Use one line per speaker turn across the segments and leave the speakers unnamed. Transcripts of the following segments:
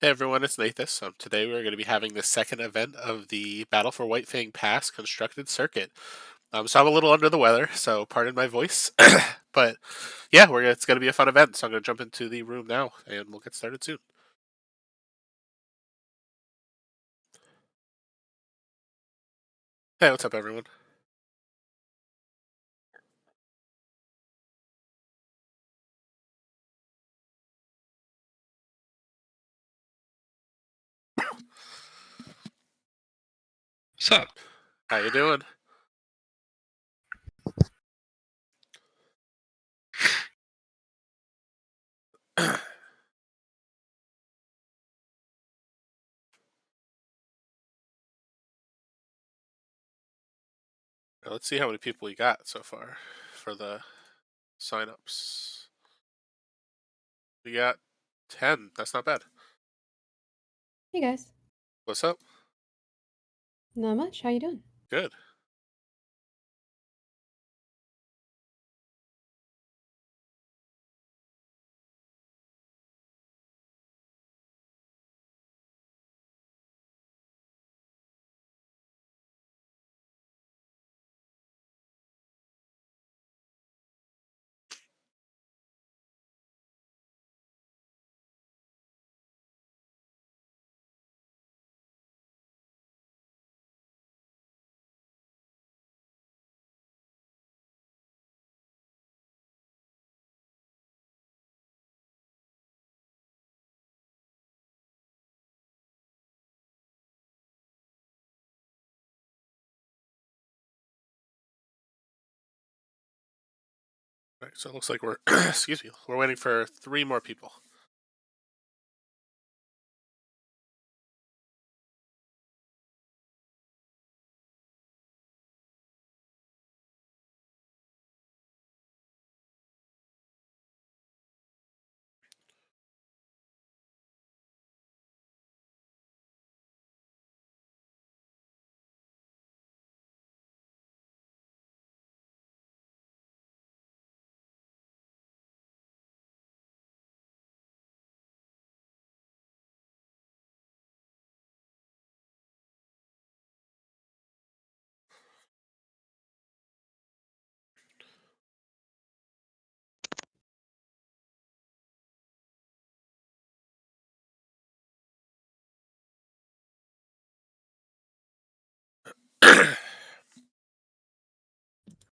Hey everyone, it's Nathas. Today we're going to be having the second event of the Battle for White Fang Pass constructed circuit. So I'm a little under the weather, so pardon my voice. But yeah, it's going to be a fun event. So I'm going to jump into the room now, and we'll get started soon. Hey, what's up, everyone?
What's up?
How you doing? Let's see how many people we got so far for the signups. We got 10. That's not bad.
Hey guys,
What's up?
not much. How you doing?
Good. Right, so it looks like we're excuse me. We're waiting for 3 more people.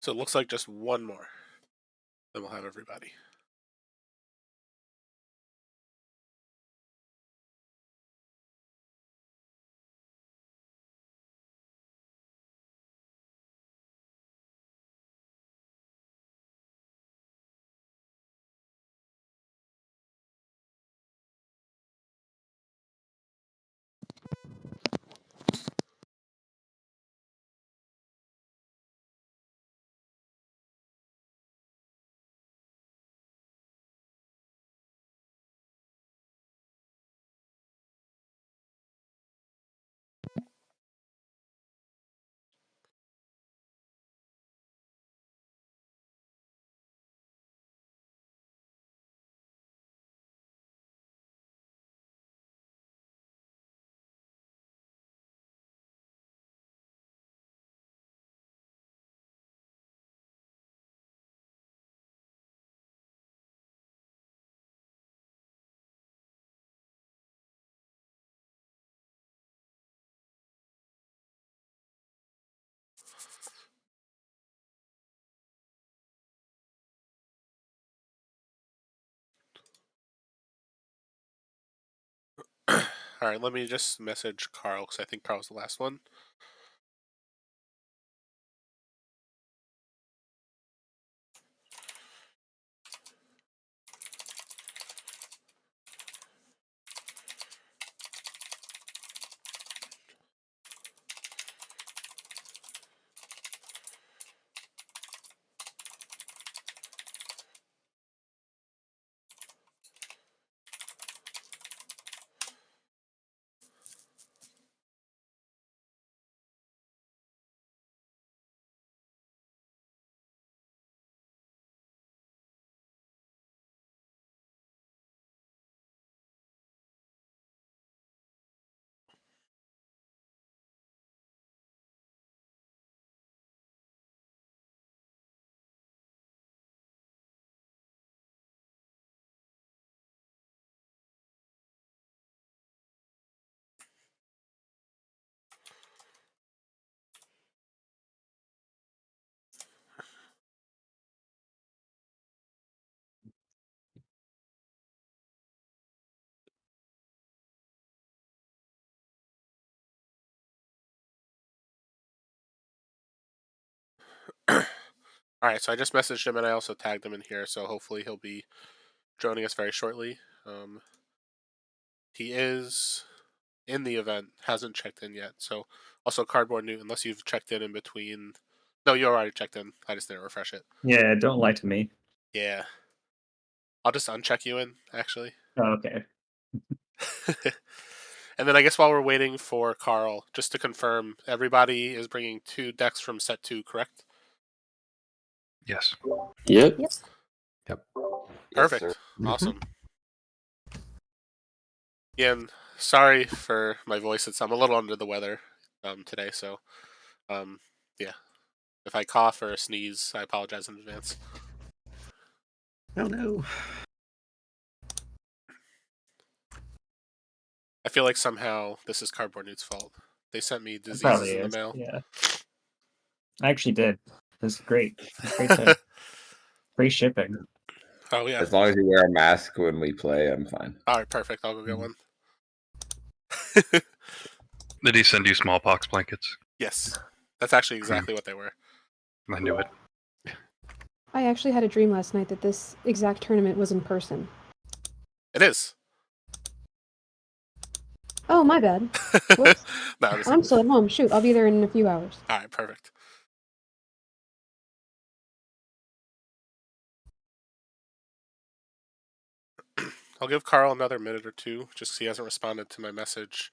So it looks like just one more. Then we'll have everybody. All right, let me just message Carl because I think Carl's the last one. All right, so I just messaged him and I also tagged him in here, so hopefully he'll be joining us very shortly. He is in the event, hasn't checked in yet. So also Cardboard Newt, unless you've checked in between. No, you already checked in. I just didn't refresh it.
Yeah, don't lie to me.
Yeah, I'll just uncheck you in actually.
Oh, okay.
And then I guess while we're waiting for Carl, just to confirm, everybody is bringing 2 decks from set 2, correct?
Yes.
Yep.
Yep.
Yep.
Perfect.
Yes, sir.
Awesome. Yeah, and sorry for my voice. I'm a little under the weather today, so yeah. If I cough or sneeze, I apologize in advance.
Oh no.
I feel like somehow this is Cardboard Newt's fault. They sent me
It
diseases
probably
in the
is.
mail.
Yeah. I actually did. This is great. Great to free shipping.
Oh yeah.
As long as you wear a mask when we play, I'm fine.
All right, perfect. I'll go get one.
Did he send you smallpox blankets?
Yes, that's actually exactly what they were.
I knew it.
I actually had a dream last night that this exact tournament was in person.
It is.
Oh, my bad. Whoops.
No, I'm just-
I'm still at home. Shoot, I'll be there in a few hours.
all right, perfect. I'll give Carl another minute or two, just because he hasn't responded to my message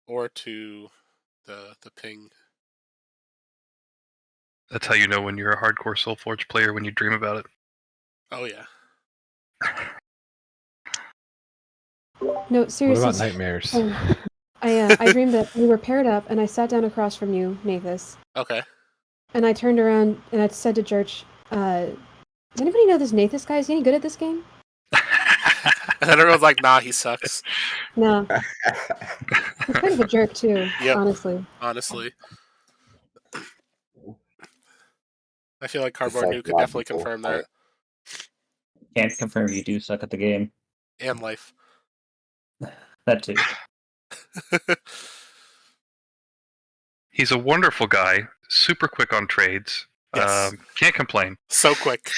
or to the ping.
That's how you know when you're a hardcore SolForge player, when you dream about it.
Oh yeah.
No,
What
seriously.
about nightmares?
I dreamed that we were paired up, and I sat down across from you, Nathas,
Okay.
and I turned around and I said to Church, "Does anybody know this Nathas guy? Is he any good at this game?"
And then everyone's like, "Nah, he sucks."
No, he's kind of a jerk too.
Yep.
Honestly.
Honestly, I feel like Cardboard Newt could definitely
psychological
confirm
part.
that.
Can't confirm you do suck at the game.
And life.
That too.
He's a wonderful guy, super quick on trades.
Yes.
Can't complain.
So quick.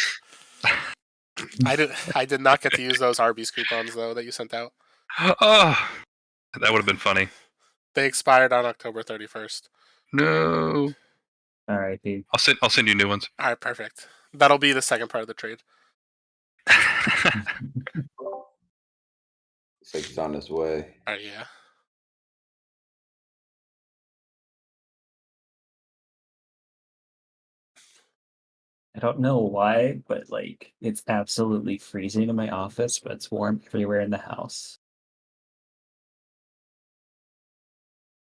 I did not get to use those Arby's coupons though that you sent out.
Oh, that would have been funny.
They expired on October 31st.
No.
R.I.P.
I'll send you new ones.
All right, perfect. That'll be the second part of the trade.
It's like he's on his way.
All right, yeah.
I don't know why, but like it's absolutely freezing in my office, but it's warm everywhere in the house.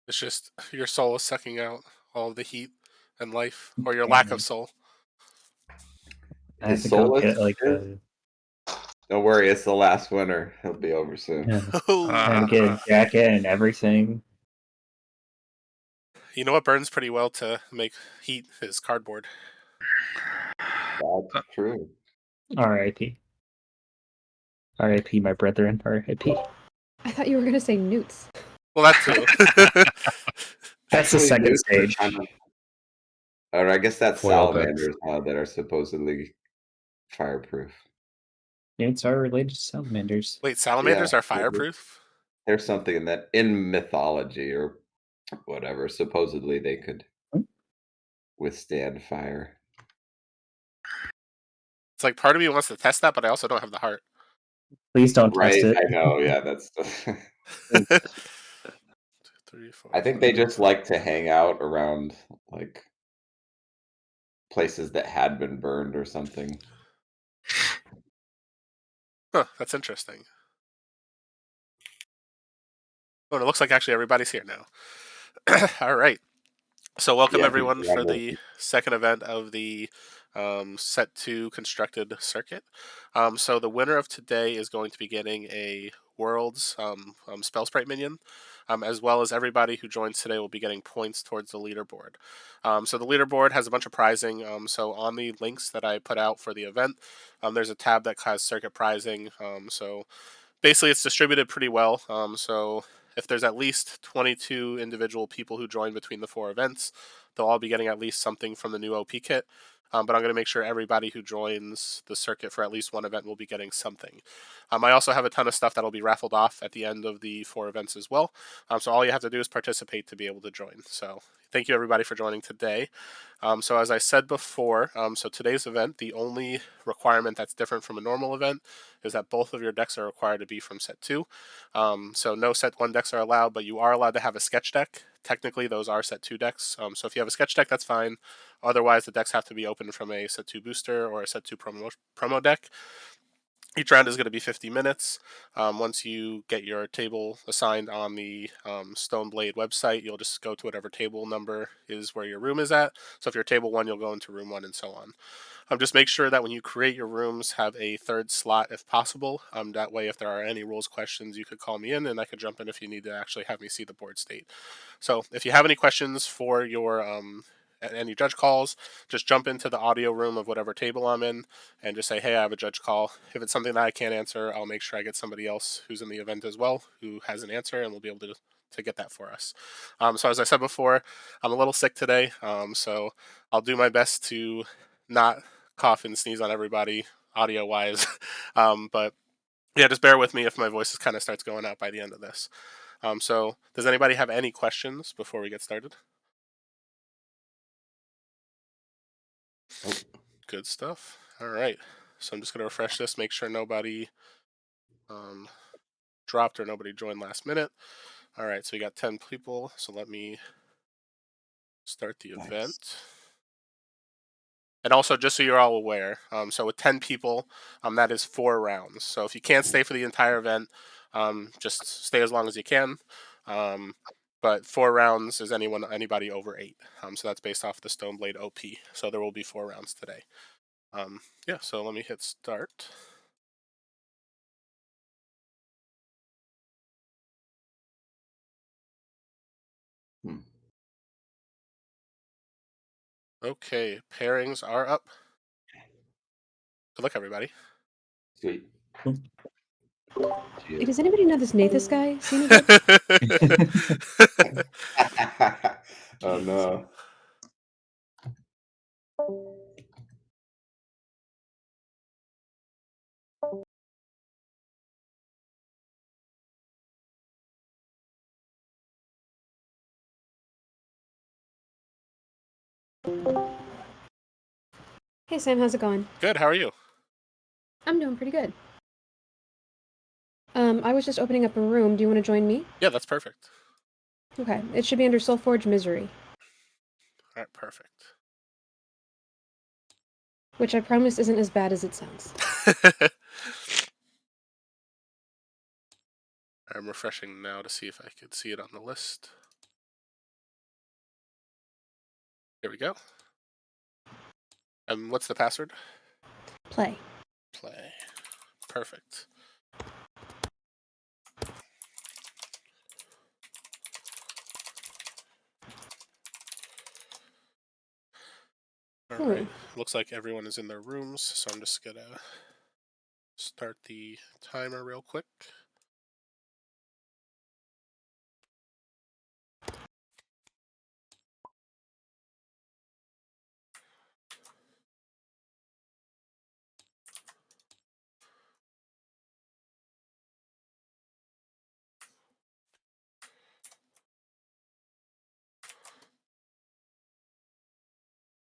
It's just your soul is sucking out all of the heat and life, or your lack of soul.
I have
His
to go
soul is.
get like a
Don't worry, it's the last winter. He'll be over soon.
I have to get a jacket and everything.
You know what burns pretty well to make heat is cardboard.
That's true.
R.I.P. R.I.P. my brethren. R.I.P.
I thought you were gonna say newts.
Well, that too.
That's the
Actually,
second
newts are
stage.
or I guess that's
Foil
salamanders that are supposedly fireproof.
Newts are related to salamanders.
Wait, salamanders
Yeah.
are fireproof?
There's something in that in mythology or whatever. Supposedly they could withstand fire.
It's like part of me wants to test that, but I also don't have the heart.
Please don't
Right?
test it.
I know. Yeah, that's.
2, 3, 4,
I think they just like to hang out around like places that had been burned or something.
Huh, that's interesting. Oh, and it looks like actually everybody's here now. All right. So welcome
Yeah,
everyone for
wonderful.
the second event of the set 2 constructed circuit. So the winner of today is going to be getting a Worlds Spell Sprite minion, as well as everybody who joins today will be getting points towards the leaderboard. So the leaderboard has a bunch of prizing. So on the links that I put out for the event, there's a tab that has circuit prizing. So basically it's distributed pretty well. So if there's at least 22 individual people who join between the 4 events, they'll all be getting at least something from the new OP kit. but I'm going to make sure everybody who joins the circuit for at least one event will be getting something. I also have a ton of stuff that'll be raffled off at the end of the 4 events as well. So all you have to do is participate to be able to join. So thank you everybody for joining today. So as I said before, so today's event, the only requirement that's different from a normal event is that both of your decks are required to be from set 2. So no set 1 decks are allowed, but you are allowed to have a sketch deck. Technically, those are set 2 decks. So if you have a sketch deck, that's fine. Otherwise, the decks have to be opened from a set 2 booster or a set 2 promo deck. Each round is going to be 50 minutes. Once you get your table assigned on the Stoneblade website, you'll just go to whatever table number is where your room is at. So if you're table 1, you'll go into room 1 and so on. Just make sure that when you create your rooms, have a third slot if possible. That way, if there are any rules questions, you could call me in and I could jump in if you need to actually have me see the board state. So if you have any questions for your any judge calls, just jump into the audio room of whatever table I'm in and just say, hey, I have a judge call. If it's something that I can't answer, I'll make sure I get somebody else who's in the event as well who has an answer, and we'll be able to get that for us. So as I said before, I'm a little sick today, so I'll do my best to not cough and sneeze on everybody audio wise. But yeah, just bear with me if my voice kind of starts going out by the end of this. So does anybody have any questions before we get started?
Nope.
Good stuff. All right. So I'm just going to refresh this, make sure nobody dropped or nobody joined last minute. All right. So we got 10 people. So let me start the event. And also, just so you're all aware, so with 10 people, that is 4 rounds. So if you can't stay for the entire event, just stay as long as you can. But 4 rounds is anybody over 8. So that's based off the Stoneblade OP. So there will be 4 rounds today. Yeah, so let me hit start. Okay, pairings are up. Good luck, everybody.
Sweet.
Hey, does anybody know this Nathas guy? See any good?
Oh no.
Hey Sam, how's it going?
Good, how are you?
I'm doing pretty good. I was just opening up a room. Do you want to join me?
Yeah, that's perfect.
Okay, it should be under SolForge Misery,
All right, perfect.
which I promise isn't as bad as it sounds.
I'm refreshing now to see if I could see it on the list. Here we go. What's the password?
Play.
Play. Perfect. All right. Looks like everyone is in their rooms, so I'm just gonna start the timer real quick.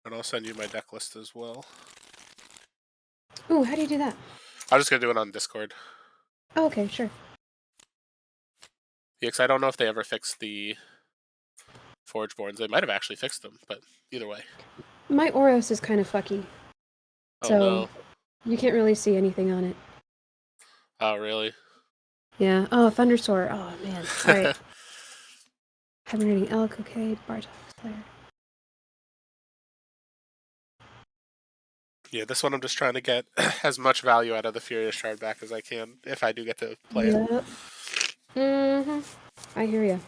And I'll send you my deck list as well.
Ooh, how do you do that?
I'm just gonna do it on Discord.
Oh, okay, sure.
Yeah, because I don't know if they ever fixed the Forge boards. They might have actually fixed them, but either way.
My Oros is kind of fucky,
Oh
so
no.
you can't really see anything on it.
Oh really?
Yeah. Oh, Thundersoar. Oh man. All right. Hibernating Elk. Okay. Bartok Slayer.
Yeah, this one I'm just trying to get as much value out of the Furious Shard back as I can, if I do get to play it.
Yep. Mm-hmm. I hear you.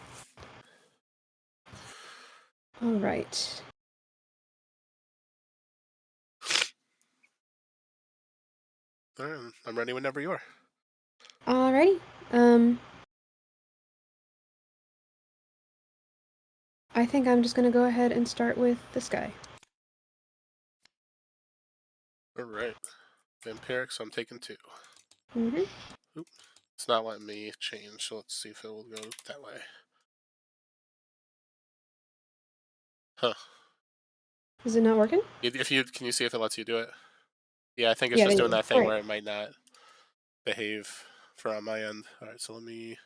All right.
I'm ready whenever you are.
Alrighty. I think I'm just gonna go ahead and start with this guy.
Alright. Vampiric, so I'm taking 2.
Mm-hmm.
Oop. It's not letting me change, so let's see if it will go that way. Huh.
Is it not working?
Can you see if it lets you do it? Yeah, I think it's
Yeah,
just
there you
doing
go.
that thing
Alright.
where it might not behave from my end. Alright, so let me...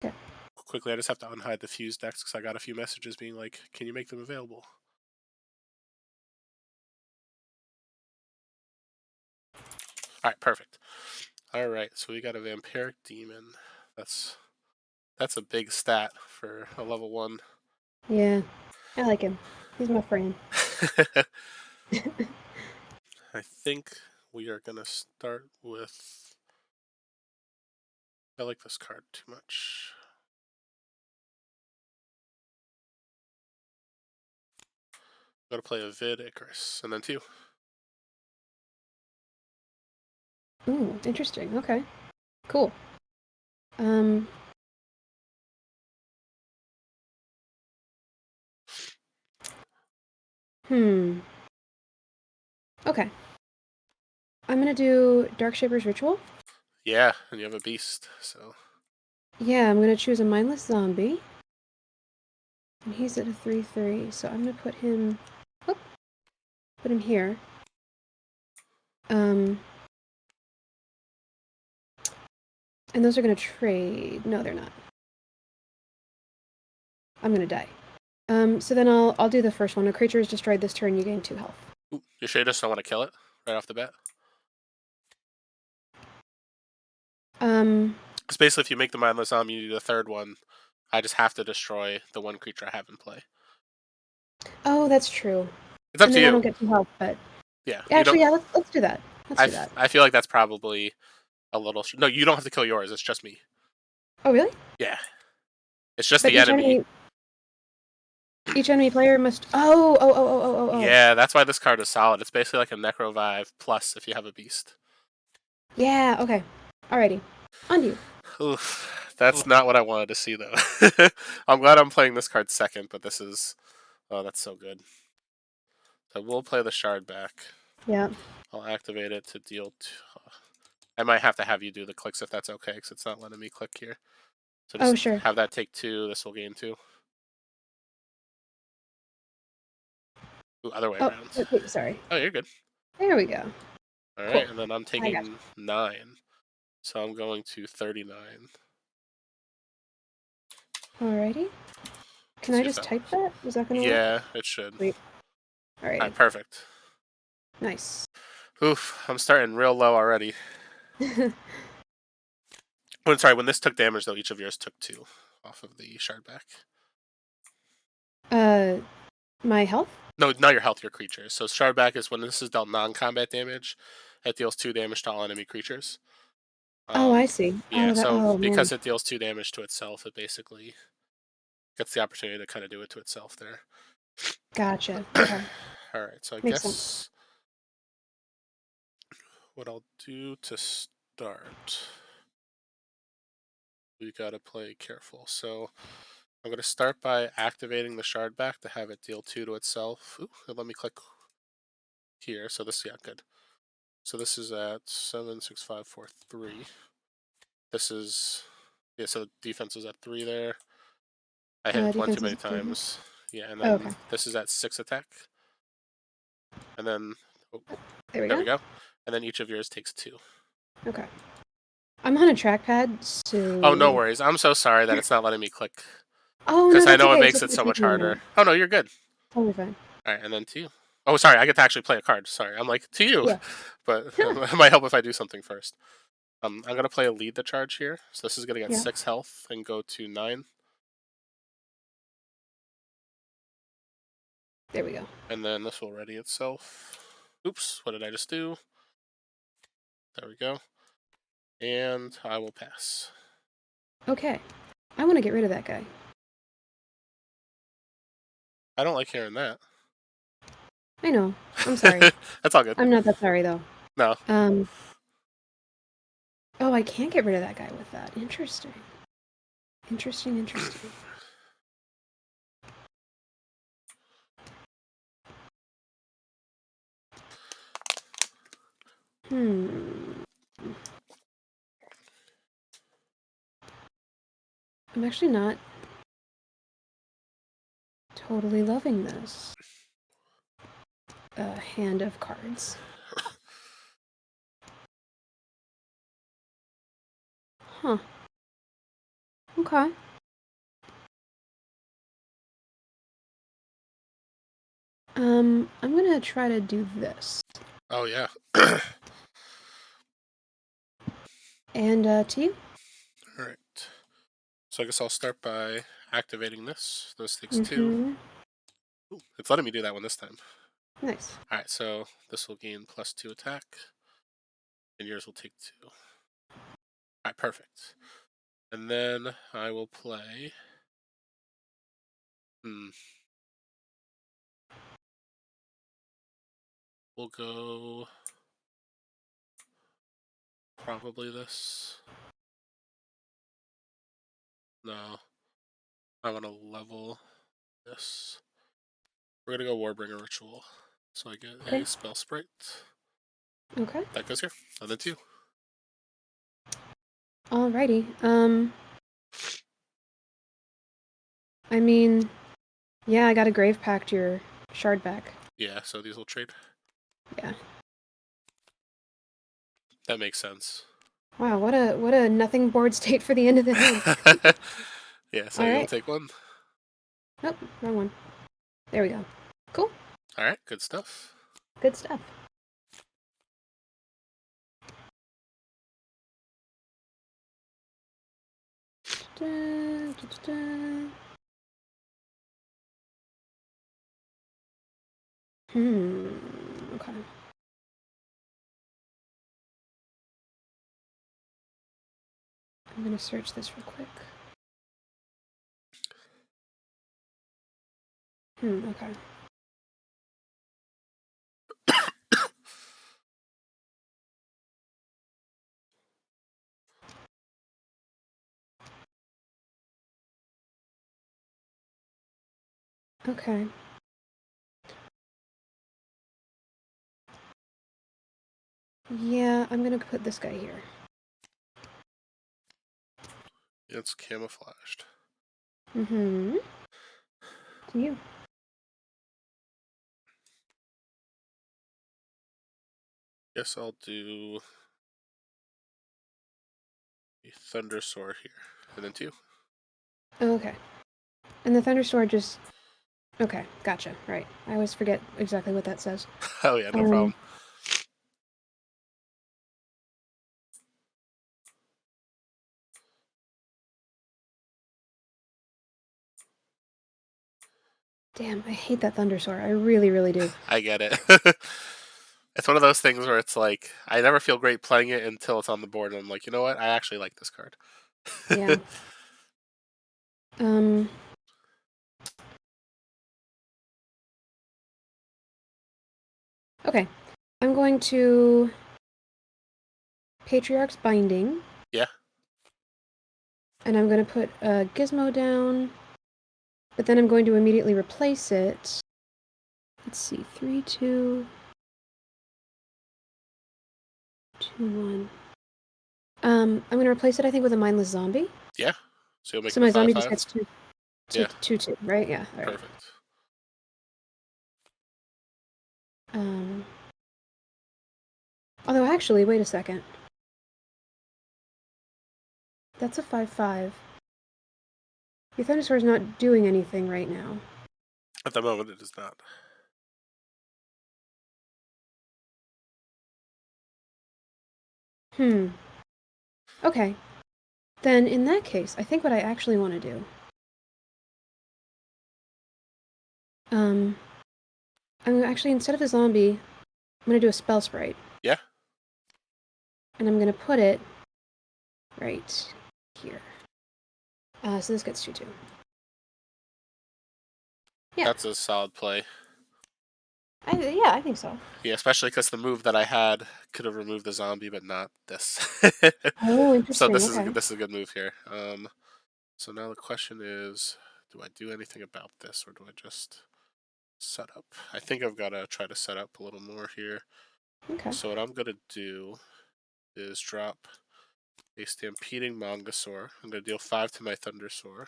Okay.
Quickly, I just have to unhide the fuse decks because I got a few messages being like, can you make them available? Alright, perfect. Alright, so we got a Vampiric Demon. That's a big stat for a level 1.
Yeah. I like him. He's my friend.
I think we are going to start with... I like this card too much. I'm going to play a Vid Icarus, and then 2.
Ooh, interesting. Okay. Cool. Okay. I'm gonna do Darkshaper's Ritual.
Yeah, and you have a beast, so...
Yeah, I'm gonna choose a mindless zombie. And he's at a 3/3, so I'm gonna put him here. And those are gonna trade. No, they're not. I'm gonna die. So then I'll do the first one. A creature is destroyed this turn, you gain 2 health.
Ooh, you sure you just don't want to kill it right off the bat? Because basically, if you make the mindless zombie, you do the third one. I just have to destroy the one creature I have in play.
Oh, that's true.
It's up
And
to
then I
you.
don't get 2 health, but
Yeah,
actually, yeah, let's do that. Let's do that.
I feel like that's probably a little. No, you don't have to kill yours. It's just me.
Oh, really?
Yeah, it's just
But
the enemy.
each enemy player must. Oh.
Yeah, that's why this card is solid. It's basically like a Necrovive plus if you have a beast.
Yeah. Okay. Alrighty. On to you.
Oof, that's not what I wanted to see though. I'm glad I'm playing this card second, but this is. Oh, that's so good. So we'll play the shard back.
Yeah.
I'll activate it to deal. I might have to have you do the clicks if that's okay, because it's not letting me click here. So just
Sure.
have that take 2. This will gain 2. Ooh, other way around.
Wait, sorry.
Oh, you're good.
There we go.
All
Cool.
right, and then I'm
I
taking
gotcha.
9. So I'm going to 39.
Alrighty. Can I just type that? Is that gonna work?
Yeah, it should.
Sweet. Alrighty.
All right, perfect.
Nice.
Oof, I'm starting real low already. When this took damage, though, each of yours took 2 off of the shard back.
My health?
No, not your health, your creatures. So shard back is when this is dealt non-combat damage. It deals 2 damage to all enemy creatures.
Oh, I see.
Yeah, so
Man.
because it deals 2 damage to itself, it basically gets the opportunity to kind of do it to itself there.
Gotcha. Okay.
All right, so I
Makes
guess
sense.
what I'll do to start, we gotta play careful. So I'm gonna start by activating the shard back to have it deal 2 to itself. Ooh, let me click here. So this, yeah, good. So this is at 7, 6, 5, 4, 3. This is, yeah. So the defense is at 3 there. I hit it one too many times. Yeah, and then this is at 6 attack. And then
there
we go. And then each of yours takes 2.
Okay. I'm on a trackpad, so.
Oh, no worries. I'm so sorry that it's not letting me click.
Oh, no,
Because I
that's
know
okay.
it makes it so much harder. Oh, no, you're good.
Totally fine.
All right, and then to you. Oh, sorry, I get to actually play a card. Sorry, I'm like, to you.
Yeah.
But it might help if I do something first. I'm going to play a lead the charge here. So this is going to get 6 health and go to 9.
There we go.
And then this will ready itself. Oops, what did I just do? There we go. And I will pass.
Okay. I want to get rid of that guy.
I don't like hearing that.
I know. I'm sorry.
That's all good.
I'm not that sorry, though.
No.
Oh, I can't get rid of that guy with that. Interesting. I'm actually not totally loving this hand of cards. Huh. Okay. I'm gonna try to do this.
Oh yeah.
And to you.
All right. So I guess I'll start by activating this. Those takes 2.
Mm-hmm.
Ooh, it's letting me do that one this time.
Nice.
All right. So this will gain +2 attack, and yours will take 2. All right. Perfect. And then I will play. We'll go probably this. No, I want to level this. We're gonna go Warbringer Ritual, so I get
Okay.
a spell sprite.
Okay.
That goes here, and then 2.
Alrighty. I mean, yeah, I got a Grave Pact your shard back.
Yeah, so these will trade.
Yeah.
That makes sense.
Wow, what a nothing board state for the end of the hand.
Yeah, so
All
you'll
right.
take 1.
Nope, wrong one. There we go. Cool.
All right, good stuff.
Good stuff. Da, da, da, da. Okay. I'm gonna search this real quick. Okay. Okay. Yeah, I'm gonna put this guy here.
It's camouflaged.
To you.
Guess I'll do a Thunder Sword here, and then 2.
Okay. And the Thundersword just... Okay, gotcha. Right. I always forget exactly what that says.
Oh yeah, no problem.
Damn, I hate that Thundersword. I really, really do.
I get it. It's one of those things where it's like I never feel great playing it until it's on the board, and I'm like, you know what? I actually like this card.
Yeah. Okay. I'm going to Patriarch's Binding.
Yeah.
And I'm going to put a Gizmo down. But then I'm going to immediately replace it. Let's see. 3, 2, 2, 1. I'm going to replace it, I think, with a Mindless Zombie.
Yeah. So you'll make
So
it a
my zombie just
5/5.
gets two,
Yeah.
2, right? Yeah. All right.
Perfect.
Although, actually, wait a second. That's a 5/5. Your Thundersword's not doing anything right now.
At the moment, it is not.
Okay. Then, in that case, I think what I actually want to do... I'm actually, instead of a zombie, I'm going to do a Spell Sprite.
Yeah.
And I'm going to put it right here. So this gets 2, 2. Yeah.
That's a solid play.
Yeah, I think so.
Yeah, especially because the move that I had could have removed the zombie, but not this.
Oh,
So
interesting.
this is
Okay.
this is a good move here. So now the question is, do I do anything about this, or do I just set up? I think I've got to try to set up a little more here.
Okay.
So what I'm gonna do is drop a Stampeding Mongosaur. I'm gonna deal 5 to my Thundersaur.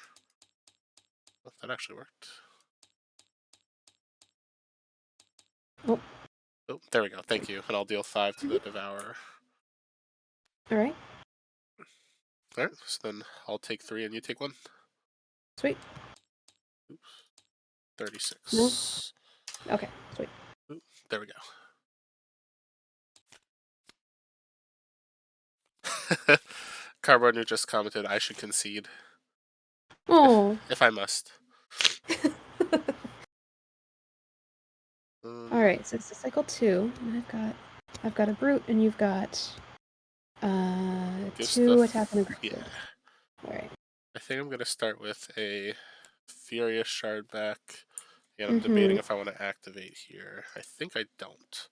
Oh, that actually worked.
Oh.
Oh, there we go. Thank you. And I'll deal 5 to the Devourer.
All right.
All right. So then I'll take 3 and you take 1.
Sweet.
Oops. 36.
No. Okay. Sweet.
Oop, there we go. Carbonu just commented, I should concede.
Oh.
If I must.
All right. So it's a cycle 2, and I've got a brute, and you've got 2 attack and aggressive.
Yeah.
All right.
I think I'm gonna start with a Furious Shard back. And I'm debating if I want to activate here. I think I don't.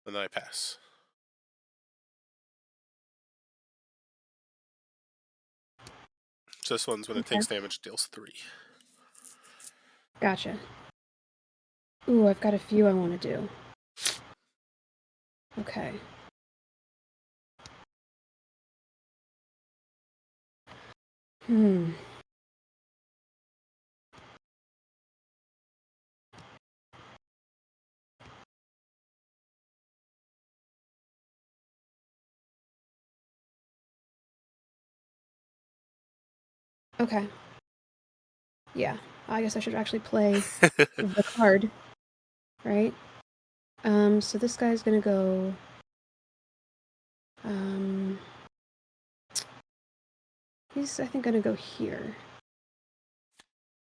And then I pass. So this one's when it takes damage, deals 3.
Gotcha. Ooh, I've got a few I want to do. Okay. Okay. Yeah, I guess I should actually play the card, right? So this guy's gonna go. He's, I think, gonna go here.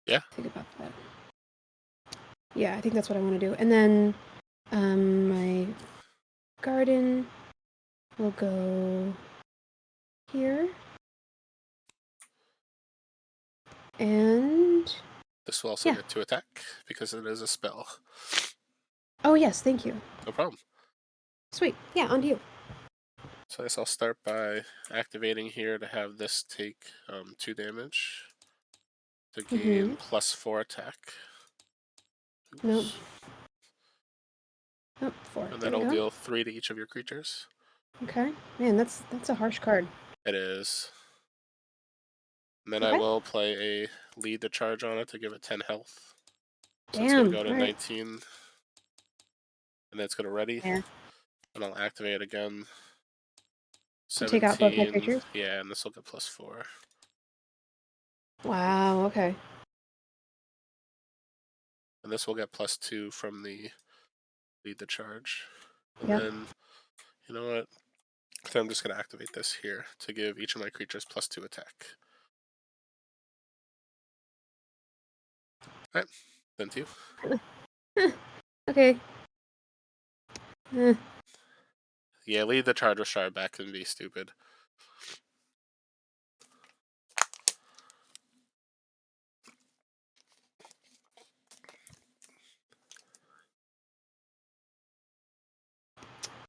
Yeah.
Think about that. Yeah, I think that's what I want to do. And then, my garden will go here. And
This will also get to attack because it is a spell.
oh yes, thank you.
No problem.
Sweet. Yeah, on to you.
So I guess I'll start by activating here to have this take 2 damage to gain +4 attack. Oops.
Nope. Oh, 4.
And
There
that'll
we go.
deal 3 to each of your creatures.
Okay. Man, that's a harsh card.
It is. And then
Okay.
I will play a lead to charge on it to give it 10 health. So
Damn.
it's going to go to
All right.
19. And then it's going to ready.
Yeah.
And I'll activate it again.
To take out both my
17.
creatures?
Yeah, and this will get +4.
Wow, okay.
And this will get +2 from the lead the charge. And
Yep.
then, you know what? So I'm just going to activate this here to give each of my creatures +2 attack. Alright, then to you.
Okay.
Yeah, lead the charge with shard back can be stupid.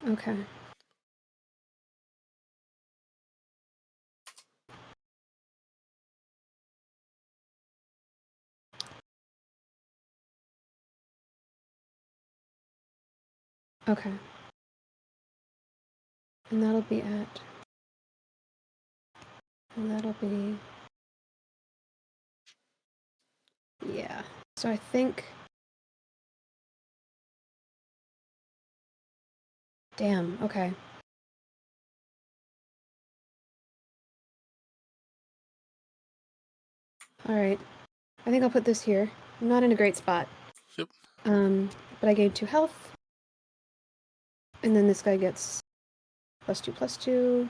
Okay. Okay. And that'll be at. And that'll be. Yeah. So I think. Damn, okay. Alright. I think I'll put this here. I'm not in a great spot.
Yep.
But I gained 2 health. And then this guy gets +2/+2.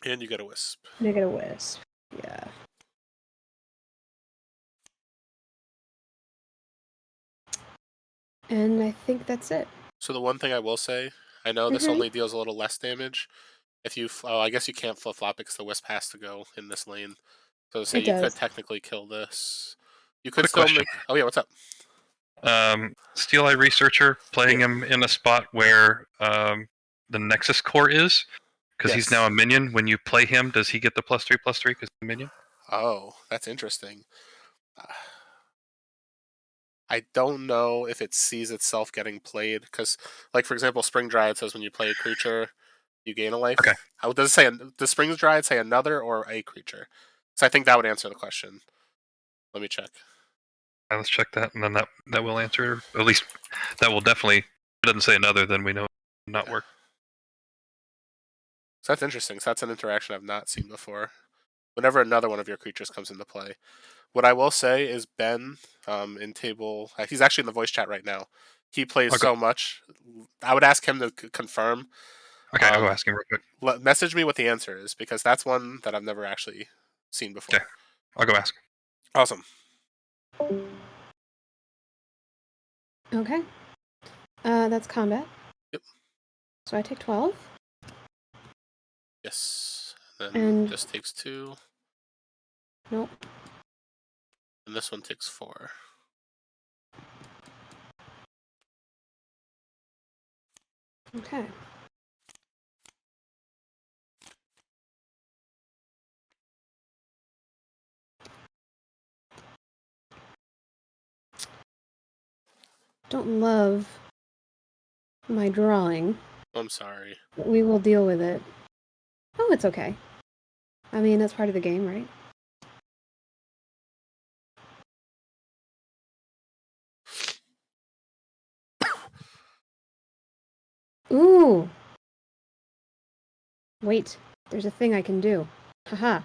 And you get a wisp.
And I get a wisp. Yeah. And I think that's it.
So the one thing I will say, I know this only deals a little less damage. If you, I guess you can't flip-flop because the wisp has to go in this lane. So say you could technically kill this. You could
Quick
still
question.
make. Oh yeah, what's up?
Steel Eye Researcher, playing him in a spot where the Nexus Core is, because he's now a minion. When you play him, does he get the +3/+3 because he's a minion?
Oh, that's interesting. I don't know if it sees itself getting played, because, like, for example, Spring Dryad says when you play a creature, you gain a life.
Okay.
How does it say? Does Spring Dryad say another or a creature? So I think that would answer the question. Let me check.
Let's check that, and then that will answer. At least that will definitely. If it doesn't say another, then we know it will not work.
So that's interesting. So that's an interaction I've not seen before. Whenever another one of your creatures comes into play. What I will say is Ben, in table, he's actually in the voice chat right now. He plays
Okay.
so much. I would ask him to confirm.
Okay, I'll go ask him real quick.
Message me what the answer is, because that's one that I've never actually seen before.
Okay, I'll go ask.
Awesome.
Okay. That's combat.
Yep.
So I take 12.
Yes. Then
And
this takes 2.
nope.
And this one takes 4.
Okay. Don't love my drawing.
I'm sorry.
But we will deal with it. Oh, it's okay. I mean, that's part of the game, right? Ooh! Wait, there's a thing I can do. Haha.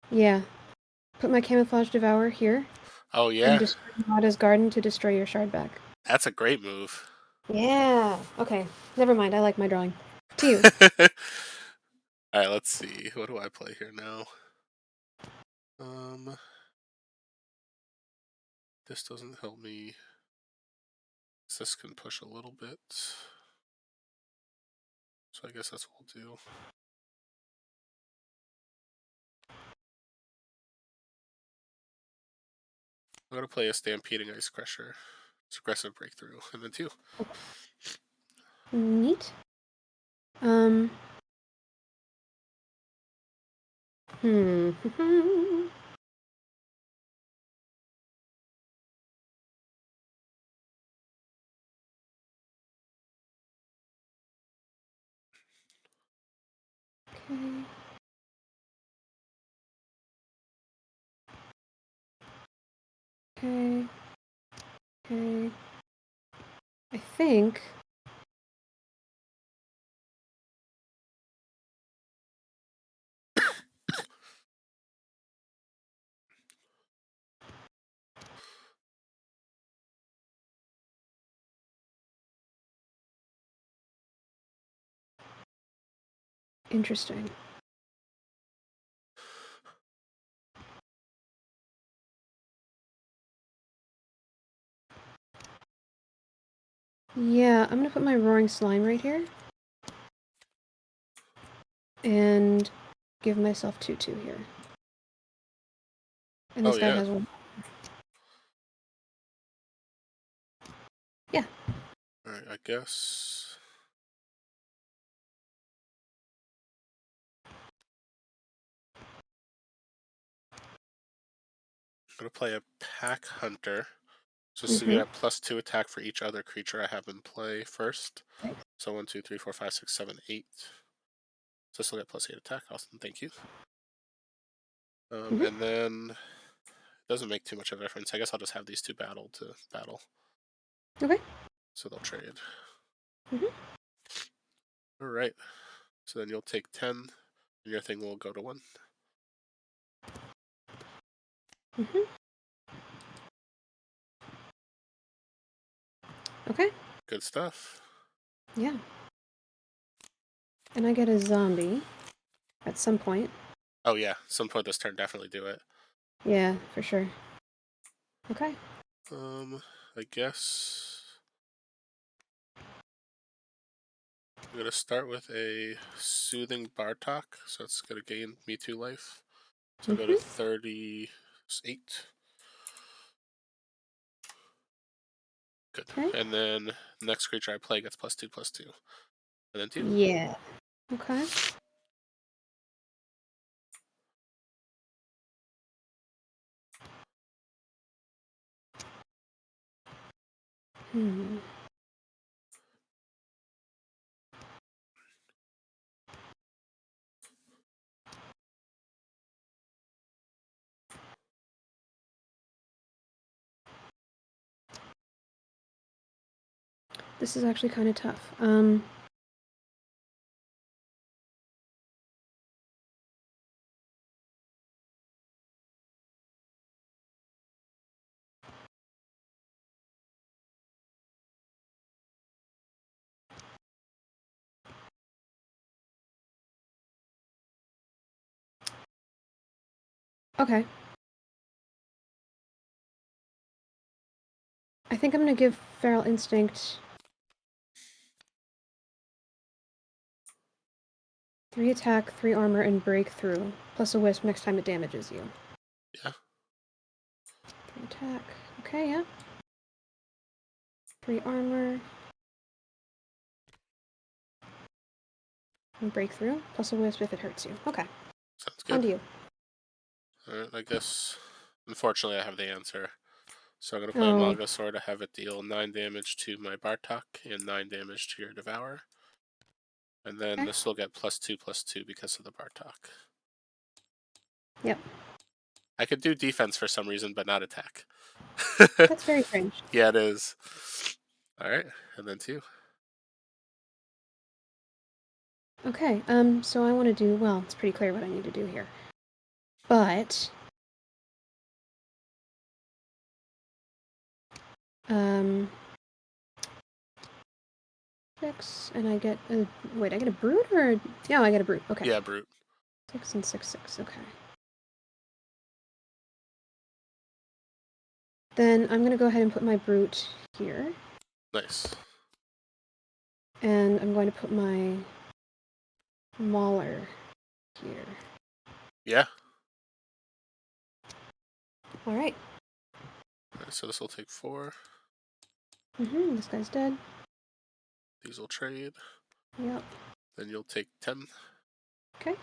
Yeah. Put my Camouflage Devourer here.
Oh,
And
yeah.
destroy Nada's Garden to destroy your shard back.
That's a great move.
Yeah. Okay. Never mind. I like my drawing. To you.
Alright, let's see. What do I play here now? This doesn't help me. This can push a little bit. So I guess that's what we'll do. I'm going to play a Stampeding Ice Crusher. It's aggressive breakthrough. And then 2.
Neat. Okay. Okay. Okay. I think. Interesting. Yeah, I'm gonna put my Roaring Slime right here. And give myself 2/2 here. And this
Oh,
guy
yeah.
has 1. Yeah.
Alright, I guess. I'm going to play a Pack Hunter. So this is going to get +2 attack for each other creature I have in play first.
Nice.
So 1, 2, 3, 4, 5, 6, 7, 8. So this will get +8 attack. Awesome, thank you. And then it doesn't make too much of a difference. I guess I'll just have these 2 battle to battle.
Okay.
So they'll trade. Alright. So then you'll take 10, and your thing will go to 1.
Okay.
Good stuff.
Yeah. And I get a zombie at some point.
Oh yeah, some point this turn, definitely do it.
Yeah, for sure. Okay.
I guess I'm gonna start with a Soothing Bartok, so it's gonna gain me 2 life. So go to 38. Good.
Okay.
And then the next creature I play gets +2/+2. And then 2.
Yeah. Okay. Hmm. This is actually kind of tough. Okay. I think I'm gonna give Feral Instinct 3 attack, 3 armor, and breakthrough, plus a wisp next time it damages you.
Yeah.
3 attack. Okay, yeah. 3 armor. And breakthrough, plus a wisp if it hurts you. Okay.
Sounds
On
good.
to you.
Alright, I guess. Unfortunately, I have the answer. So I'm going to play a
Oh,
Manga Sword to have it deal 9 damage to my Bartok and 9 damage to your Devourer. And then
okay.
this will get +2/+2 because of the Bartok.
Yep.
I could do defense for some reason, but not attack.
That's very strange.
Yeah, it is. Alright, and then 2.
Okay, so I want to do, well, it's pretty clear what I need to do here. But, um, 6, and I get a, wait, I get a brute, or, yeah, I get a brute, okay.
Yeah, Brute.
6 and 6, 6, okay. Then I'm gonna go ahead and put my brute here,
Nice.
and I'm going to put my mauler here.
Yeah.
Alright.
Alright, so this will take 4.
This guy's dead.
These will trade.
Yep.
Then you'll take 10.
Okay.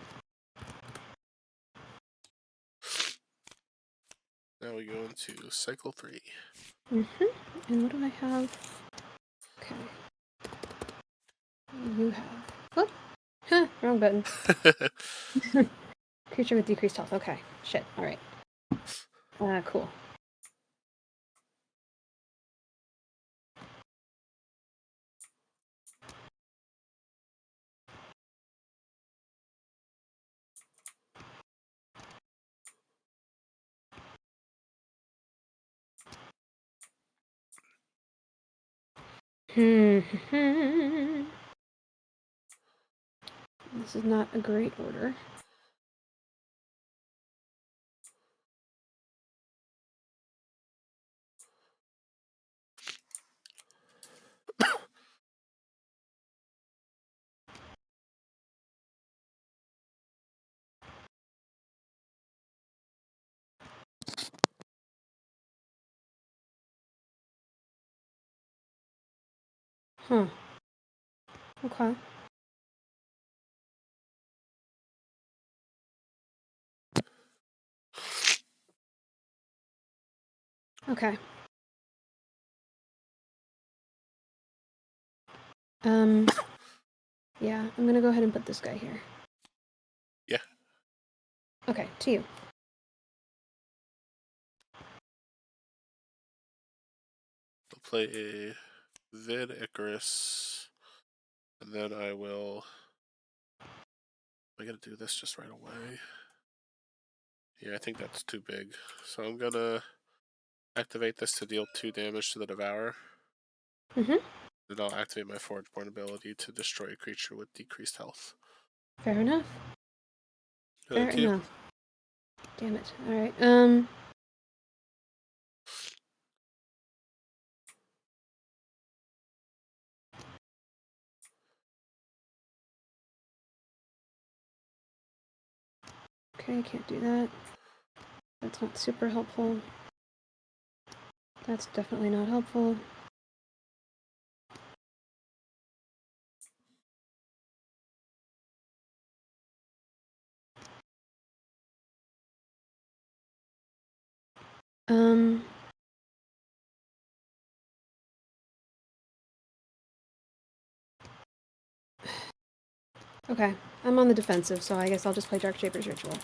Now we go into cycle 3.
And what do I have? Okay. You have. Oh! Huh, wrong button. Creature with decreased health. Okay. Shit. Alright. Cool. This is not a great order. Huh. Okay. Okay. Yeah, I'm gonna go ahead and put this guy here.
Yeah.
Okay, to you.
I'll play a Vid Icarus. And then I will. I gotta do this just right away. Yeah, I think that's too big. So I'm gonna activate this to deal 2 damage to the Devourer. Then I'll activate my Forgeborn ability to destroy a creature with decreased health.
Fair enough. Fair
Thank you.
enough. Damn it. Alright, okay, can't do that. That's not super helpful. That's definitely not helpful. Um, Okay, I'm on the defensive, so I guess I'll just play Dark Shaper's Ritual.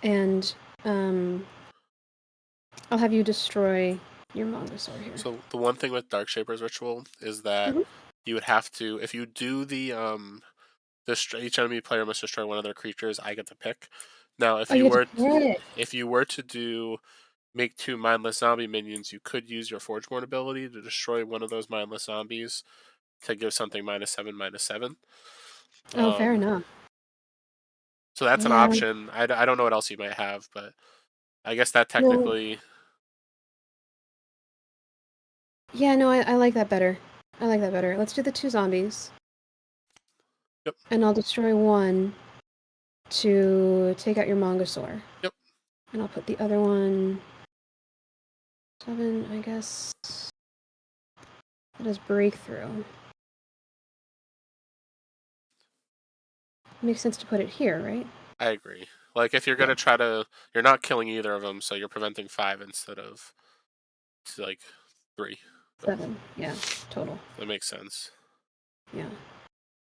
And I'll have you destroy your Mongosaur here.
So the one thing with Dark Shaper's Ritual is that you would have to, if you do the each enemy player must destroy one of their creatures. I get to pick. Now, if you were to do make 2 mindless zombie minions, you could use your Forgeborn ability to destroy one of those mindless zombies to give something -7/-7.
Oh, fair enough.
So that's an
Yeah.
option. I don't know what else you might have, but I guess that
No.
technically.
Yeah, no, I like that better. I like that better. Let's do the 2 zombies.
Yep.
And I'll destroy one to take out your Mongosaur.
Yep.
And I'll put the other one 7, I guess. That is breakthrough. Makes sense to put it here, right?
I agree. Like, if you're gonna try to, you're not killing either of them, so you're preventing 5 instead of like 3.
7, yeah, total.
That makes sense.
Yeah.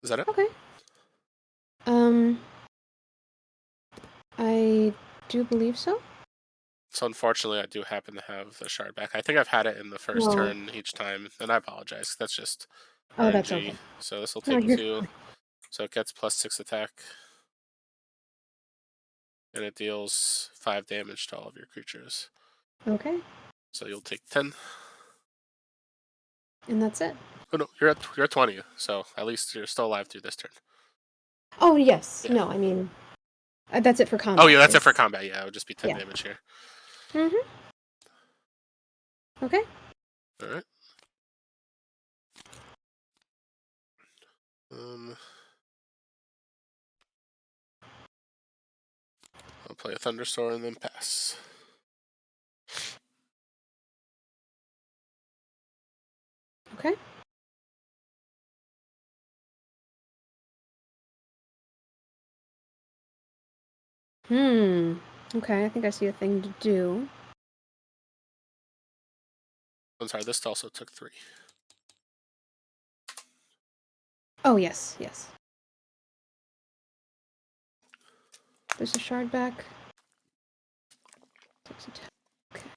Is that it?
Okay. I do believe so.
So unfortunately, I do happen to have the shard back. I think I've had it in the first turn each time, and I apologize. That's just RNG.
That's okay.
So this will
No,
take
you're
2.
fine.
So it gets +6 attack. And it deals 5 damage to all of your creatures.
Okay.
So you'll take 10.
And that's it.
Oh no, you're at 20, so at least you're still alive through this turn.
Oh, yes.
Yeah.
No, I mean, that's it for combat.
Oh yeah, that's it for combat. Yeah, it would just be 10 damage here.
Okay.
All right. I'll play a Thunderstorm and then pass.
Okay. Okay, I think I see a thing to do.
I'm sorry, this also took 3.
Oh, yes, yes. There's a shard back. Okay.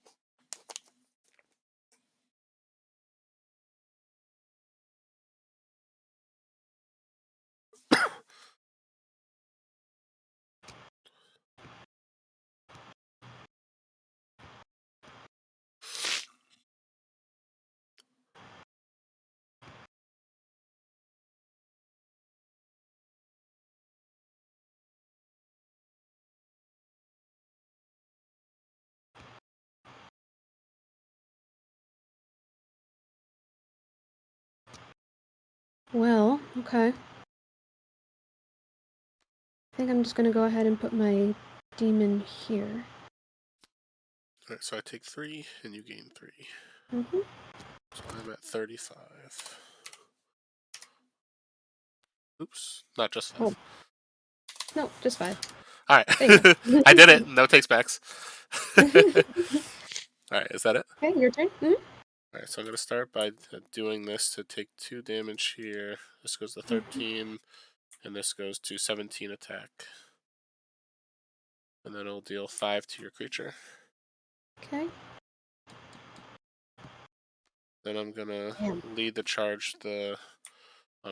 Well, okay. I think I'm just going to go ahead and put my demon here.
All right, so I take 3 and you gain 3. So I'm at 35. Oops, not just 5.
Oh. No, just 5.
All right, I did it. No takes backs. All right, is that it?
Okay, your turn.
Alright, so I'm going to start by doing this to take 2 damage here. This goes to 13, and this goes to 17 attack. And then it'll deal 5 to your creature.
Okay.
Then I'm going to lead the charge the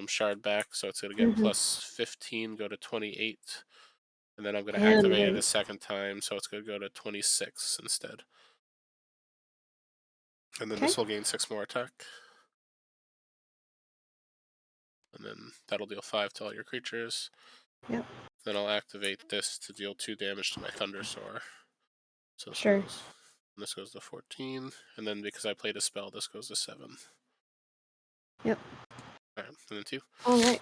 shard back, so it's going to get +15, go to 28. And then I'm going to activate it a second time, so it's going to go to 26 instead. And then this will gain 6 more attack. And then that'll deal 5 to all your creatures.
Yep.
Then I'll activate this to deal 2 damage to my Thundersaur. So this goes to 14, and then because I played a spell, this goes to 7.
Yep.
Alright, and then 2.
Alright.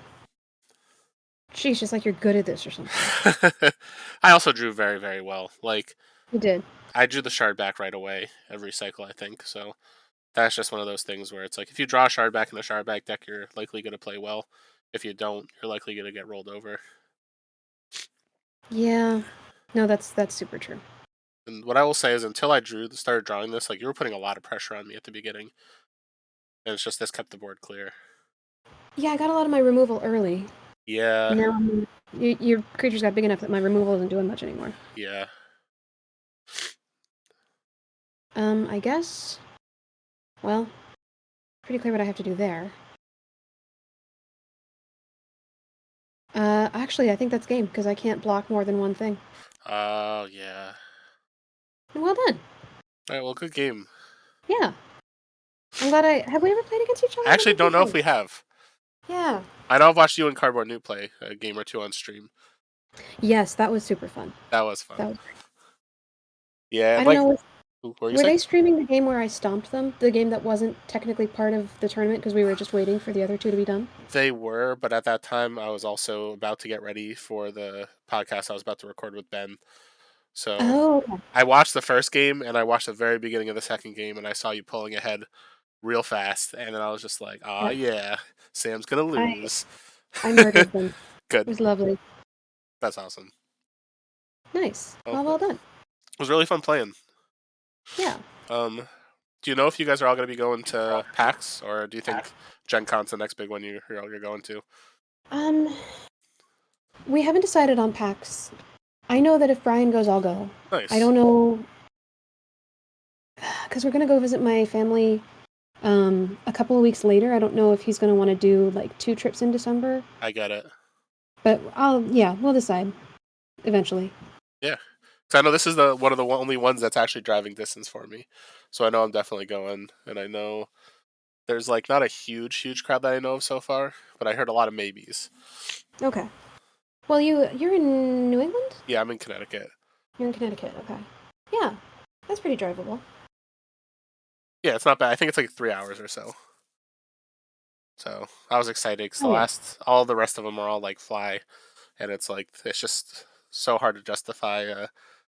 Sheesh, just like you're good at this or something.
I also drew very, very well. Like,
You did.
I drew the shard back right away every cycle, I think. So that's just one of those things where it's like, if you draw a shard back in a shard back deck, you're likely going to play well. If you don't, you're likely going to get rolled over.
Yeah. No, that's super true.
And what I will say is, until I started drawing this, like, you were putting a lot of pressure on me at the beginning. And it's just this kept the board clear.
Yeah, I got a lot of my removal early.
Yeah.
Now your creatures got big enough that my removal isn't doing much anymore.
Yeah.
I guess. Well, pretty clear what I have to do there. Actually, I think that's game because I can't block more than one thing.
Oh, yeah.
Well done.
All right. Well, good game.
Yeah. I'm glad have we ever played against each other?
I actually don't know if we have.
Yeah.
I know I've watched you and Cardboard New play a game or two on stream.
Yes, that was super fun.
That was fun.
That was great.
Yeah.
I don't
Like,
know.
what were you
Were
saying?
they streaming the game where I stomped them? The game that wasn't technically part of the tournament because we were just waiting for the other two to be done?
They were, but at that time, I was also about to get ready for the podcast I was about to record with Ben. So
Oh, okay.
I watched the first game and I watched the very beginning of the second game, and I saw you pulling ahead real fast, and then I was just like, "Ah, yeah, Sam's gonna lose."
I murdered them. It
Good.
was lovely.
That's awesome.
Nice.
Oh,
Well
it
done.
was really fun playing.
Yeah.
Do you know if you guys are all going to be going to PAX, or do you think Gen Con's the next big one you're going to?
We haven't decided on PAX. I know that if Brian goes, I'll go.
Nice.
I don't know, because we're gonna go visit my family a couple of weeks later. I don't know if he's gonna want to do like 2 trips in December,
I get it.
but we'll decide eventually.
Yeah, because I know this is one of the only ones that's actually driving distance for me, so I know I'm definitely going, and I know there's like not a huge crowd that I know of so far, but I heard a lot of maybes.
Okay. Well, you're in New England?
Yeah, I'm in Connecticut.
You're in Connecticut. Okay. Yeah, that's pretty drivable.
Yeah, it's not bad. I think it's like 3 hours or so. So I was excited because
Oh, yeah.
all the rest of them are all like fly, and it's just so hard to justify a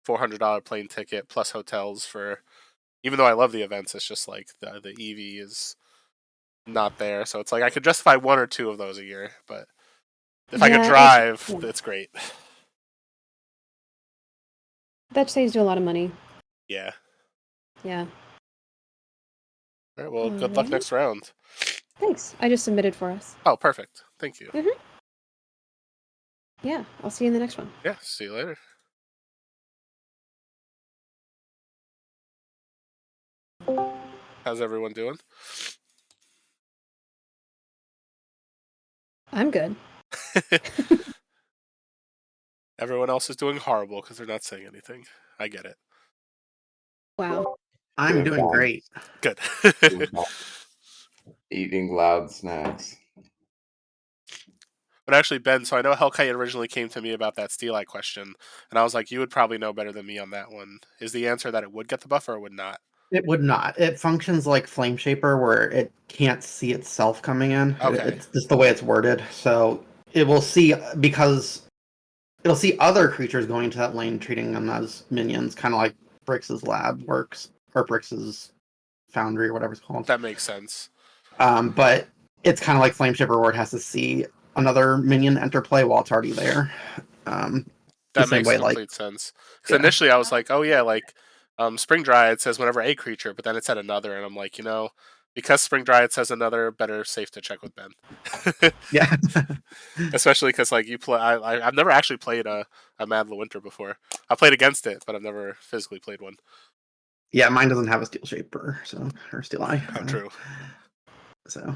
$400 plane ticket plus hotels for. Even though I love the events, it's just like the EV is not there. So it's like I could justify 1 or 2 of those a year, but if I could drive,
yeah.
it's great.
That saves you a lot of money.
Yeah.
Yeah.
All right. Well, good luck
Alrighty.
next round.
Thanks. I just submitted for us.
Oh, perfect. Thank you.
Yeah, I'll see you in the next one.
Yeah. See you later. How's everyone doing?
I'm good.
Everyone else is doing horrible because they're not saying anything. I get it.
Wow.
I'm doing great.
Good.
Eating loud snacks.
But actually, Ben, so I know Hellkite originally came to me about that Steel Eye question, and I was like, you would probably know better than me on that one. Is the answer that it would get the buff or it would not?
It would not. It functions like Flame Shaper, where it can't see itself coming in.
Okay.
It's just the way it's worded. So it will see, because it'll see other creatures going to that lane, treating them as minions, kind of like Brix's lab works, or Brix's foundry, or whatever it's called.
That makes sense.
But it's kind of like Flame Shaper, where it has to see another minion enter play while it's already there.
That makes complete sense. Because initially I was like, oh yeah, like Spring Dryad says whenever a creature, but then it said another, and I'm like, because Spring Dryad says another, better safe to check with Ben.
Yeah.
Especially because like you play, I've never actually played a Mad Winter before. I played against it, but I've never physically played one.
Yeah, mine doesn't have a Steel Shaper, or Steel Eye.
How true.
So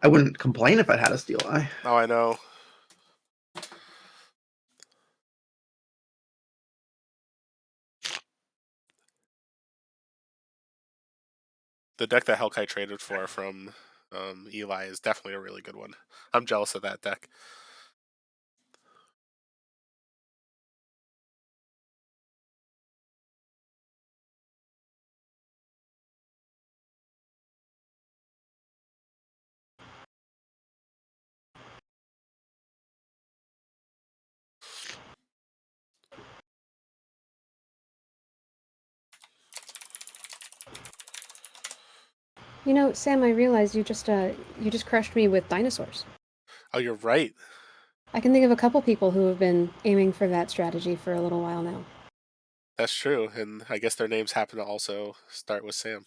I wouldn't complain if it had a Steel Eye.
Oh, I know. The deck that Hellkite traded for from Eli is definitely a really good one. I'm jealous of that deck.
Sam, I realized you just crushed me with dinosaurs.
Oh, you're right.
I can think of a couple people who have been aiming for that strategy for a little while now.
That's true, and I guess their names happen to also start with Sam.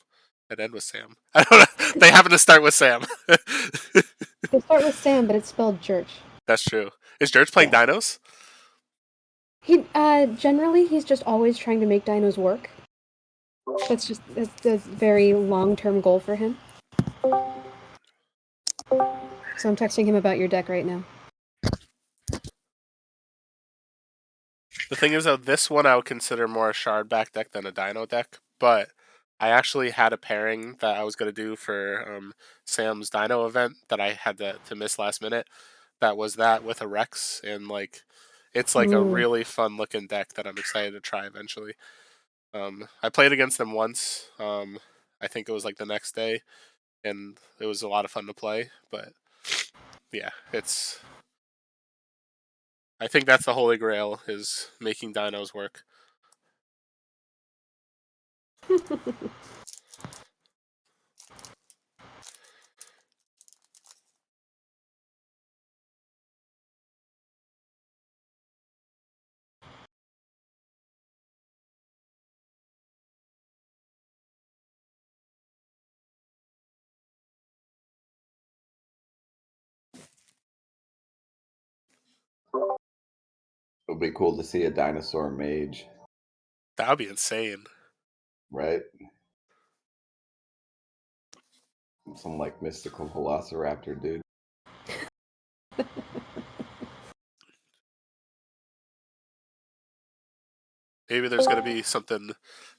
and end with Sam. I don't know. They happen to start with Sam.
They start with Sam, but it's spelled Church.
That's true. Is George playing dinos?
He generally he's just always trying to make dinos work. That's a very long-term goal for him. So I'm texting him about your deck right now.
The thing is, though, this one I would consider more a shard back deck than a dino deck, but I actually had a pairing that I was going to do for Sam's dino event that I had to miss last minute. That was that with a Rex, and like it's like a
Ooh.
really fun looking deck that I'm excited to try eventually. I played against them once. I think it was like the next day, and it was a lot of fun to play. But yeah, it's. I think that's the holy grail is making dinos work.
It would be cool to see a dinosaur mage,
That would be insane.
right? Some like mystical velociraptor dude.
Maybe there's gonna be something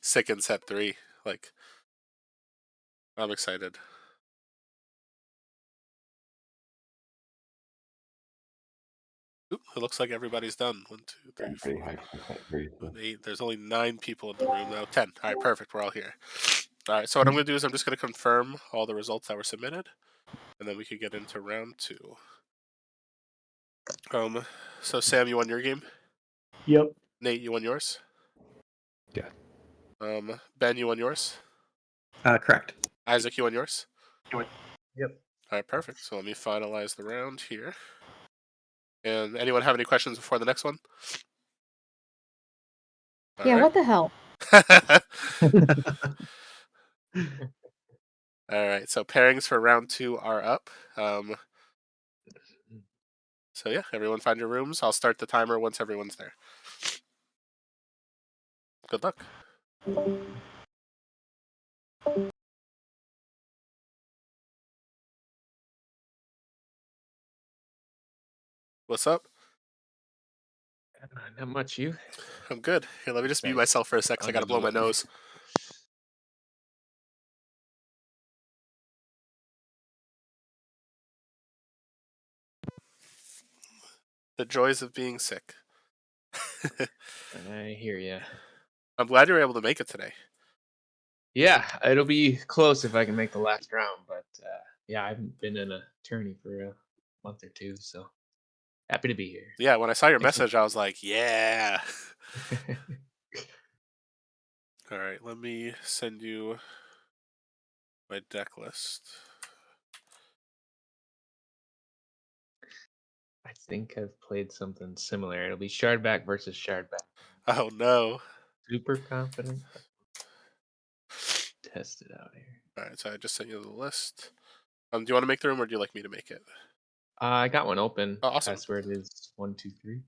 sick in set 3. Like, I'm excited. Oop, it looks like everybody's done. 1, 2, 3,
I'm pretty
4,
hyped for that very
8. There's only 9 people in the room now. 10. All right, perfect. We're all here. All right. So what I'm gonna do is I'm just gonna confirm all the results that were submitted, and then we could get into round 2. So Sam, you won your game.
Yep.
Nate, you won yours.
Yeah.
Ben, you won yours.
Correct.
Isaac, you won yours.
Yep.
All right, perfect. So let me finalize the round here. And anyone have any questions before the next one? All
Yeah,
right.
what the hell?
All right. So pairings for round 2 are up. So yeah, everyone find your rooms. I'll start the timer once everyone's there. Good luck. What's up?
Not much, you?
I'm good. Here, let me just mute
Sorry.
myself for a sec 'cause I gotta
Under the
blow my
weather.
nose. The joys of being sick.
I hear ya.
I'm glad you were able to make it today.
Yeah, it'll be close if I can make the last round, but yeah, I haven't been an attorney for a month or two, so happy to be here.
Yeah, when I saw your
Thanks
message, I was like, yeah.
for-
All right, let me send you my deck list.
I think I've played something similar. It'll be Shardback versus Shardback.
Oh no.
Super confident. Test it out here.
All right, so I just sent you the list. Do you want to make the room or do you like me to make it?
I got one open.
Oh, awesome.
Password is 123.
All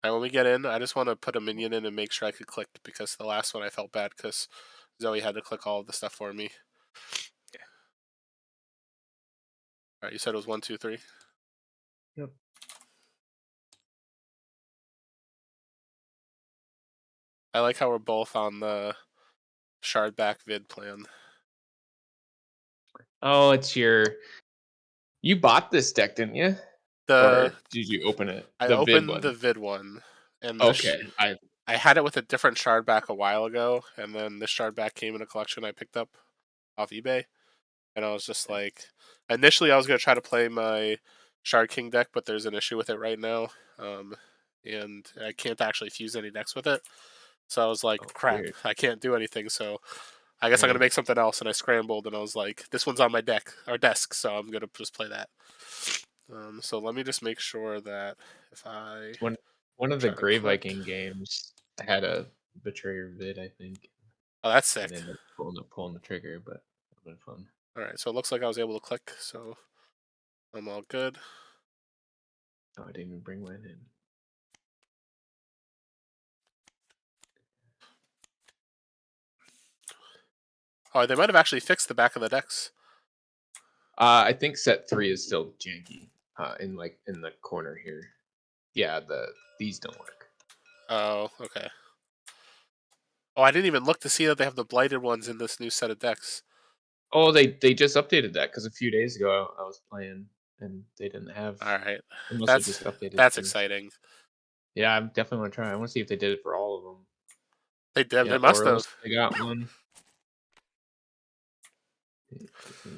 right, when we get in, I just want to put a minion in and make sure I could click because the last one I felt bad because Zoe had to click all of the stuff for me.
Yeah.
All right, you said it was 1, 2, 3.
Yep.
I like how we're both on the Shardback vid plan.
Oh, it's your. You bought this deck, didn't you? Or did you open it?
I
The vid
opened
one.
the vid one, and
Okay,
I had it with a different Shardback a while ago, and then the Shardback came in a collection I picked up off eBay, and I was just like, initially I was gonna try to play my Shard King deck, but there's an issue with it right now, and I can't actually fuse any decks with it. So I was like, crap,
weird.
I can't do anything. So I guess I'm gonna make something else, and I scrambled, and I was like, this one's on my desk, so I'm gonna just play that. So let me just make sure that if I
One of the
try to
Grey
click,
Viking games had a Betrayer vid, I think.
Oh, that's sick.
And end up pulling the trigger, but it would have been fun.
All right, so it looks like I was able to click, so I'm all good.
Oh, I didn't even bring mine in.
Oh, they might have actually fixed the back of the decks.
I think set 3 is still janky. In the corner here. Yeah, these don't work.
Oh, okay. Oh, I didn't even look to see that they have the blighted ones in this new set of decks.
Oh, they just updated that because a few days ago I was playing and they didn't have.
All right,
They must have just updated.
That's
things.
exciting.
Yeah, I definitely want to try. I want to see if they did it for all of them.
They did.
Yeah,
They must
Orioles,
have.
they got one.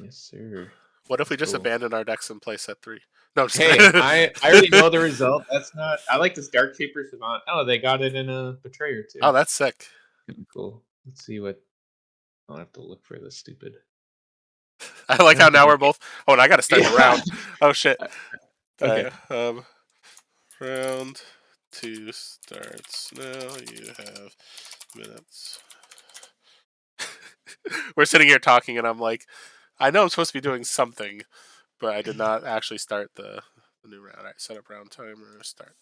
Yes, sir.
What if we
That's
just
cool.
abandon our decks and play set 3? No, I'm just
Hey,
kidding.
I already know the result. That's not. I like this Dark Shaper Savant. Oh, they got it in a Betrayer too.
Oh, that's sick.
Cool. Let's see what. I'll have to look for this stupid.
I like how now we're both. Oh, and I got to start the round. Oh shit.
Okay.
Round 2 starts now. You have minutes. We're sitting here talking, and I'm like, I know I'm supposed to be doing something, but I did not actually start the new round. All right, set up round timer, start.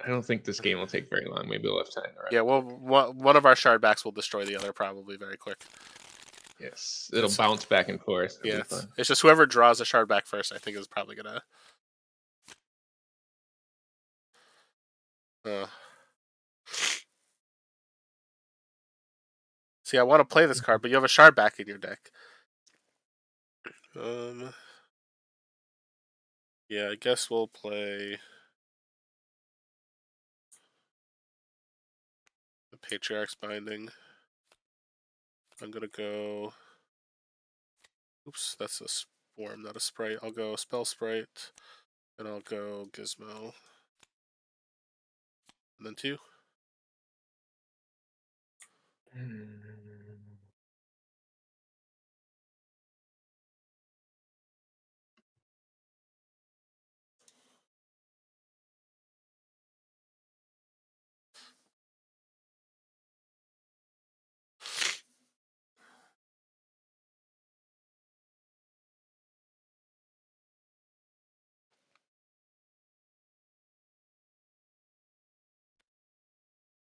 I don't think this game will take very long. Maybe we'll have time.
Yeah, well, one of our shard backs will destroy the other probably very quick.
Yes, it'll bounce back and forth. It'll
Yeah,
be fun.
it's just whoever draws a shard back first, I think, is probably gonna. See, I want to play this card, but you have a shard back in your deck. Yeah, I guess we'll play the Patriarch's Binding. I'm gonna go. Oops, that's a Swarm, not a Sprite. I'll go Spell Sprite, and I'll go Gizmo. And then 2.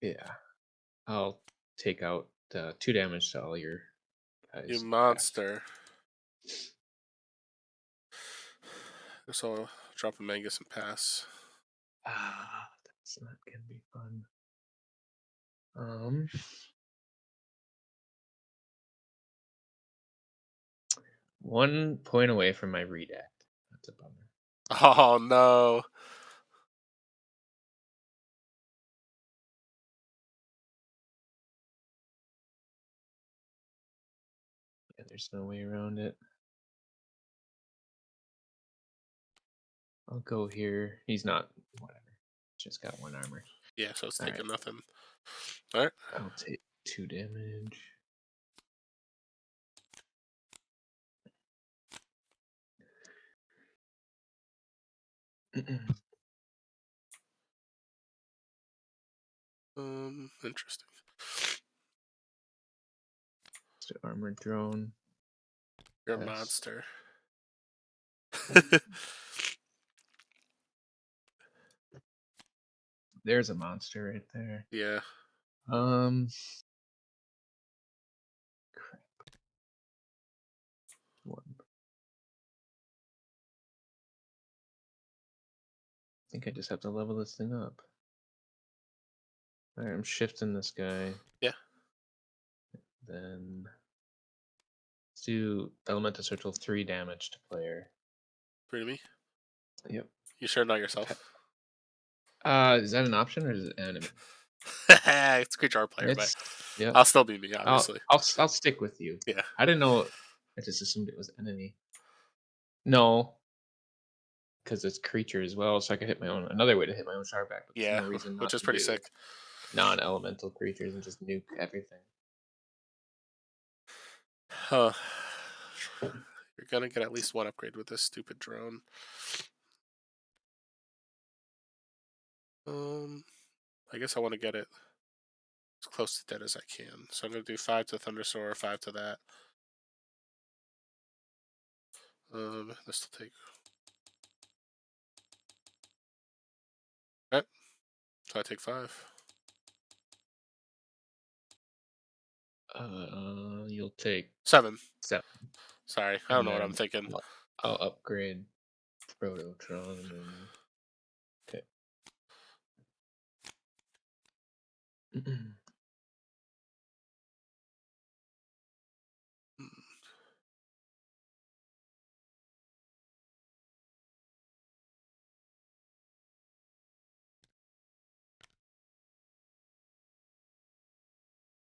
Yeah, I'll take out 2 damage to all your guys.
You monster. Guess I'll drop a Mangus and pass.
That's not gonna be fun. 1 point away from my redact. That's a bummer.
Oh no.
Yeah, there's no way around it. I'll go here. He's not. Whatever. Just got 1 armor.
Yeah, so it's taking
right.
nothing. All right.
I'll take 2 damage.
Interesting.
It's an armored drone.
You're a
Yes.
monster.
There's a monster right there.
Yeah.
Crap. 1. I think I just have to level this thing up. Alright, I'm shifting this guy.
Yeah.
Then let's do Elemental Circle 3 damage to player.
3 to me?
Yep.
You sure not yourself?
Is that an option or is it enemy?
It's creature art player, but
yeah.
I'll still be me, obviously.
I'll stick with you.
Yeah.
I didn't know. I just assumed it was enemy. No, because it's creature as well, so I could hit my own. Another way to hit my own shard back, but there's
Yeah,
no reason not
which is
to
pretty
do
sick.
non-elemental creatures and just nuke everything.
Huh. You're gonna get at least 1 upgrade with this stupid drone. I guess I want to get it. as close to dead as I can. So I'm going to do 5 to Thundersoar, 5 to that. This will take. Okay, so I take 5.
You'll take
7.
7.
Sorry, I don't know what I'm thinking.
I'll upgrade Prototron and then. Okay.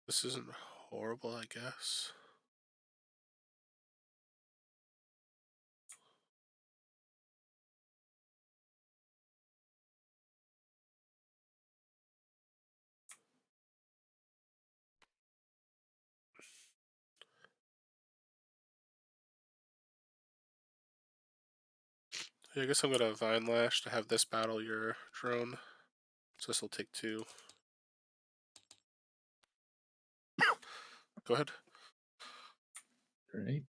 This isn't horrible, I guess. Yeah, I guess I'm going to Vine Lash to have this battle your drone. So this will take 2. Go ahead.
Right.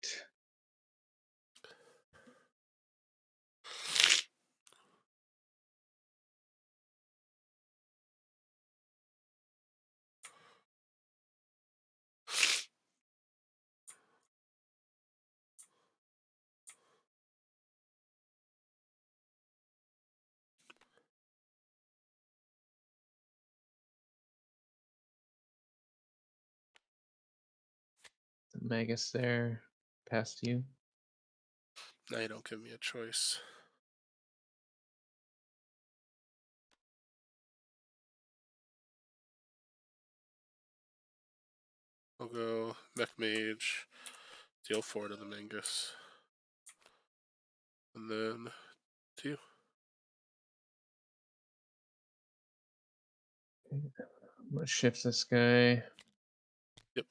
The Magus there, past you.
Now you don't give me a choice. I'll go Mech Mage, deal 4 to the Mangus. And then 2.
Okay. I'm gonna shift this guy.
Yep.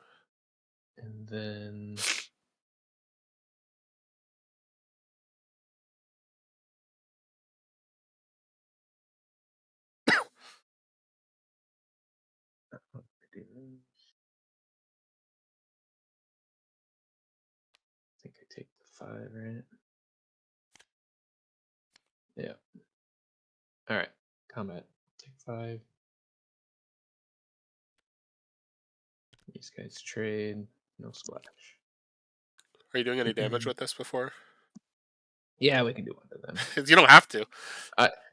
And then I think I take the 5, right? Yeah. All right. Combat. Take 5. These guys trade. No splash.
Are you doing any damage with this before?
Yeah, we can do one to them.
You don't have to.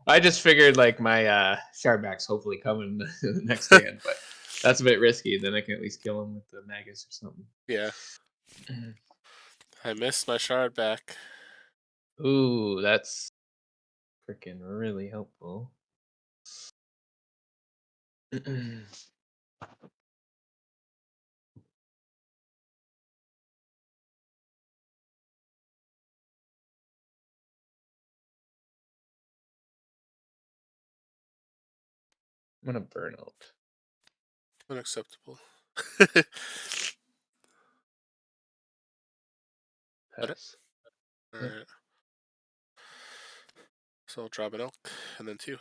I just figured like my Shardback's hopefully coming the next hand, but that's a bit risky. Then I can at least kill him with the Magus or something.
Yeah. I missed my shard back.
Ooh, that's freaking really helpful. I'm gonna burn out.
Unacceptable.
Pass.
Alright.
Yep.
So I'll drop an elk and then 2.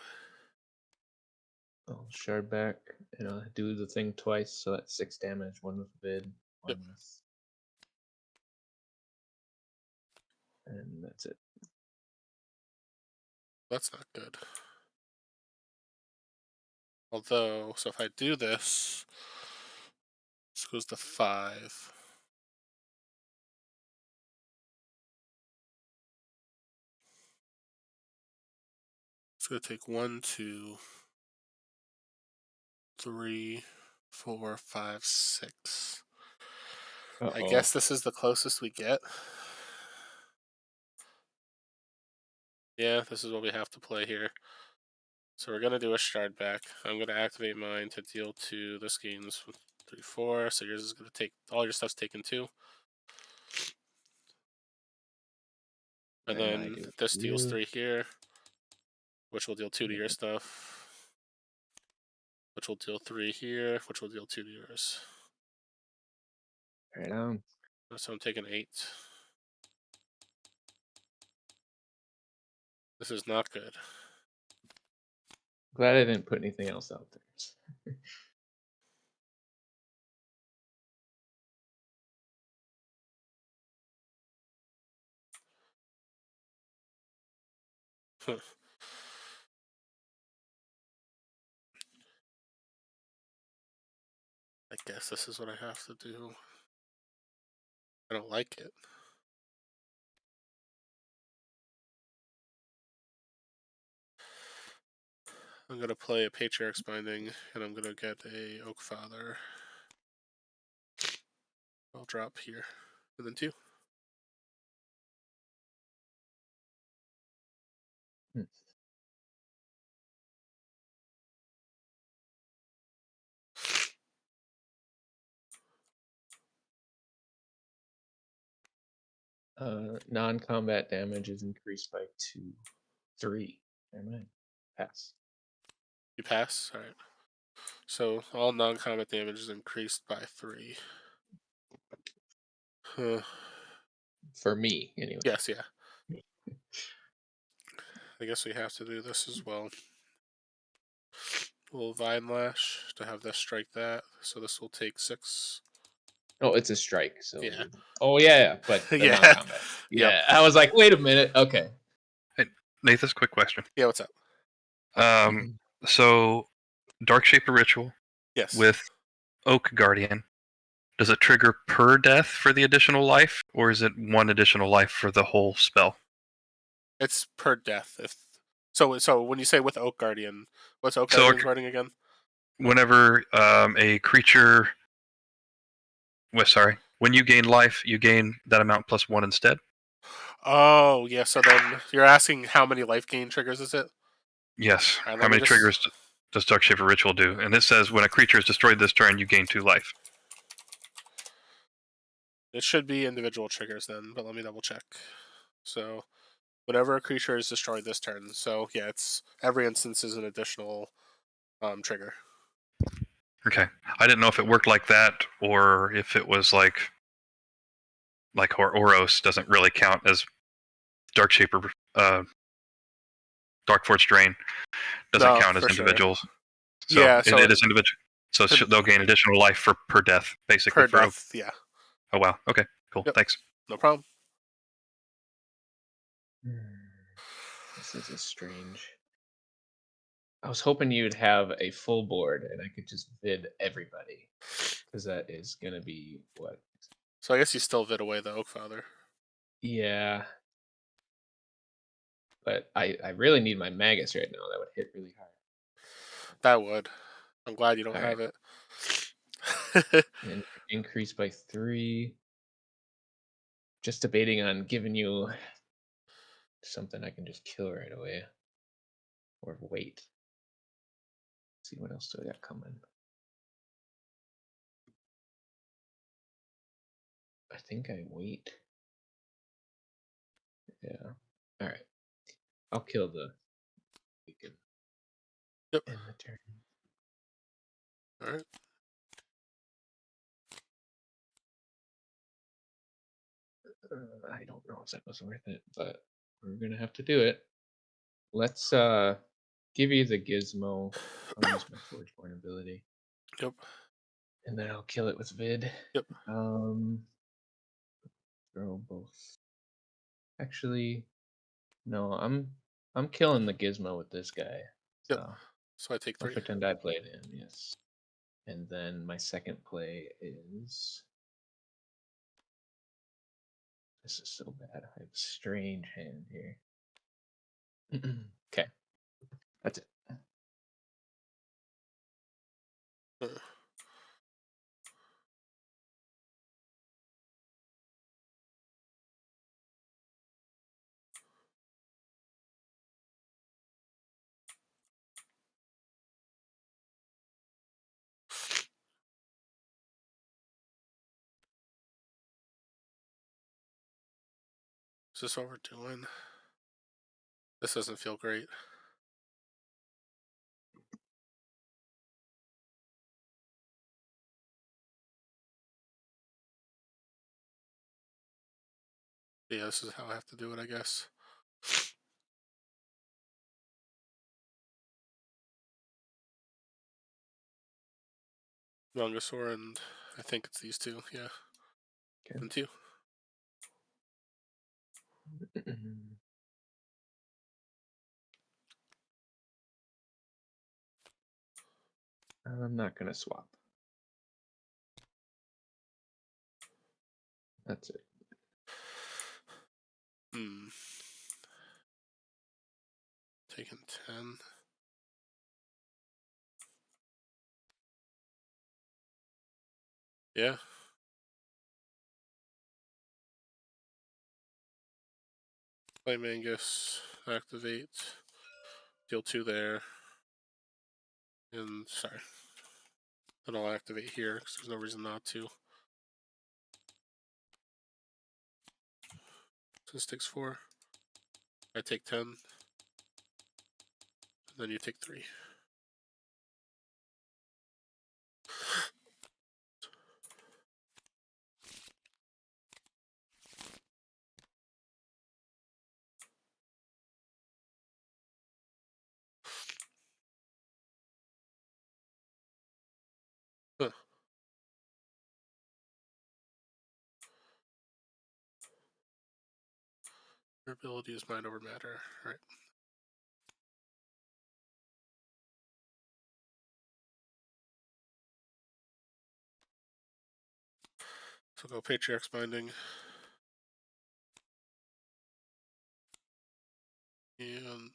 I'll shard back and I'll do the thing twice, so that's 6 damage. One with vid, one
Yep.
with, and that's it.
That's not good. Although, so if I do this goes to 5. It's going to take 1, 2, 3, 4, 5, 6. I guess this is the closest we get. Yeah, this is what we have to play here. So we're going to do a shard back. I'm going to activate mine to deal 2. This gains 3, 4. So yours is going to take, all your stuff's taken 2. And then this deals 3 here, which will deal 2 to your stuff. Which will deal 3 here, which will deal 2 to yours.
Right on.
So I'm taking 8. This is not good.
Glad I didn't put anything else out there.
I guess this is what I have to do. I don't like it. I'm gonna play a Patriarch's Binding, and I'm gonna get a Oak Father. I'll drop here, and then 2.
Non-combat damage is increased by 3. Never mind. Pass.
You pass? Alright. So all non-combat damage is increased by 3.
For me, anyway.
Yes, yeah. I guess we have to do this as well. Little Vine Lash to have this strike that. So this will take 6.
Oh, it's a strike. So
Yeah.
Oh yeah, but the
Yeah.
non-combat. Yeah.
Yep.
I was like, wait a minute. Okay.
Hey, Nathas, quick question.
Yeah, what's up?
So Dark Shaper Ritual
Yes.
with Oak Guardian, does it trigger per death for the additional life, or is it 1 additional life for the whole spell?
It's per death. If so when you say with Oak Guardian, what's Oak
So
Guardian's running again?
whenever a creature, when you gain life, you gain that amount plus 1 instead.
Oh, yeah. So then you're asking how many life gain triggers is it?
Yes.
Alright,
How many triggers does Dark Shaper Ritual do? And it says when a creature is destroyed this turn, you gain 2 life.
It should be individual triggers then, but let me double check. So whenever a creature is destroyed this turn, so yeah, it's every instance is an additional trigger.
Okay. I didn't know if it worked like that, or if it was like Oros doesn't really count as Dark Shaper, Dark Force Drain doesn't
No,
count as
for sure.
individuals. So
Yeah, so
it is individual. So they'll gain additional life per death, basically.
per death, yeah.
Oh wow. Okay. Cool.
Yep.
Thanks.
No problem.
This is a strange. I was hoping you'd have a full board and I could just vid everybody, because that is gonna be what.
So I guess you still vid away the Oak Father.
Yeah. But I really need my Magus right now. That would hit really hard.
That would. I'm glad you don't
All
have
right.
it.
And increase by 3. Just debating on giving you something I can just kill right away. Or wait. See what else do I got coming. I think I wait. Yeah. All right. I'll kill the beacon.
Yep.
In the turn.
All right.
I don't know if that was worth it, but we're gonna have to do it. Let's give you the gizmo. I'll use my Forgeborn ability.
Yep.
And then I'll kill it with vid.
Yep.
Throw both. Actually, no, I'm killing the gizmo with this guy. So
Yep. So I take
I'll
3.
pretend I played him, yes. And then my second play is. This is so bad. I have a strange hand here. Okay. That's it.
Is this what we're doing? This doesn't feel great. Yeah, this is how I have to do it, I guess. Longosaur and I think it's these 2, yeah.
Okay.
And 2.
I'm not gonna swap. That's it.
Taking 10. Yeah. Play Mangus, activate, deal 2 there. And sorry. Then I'll activate here because there's no reason not to. So this takes 4. I take 10. And then you take 3. Huh. Your ability is mind over matter. All right. So go Patriarch's Binding. And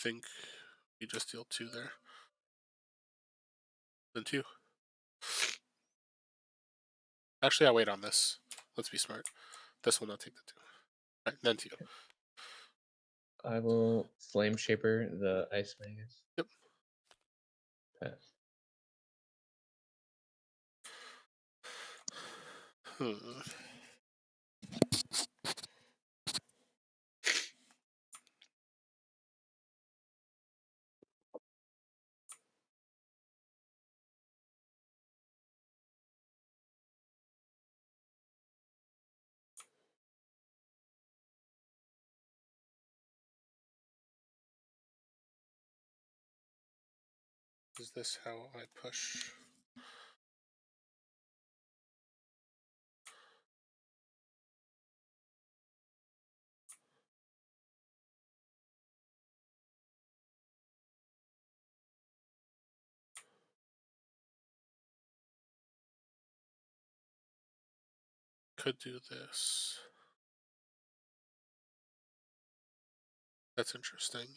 think we just deal 2 there. Then 2. Actually, I'll wait on this. Let's be smart. This will not take the 2. All right, then 2.
I will Flame Shaper the Ice Magus.
Yep.
Pass.
Is this how I push? Could do this. That's interesting.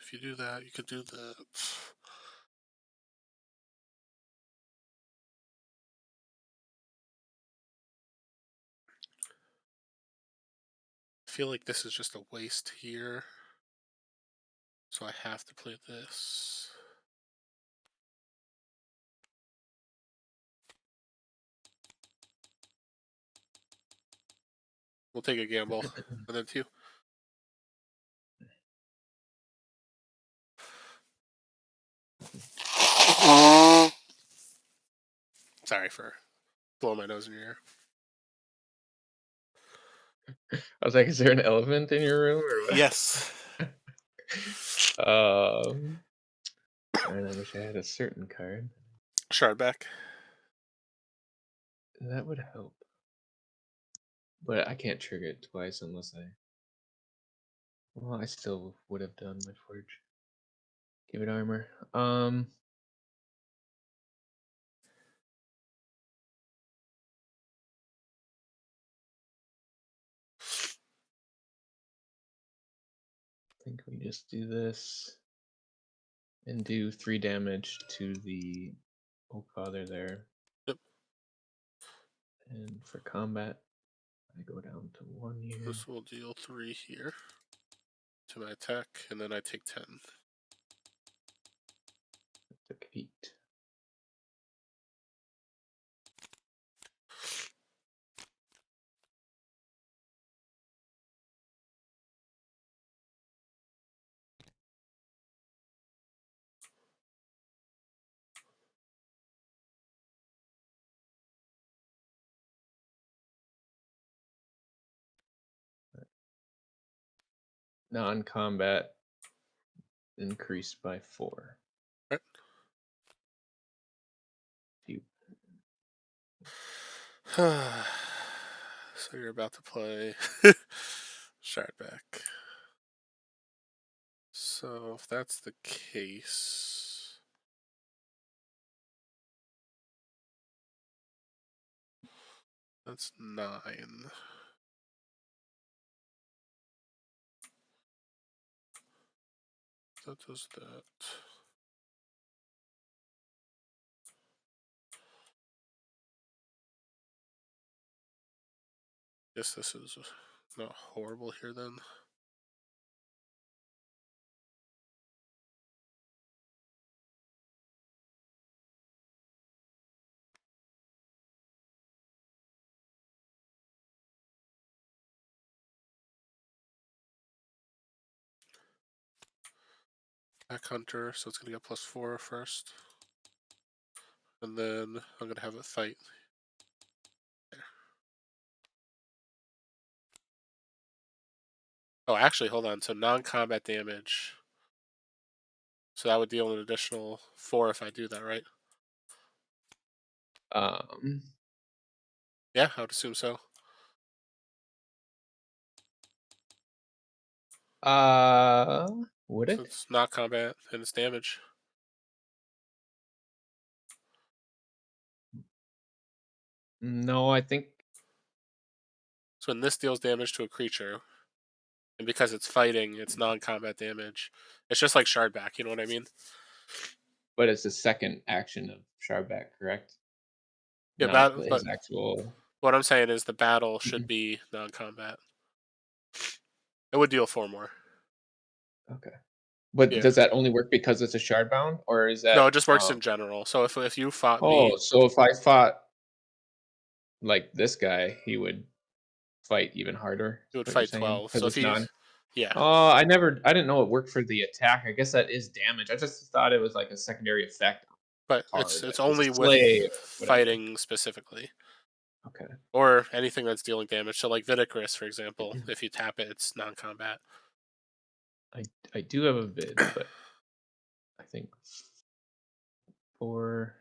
If you do that, you could do that. I feel like this is just a waste here. So I have to play this. We'll take a gamble. And then 2. Sorry for blowing my nose in your ear.
I was like, is there an elephant in your room or what?
Yes.
And I wish I had a certain card.
Shardback.
That would help. But I can't trigger it twice unless I... Well, I still would have done my forge. Give it armor. I think we just do this and do 3 damage to the Oak Father there.
Yep.
And for combat, I go down to 1 here.
This will deal 3 here to my attack, and then I take 10.
Took 8. Non-combat increased by 4.
Right. So you're about to play Shardback. So if that's the case, that's 9. That does that. Guess this is not horrible here then. Back Hunter, so it's gonna get +4 first. And then I'm gonna have it fight. There. Oh, actually, hold on. So non-combat damage. So that would deal an additional 4 if I do that, right? Yeah, I would assume so.
Would
So
it?
it's not combat and it's damage.
No, I think.
So when this deals damage to a creature, and because it's fighting, it's non-combat damage. It's just like Shardback, you know what I mean?
But it's the second action of Shardback, correct?
Yeah,
Not
but
his actual.
what I'm saying is the battle should be non-combat. It would deal 4 more.
Okay. But
Yeah.
does that only work because it's a shard bound, or is that?
No, it just works in general. So if you fought me,
So if I fought like this guy, he would fight even harder.
you
Is
would
what you're
fight
saying?
12.
Because
So if
it's
he,
non.
yeah,
I didn't know it worked for the attack. I guess that is damage. I just thought it was like a secondary effect.
but
Hard.
it's
Like it's a
only with
slay or whatever.
fighting specifically.
Okay.
Or anything that's dealing damage. So like Viticris, for example, if you tap it, it's non-combat.
I do have a vid, but I think 4.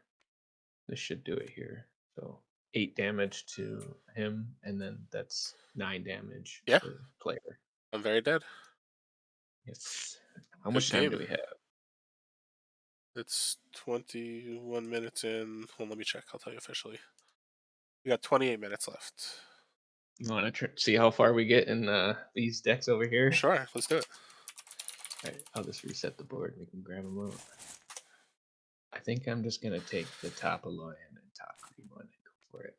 This should do it here. So 8 damage to him, and then that's 9 damage
Yeah.
to the player.
I'm very dead.
Yes. How
Good
much time
game.
do we have?
It's 21 minutes in. Well, let me check. I'll tell you officially. We got 28 minutes left.
You want to see how far we get in these decks over here?
Sure, let's do it.
All right, I'll just reset the board. We can grab them out. I think I'm just gonna take the top Aloyan and top green one and go for it.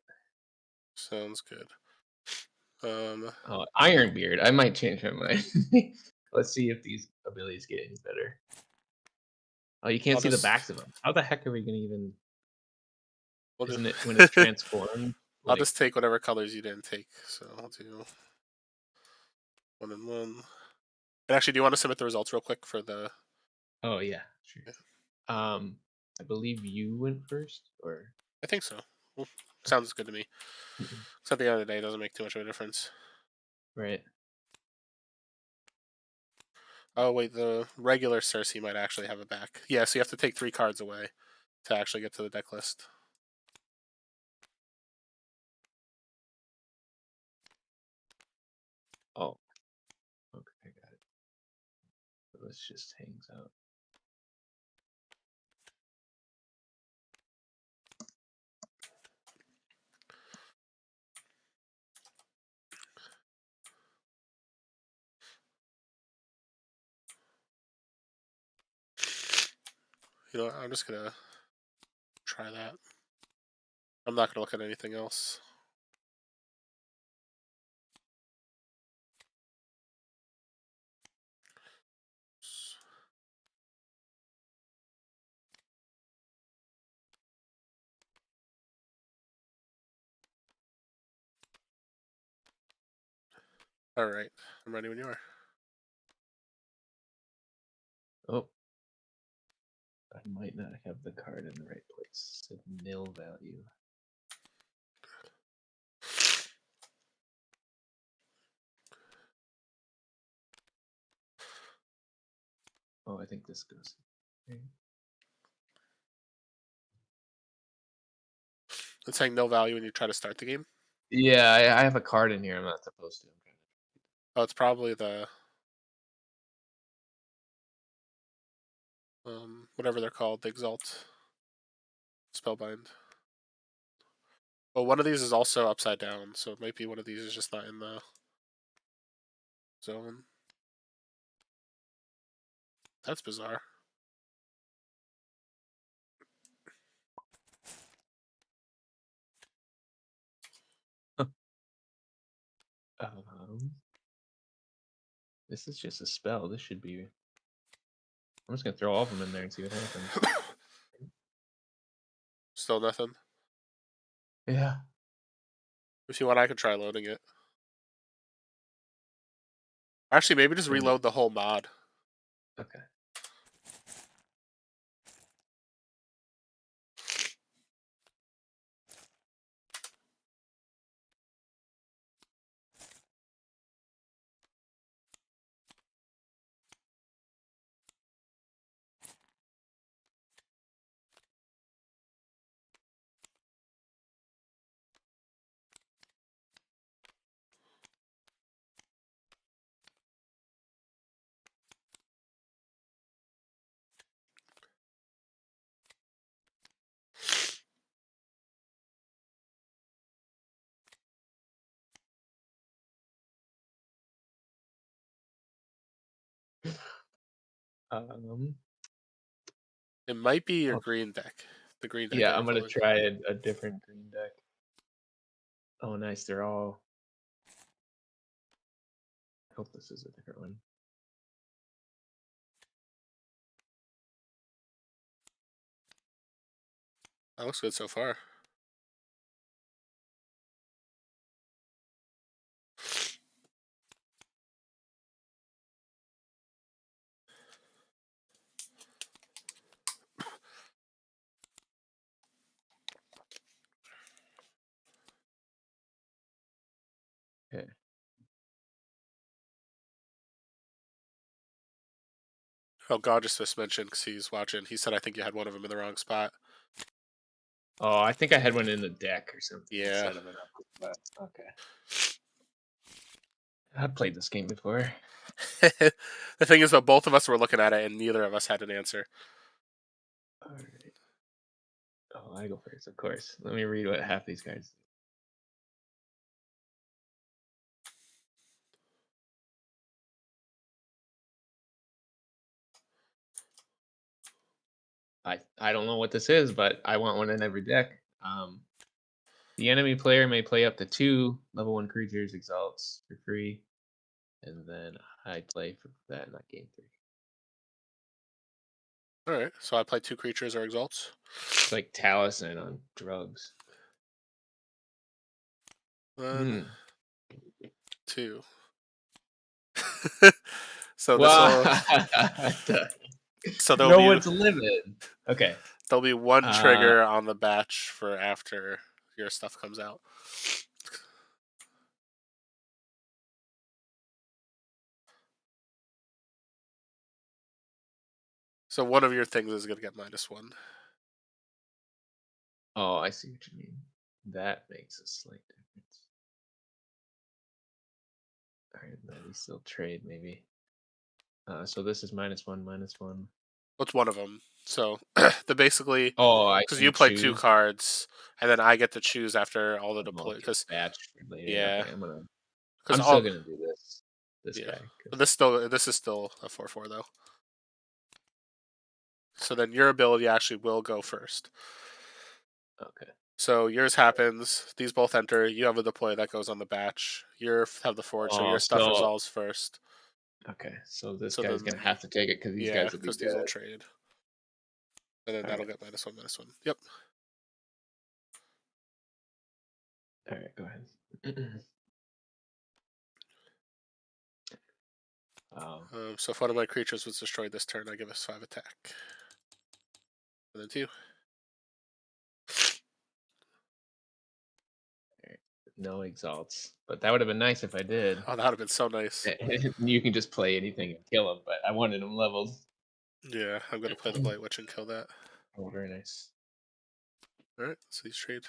Sounds good.
Ironbeard. I might change my mind. Let's see if these abilities get any better. Oh, you can't see the backs of them. How the heck are we gonna even? Isn't it when it's transformed?
I'll just take whatever colors you didn't take. So I'll do 1 and 1. And actually, do you want to submit the results real quick for the?
Oh yeah, sure. Yeah. I believe you went first, or
I think so. Well, sounds good to me. So at the end of the day, it doesn't make too much of a difference.
right?
Oh wait, the regular Cersei might actually have a back. Yeah, so you have to take 3 cards away to actually get to the deck list.
Oh, okay, I got it. So this just hangs out.
You know what, I'm just gonna try that. I'm not gonna look at anything else. All right, I'm ready when you are.
Oh, I might not have the card in the right place. It's a nil value. Oh, I think this goes. Okay.
It's saying no value when you try to start the game.
Yeah, I have a card in here. I'm not supposed to.
Oh, it's probably the whatever they're called, the Exalt, Spellbind. Well, one of these is also upside down, so it might be one of these is just not in the zone. That's bizarre.
This is just a spell. This should be. I'm just gonna throw all of them in there and see what happens.
Still nothing.
Yeah.
If you want, I could try loading it. Actually, maybe just reload the whole mod.
Okay.
It might be your green deck. The green deck.
Yeah, I'm gonna try a different green deck. Oh, nice. They're all. I hope this is a different one.
That looks good so far.
Okay.
Oh, God just mentioned because he's watching. He said, I think you had one of them in the wrong spot.
Oh, I think I had one in the deck or something.
Yeah.
Instead of an upper spot. Okay. I've played this game before.
The thing is, though, both of us were looking at it, and neither of us had an answer.
All right. Oh, I go first, of course. Let me read what half these guys do. I don't know what this is, but I want one in every deck. The enemy player may play up to 2 level 1 creatures, exalts for free, and then I play for that, not game 3.
All right, so I play 2 creatures or exalts.
It's like Taliesin on drugs.
1, 2. So
Wow.
So
no one's living. Okay.
There'll be one trigger on the batch for after your stuff comes out. So one of your things is going to get -1.
Oh, I see what you mean. That makes a slight difference. All right, but we still trade maybe. So this is -1, -1.
What's one of them? So the basically,
Oh, I
because
can
you play 2
choose.
cards, and then I get to choose after all the
Oh,
deploy.
okay,
Because
batch for later.
yeah,
Okay,
because
I'm still gonna do this. This
yeah,
guy.
but this is still a 4/4 though. So then your ability actually will go first.
Okay.
So yours happens. These both enter. You have a deploy that goes on the batch. You have the forge, so your stuff resolves first.
Okay, so this
So
guy's
then,
gonna have to take it because these
yeah,
guys will be
because
dead.
these will trade, and then
All
that'll
right.
get -1/-1. Yep.
All right, go ahead.
So if one of my creatures was destroyed this turn, I give us 5 attack. And then 2.
No exalts, but that would have been nice if I did.
Oh, that would have been so nice.
You can just play anything and kill him, but I wanted him leveled.
Yeah, I'm going to play the Blight Witch and kill that.
Oh, very nice.
Alright, so these trade.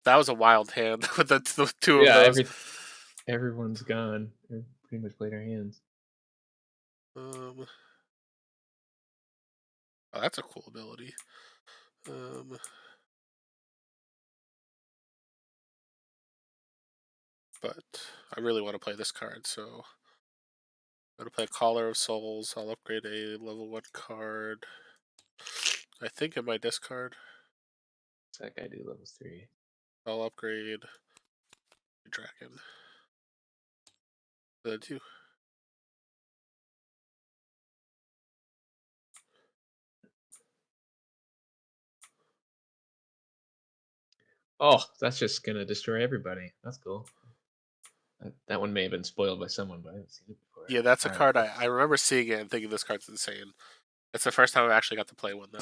That was a wild hand with the two of
Yeah,
those.
everyone's gone. We pretty much played our hands.
Oh, that's a cool ability. But I really want to play this card, so I'm going to play Caller of Souls. I'll upgrade a level 1 card. I think in my discard.
What's that guy do level 3?
I'll upgrade Dragon. Then 2.
Oh, that's just gonna destroy everybody. That's cool. That one may have been spoiled by someone, but I haven't seen it before.
Yeah, that's a
All
card
right.
I remember seeing it and thinking this card's insane. It's the first time I've actually got to play one, though.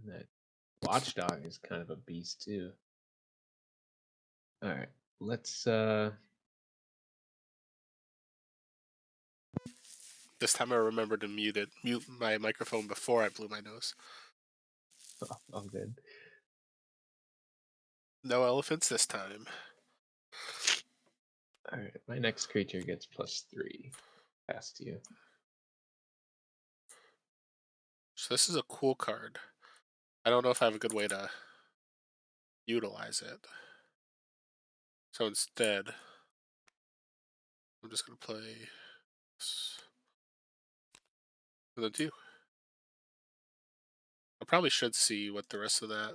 And that Watchdog is kind of a beast too. All right, let's.
This time I remembered to mute my microphone before I blew my nose.
Oh, good.
No elephants this time.
All right, my next creature gets +3. Pass to you.
So this is a cool card. I don't know if I have a good way to utilize it. So instead, I'm just going to play this. And then 2. I probably should see what the rest of that.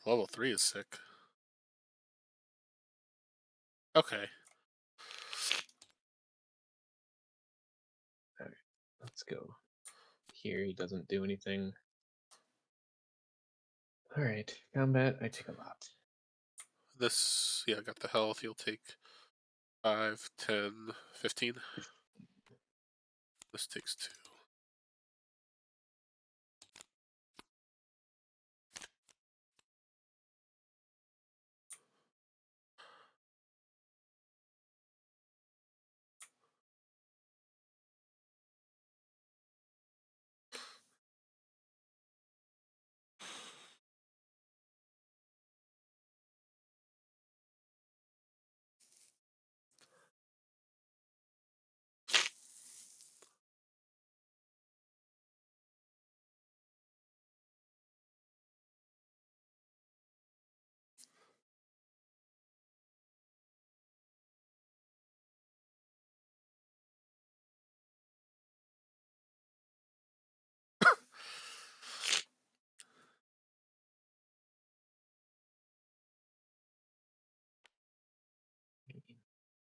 Level 3 is sick. Okay.
All right, let's go. Here, he doesn't do anything. All right, combat. I take a lot.
This, yeah, got the health. You'll take 5, 10, 15. This takes 2.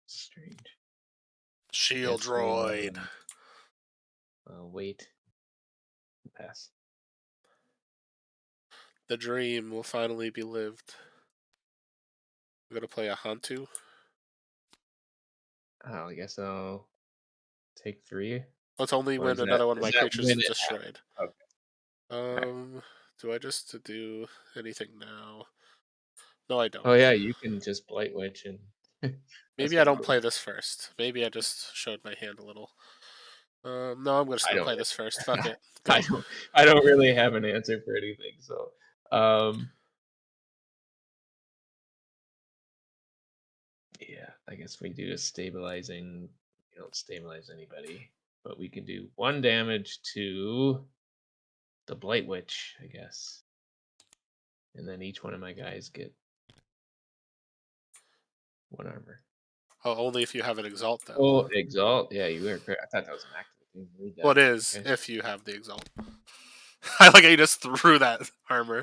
Strange.
Shield
Guess we'll
droid.
wait. Pass.
The dream will finally be lived. I'm gonna play a Hantu.
Oh, I guess I'll take 3.
That's only
Or
when
is that
another one of
is
my
that
creatures
when
is
it
destroyed.
happens? Okay. All right.
Do I just do anything now? No, I don't.
Oh yeah, you can just Blight Witch and that's
Maybe I
gonna
don't
do
play
it.
this first. Maybe I just showed my hand a little. No, I'm just
I
gonna
don't
play this first. Fuck it.
I
Go.
don't I don't really have an answer for anything, so yeah, I guess we do a stabilizing. You don't stabilize anybody, but we can do 1 damage to the Blight Witch, I guess. And then each one of my guys get 1 armor.
Oh, only if you have an exalt though.
Oh, Exalt. Yeah, you were correct. I thought that was an active. I didn't read that.
Well, it is
Okay.
if you have the exalt. I like how you just threw that armor.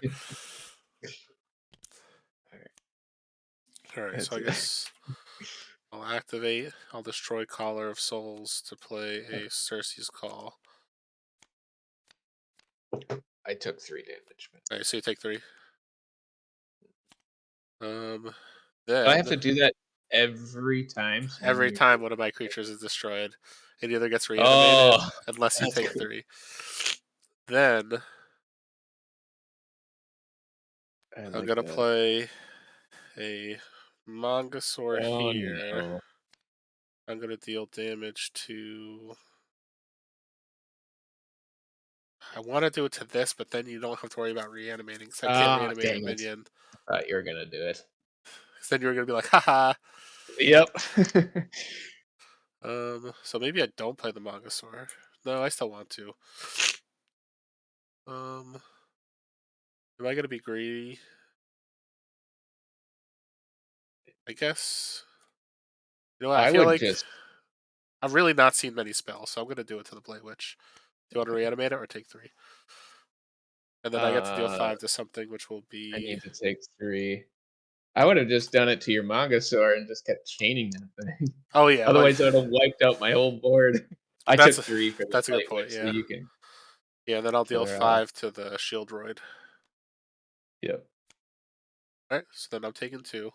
All right, so I guess I'll activate. I'll destroy Caller of Souls to play a Cersei's Call.
I took 3 damage. But
All right, so you take 3.
do
Then
I have to do that every time?
every time one of my creatures is destroyed, it either gets reanimated,
Oh,
unless you
that's
take
cool.
3. Then I'm
like
gonna
that.
play a Mongosaur
Oh
here.
no.
I'm going to deal damage to... I want to do it to this, but then you don't have to worry about reanimating, because I can't reanimate a
Dang it.
minion.
I thought you were gonna do it.
Because then you're going to be like, haha.
Yep.
So maybe I don't play the Mangasaur. No, I still want to. Am I going to be greedy? I guess. You know what? I
I
feel
would
like
just.
I've really not seen many spells, so I'm going to do it to the Blade Witch. Do you want to reanimate it or take 3? And then I get to deal 5 to something, which will
I
be...
need to take 3. I would have just done it to your Mangasaur and just kept chaining that thing.
Oh, yeah.
Otherwise, I would have wiped out my whole board. I
That's
took 3 for the
that's a good
Light
point,
Witch, so
yeah.
you can.
Yeah, and then I'll deal
For,
5 to the Shield Droid.
Yep.
Alright, so then I'm taking 2.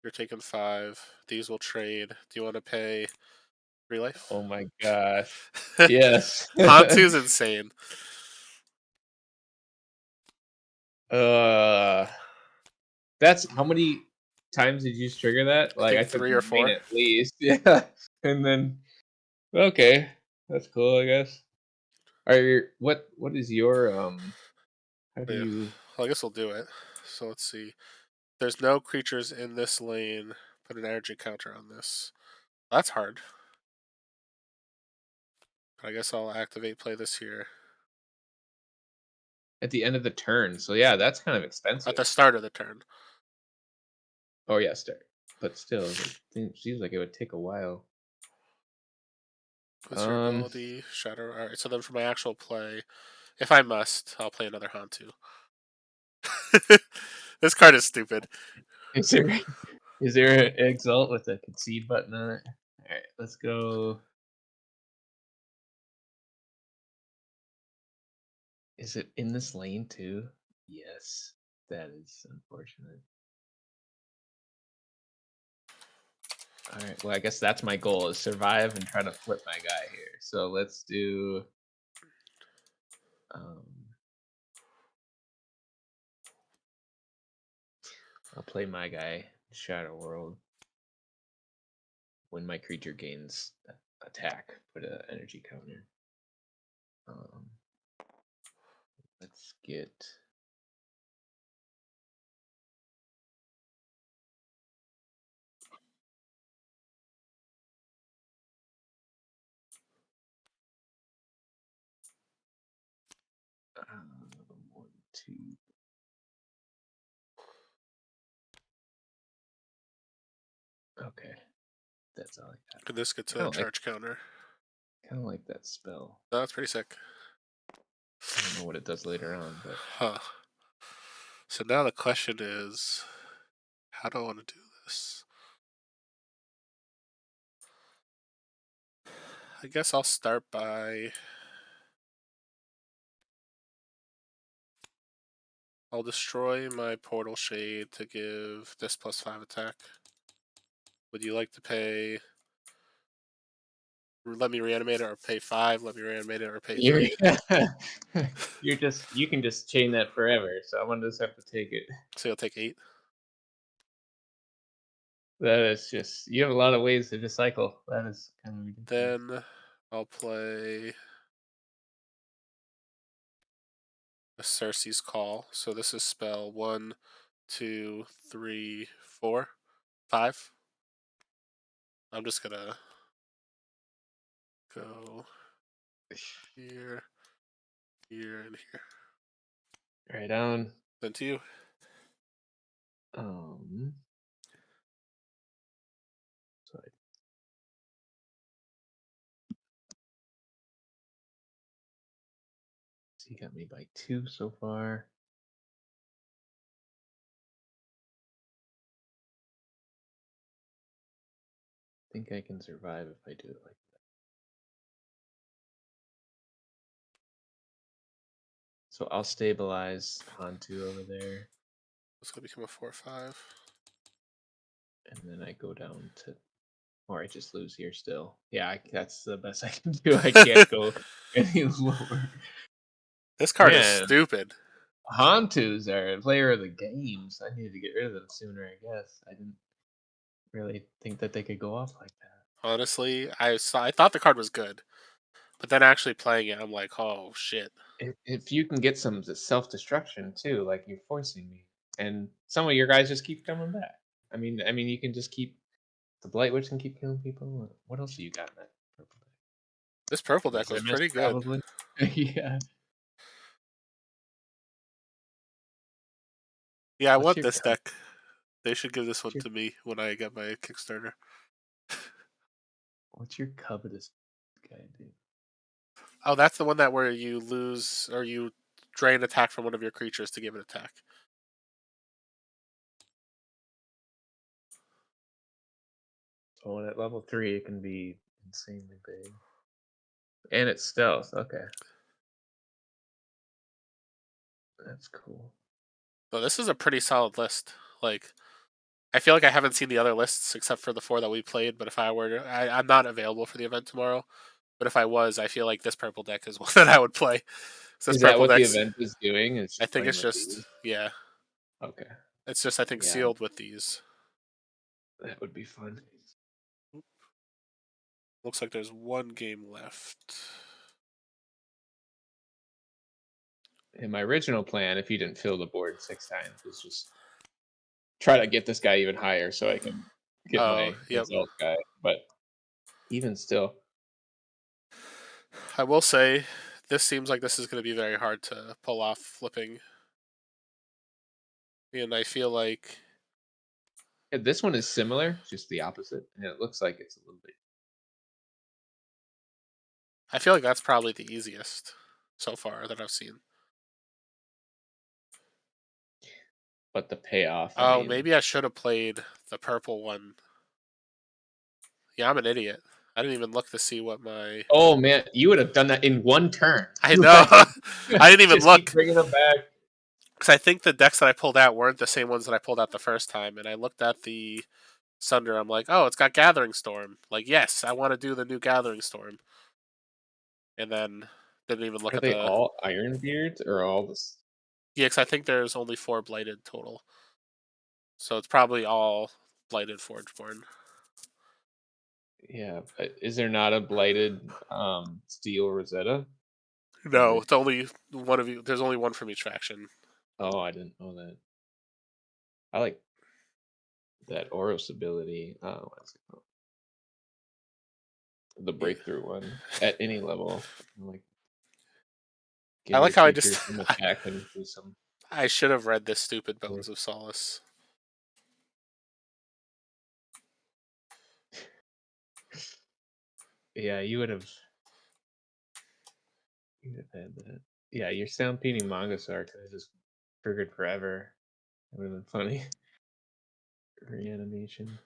You're taking 5. These will trade. Do you want to pay 3 life?
Oh my gosh. Yes.
Hantu's insane.
That's how many times did you just trigger that?
I
Like I
think
took
3 or
9
4.
at least. Yeah. And then okay. That's cool, I guess. What is your how do
Yeah.
you
Well, I guess we'll do it. So let's see. There's no creatures in this lane. Put an energy counter on this. That's hard. I guess I'll activate play this here.
at the end of the turn? So yeah, that's kind of
At
expensive.
the start of the turn.
Oh yeah, start. But still, it seems like it would take a while.
What's your ability? Shadow. Alright, so then for my actual play, if I must, I'll play another Hantu. This card is stupid.
Is there an exalt with a concede button on it? Alright, let's go. Is it in this lane too? Yes. That is unfortunate. Alright, well I guess that's my goal, is survive and try to flip my guy here. So let's do I'll play my guy, Shadow World. When my creature gains attack, put an energy counter. Let's get one, two. Okay, that's all I got.
And this gets a charge counter.
Kind of like that spell.
No, that's pretty sick.
I don't know what it does later on, but
So now the question is, how do I want to do this? I guess I'll start by... I'll destroy my Portal Shade to give this +5 attack. Would you like to pay... Let me reanimate it or pay 5? Let me reanimate it or pay 3?
You can just chain that forever, so I'm gonna just have to take it.
So you'll take 8?
That is just, you have a lot of ways to just cycle. That is kind of ridiculous.
Then I'll play a Cersei's Call. So this is spell 1, 2, 3, 4, 5. I'm just gonna go here, here, and here.
Right on.
Then to you.
Sorry. So you got me by 2 so far. I think I can survive if I do it like that. So I'll stabilize Hantu over there.
It's gonna become a 4/5.
And then I go down to, or I just lose here still. Yeah, that's the best I can do. I can't go any lower.
This card is
Man,
stupid.
Hantus are a player of the games. I needed to get rid of them sooner, I guess. I didn't. really think that they could go off like that.
Honestly, I thought the card was good, but then actually playing it, I'm like, oh shit.
If you can get some self-destruction too, like you're forcing me, and some of your guys just keep coming back. I mean, you can just keep the Blight Witch can keep killing people. What else do you got in that purple deck?
This purple deck was
Resistance,
pretty good.
probably. Yeah.
Yeah, I
What's
want
your
this
cover?
deck. They should give this one
your-
to me when I get my Kickstarter.
What's your covetous guy do?
Oh, that's the one that where you lose or you drain attack from one of your creatures to give it attack.
Oh, and at level 3, it can be insanely big. And it's stealth. Okay. That's cool.
So this is a pretty solid list. Like, I feel like I haven't seen the other lists except for the 4 that we played. But if I were to, I'm not available for the event tomorrow. But if I was, I feel like this purple deck is one that I would play. So this
Is that
purple
what the
deck's,
event is doing? It's
I
just
think
playing
it's
with
just,
these?
yeah,
Okay.
it's just I think
Yeah.
sealed with these.
That would be fun.
Looks like there's one game left.
In my original plan, if you didn't fill the board 6 times, was just try to get this guy even higher so I can get
Oh,
my
yep.
result guy. But even still,
I will say, this seems like this is going to be very hard to pull off flipping. And I feel like,
this one is similar, just the opposite, and it looks like it's a little bit.
that's probably the easiest so far that I've seen.
But the payoff, I
Oh,
mean,
maybe I should have played the purple one. Yeah, I'm an idiot. I didn't even look to see what my.
oh man, you would have done that in one turn.
I know. I didn't even
Just keep
look.
bringing them back.
Because I think the decks that I pulled out weren't the same ones that I pulled out the first time. And I looked at the Sunder. I'm like, oh, it's got Gathering Storm. Like, yes, I want to do the new Gathering Storm. And then didn't even look
Are
at
they
the.
all Ironbeards or all this?
Yeah, because I think there's only 4 Blighted total. So it's probably all Blighted Forgeborn.
Yeah, but is there not a blighted Steel Rosetta?
No, it's only one of you. There's only one from each faction.
Oh, I didn't know that. I like that Oros ability. What is it called? The breakthrough one at any level. Like, give
I
your
like how I
creatures
just.
some attack and do some.
I should have read this stupid Bones of Solace.
Yeah, you would have. You would have had that. Yeah, your Stampeding Mangasar could have just triggered forever. It would have been funny. Reanimation.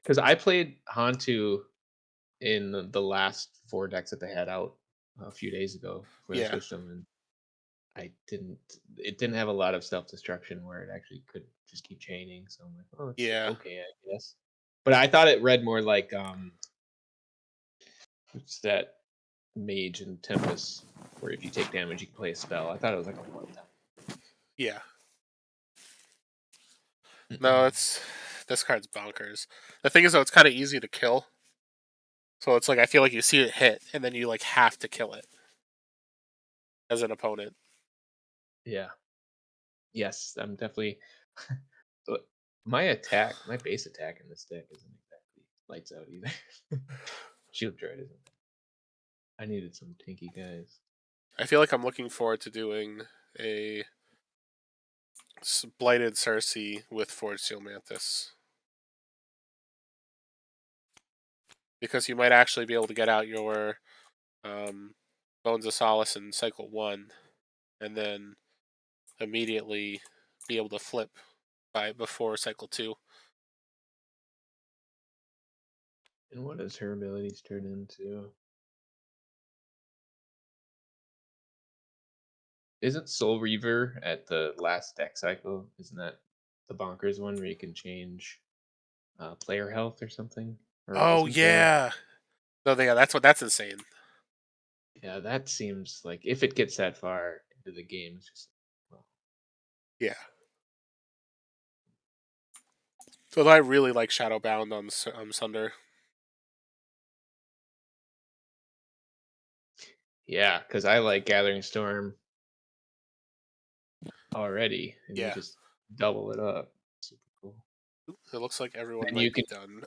Because I played Hantu in the last 4 decks that they had out a few days ago before they
Yeah.
switched them, and it didn't have a lot of self destruction where it actually could just keep chaining. So I'm like, oh, it's
Yeah.
okay, I guess. But I thought it read more like it's that Mage and Tempest, where if you take damage, you can play a spell. I thought it was like a one time.
Yeah. No, it's this card's bonkers. The thing is, though, it's kind of easy to kill. So it's like I feel like you see it hit, and then you like have to kill it as an opponent.
Yeah. Yes, I'm definitely. But my base attack in this deck isn't exactly lights out either. Shield Droid isn't. I needed some tanky guys.
I feel like I'm looking forward to doing a Blighted Cersei with Forge Seal Mantis. Because you might actually be able to get out your Bones of Solace in cycle 1, and then immediately be able to flip before cycle 2.
And what does her abilities turn into? Isn't Soul Reaver at the last deck cycle? Isn't that the bonkers one where you can change player health or something? Or
Oh
isn't there?
yeah. No, yeah, that's insane.
Yeah, that seems like if it gets that far into the game, it's just well,
Yeah. Although I really like Shadowbound on Sunder.
Yeah, because I like Gathering Storm already, and you
Yeah.
just double it up. Super cool.
It looks like everyone
And
might
you
be
can
done.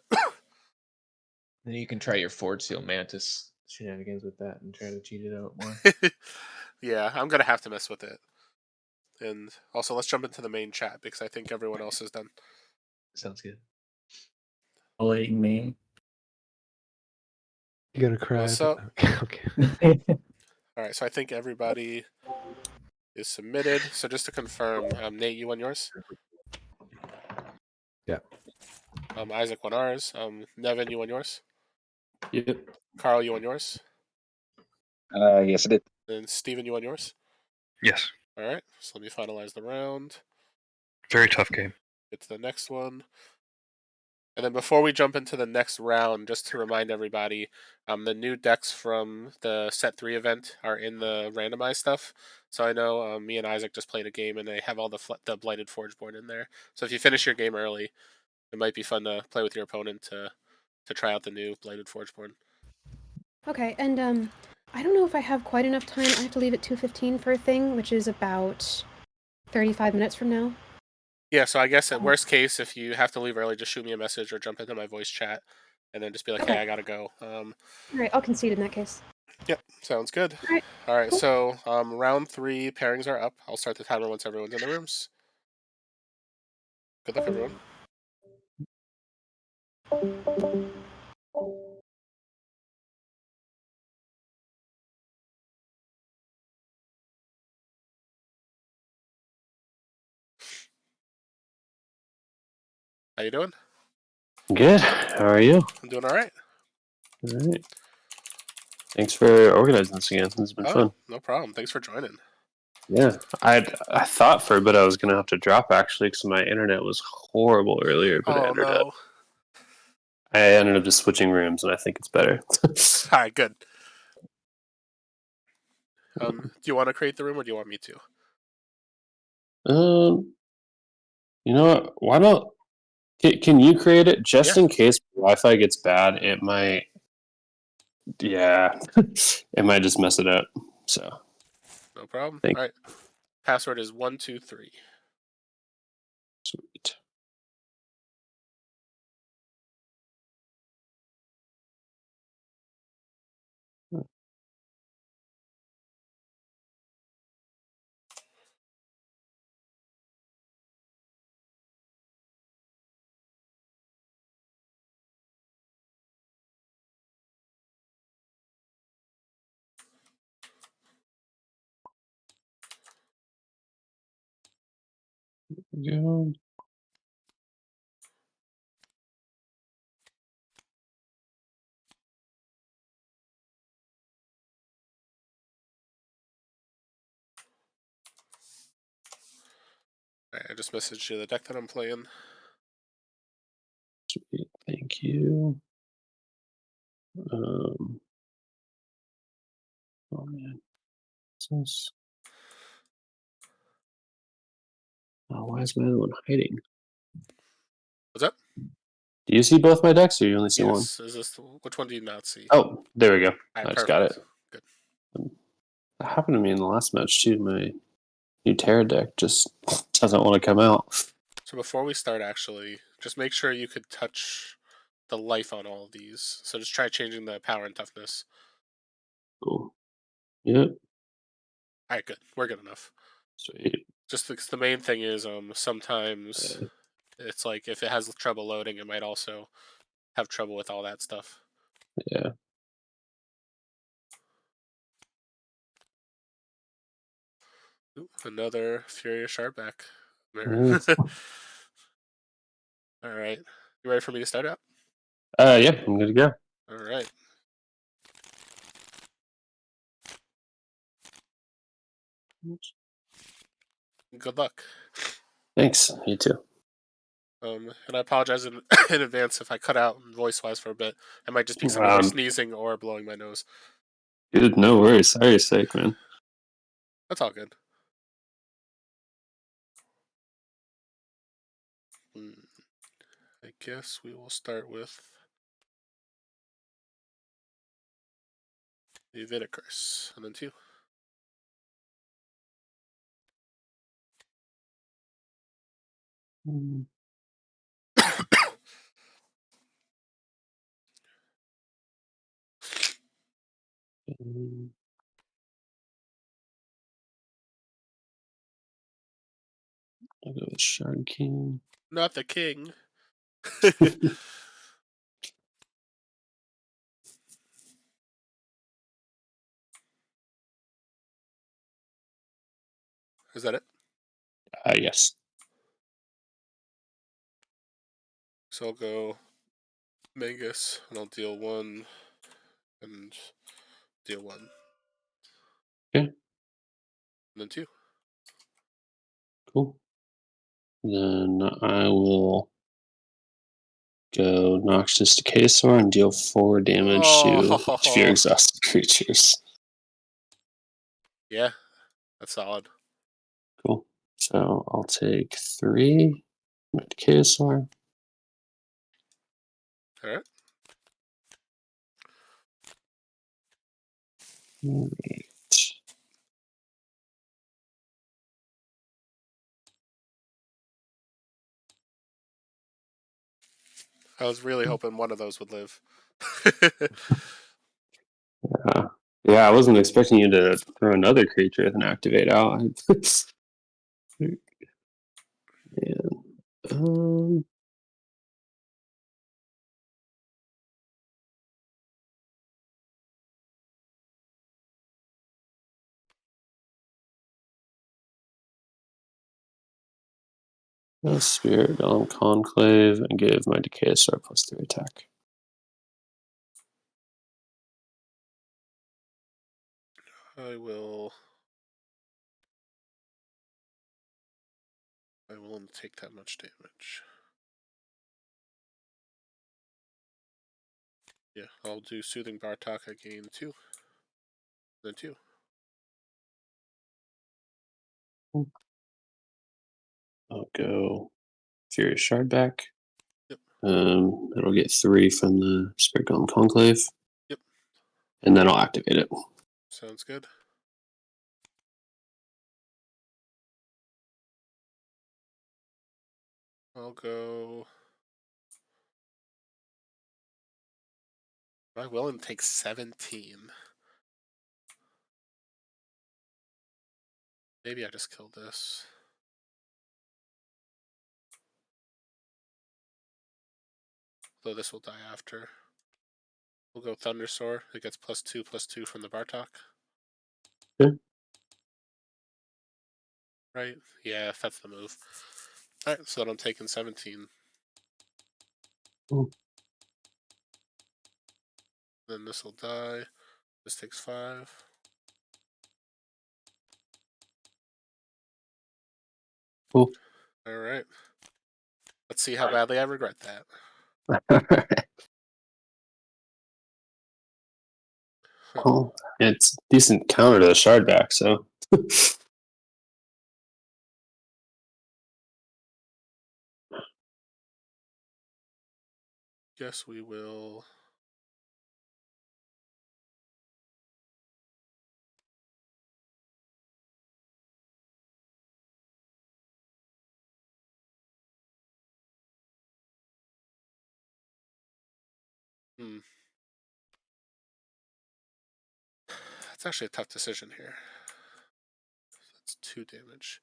then you can try your Forge Seal Mantis shenanigans with that and try to cheat it out more.
Yeah, I'm gonna have to mess with it. And also, let's jump into the main chat because I think everyone else is done.
Sounds good.
Bullying me.
You're gonna cry.
What's up?
Okay.
All right, so I think everybody is submitted. So just to confirm, Nate, you won yours?
Yeah.
Isaac won ours. Nevin, you won yours?
Yep.
Carl, you won yours?
Yes, I did.
And Steven, you won yours?
Yes.
All right, so let me finalize the round.
Very tough game.
Get to the next one. And then before we jump into the next round, just to remind everybody, the new decks from the Set 3 event are in the randomized stuff. So I know me and Isaac just played a game, and they have all the Blighted Forge board in there. So if you finish your game early, it might be fun to play with your opponent to try out the new Blighted Forge board.
Okay, and I don't know if I have quite enough time. I have to leave at 2:15 for a thing, which is about 35 minutes from now.
Yeah, so I guess at worst case, if you have to leave early, just shoot me a message or jump into my voice chat, and then just be like,
Okay.
"Hey, I gotta go."
All right, I'll concede in that case.
Yep, sounds good.
All right.
All right,
Cool.
so round 3 pairings are up. I'll start the timer once everyone's in the rooms. Good luck, everyone. How you doing?
Good. How are you?
I'm doing all right.
All right. Thanks for organizing this again. This has been fun.
No problem. Thanks for joining.
Yeah, I thought for a bit I was gonna have to drop actually because my internet was horrible earlier, but it
Oh
ended up.
no.
I ended up just switching rooms, and I think it's better.
All right, good. Do you want to create the room, or do you want me to?
You know what? Why not? Can you create it just
Yeah.
in case Wi-Fi gets bad? It might. Yeah, it might just mess it up. So.
No problem.
Thank
All right. Password is 123.
Sweet. Go.
All right, I just messaged you the deck that I'm playing.
Sweet. Thank you. Oh man. This... Oh, why is my other one hiding?
What's up?
Do you see both my decks, or you only see one?
Yes. Is this which one do you not see?
Oh, there we go.
All right,
I just got it.
Good.
That happened to me in the last match too. My new Terra deck just doesn't want to come out.
So before we start, actually, just make sure you could touch the life on all of these. So just try changing the power and toughness.
Cool. Yep.
All right, good. We're good enough.
Sweet.
Just because the main thing is, sometimes it's like if it has trouble loading, it might also have trouble with all that stuff.
Yeah.
Ooh, another Furious Sharpback.
Nice.
All right. You ready for me to start out?
Yeah, I'm good to go.
All right. Good luck.
Thanks. You too.
And I apologize in advance if I cut out voice-wise for a bit. It might just be some either sneezing or blowing my nose.
Dude, no worries. Sorry you're sick, man.
That's all good. I guess we will start with the Viticurse, and then 2.
I'll go with Shard King.
Not the king. Is that it?
Yes.
So I'll go Mangus, and I'll deal 1, and deal 1.
Okay.
And then 2.
Cool. Then I will go Noxious Decasaur and deal 4 damage to each of your
Oh,
exhausted creatures.
yeah, that's solid.
Cool. So I'll take 3 Decasaur.
All right.
Right.
I was really hoping one of those would live.
Yeah, I wasn't expecting you to throw another creature with an activate out. Yeah. Um, Spirit Golem Conclave and give my Decasaur +3 attack.
I will take that much damage. Yeah, I'll do Soothing Bartok again 2. Then 2.
I'll go Furious Shard back.
Yep.
It'll get 3 from the Spirit Golem Conclave.
Yep.
And then I'll activate it.
Sounds good. I'll go. I will and take 17. Maybe I just killed this. Though this will die after. We'll go Thundersoar. It gets +2/+2 from the Bartok.
Yeah.
Right? Yeah, that's the move. Alright, so then I'm taking 17.
Cool.
Then this will die. This takes 5.
Cool.
Alright. Let's see how badly I regret that.
Well, it's decent counter to the Shard back, so.
Guess we will. That's actually a tough decision here. That's 2 damage.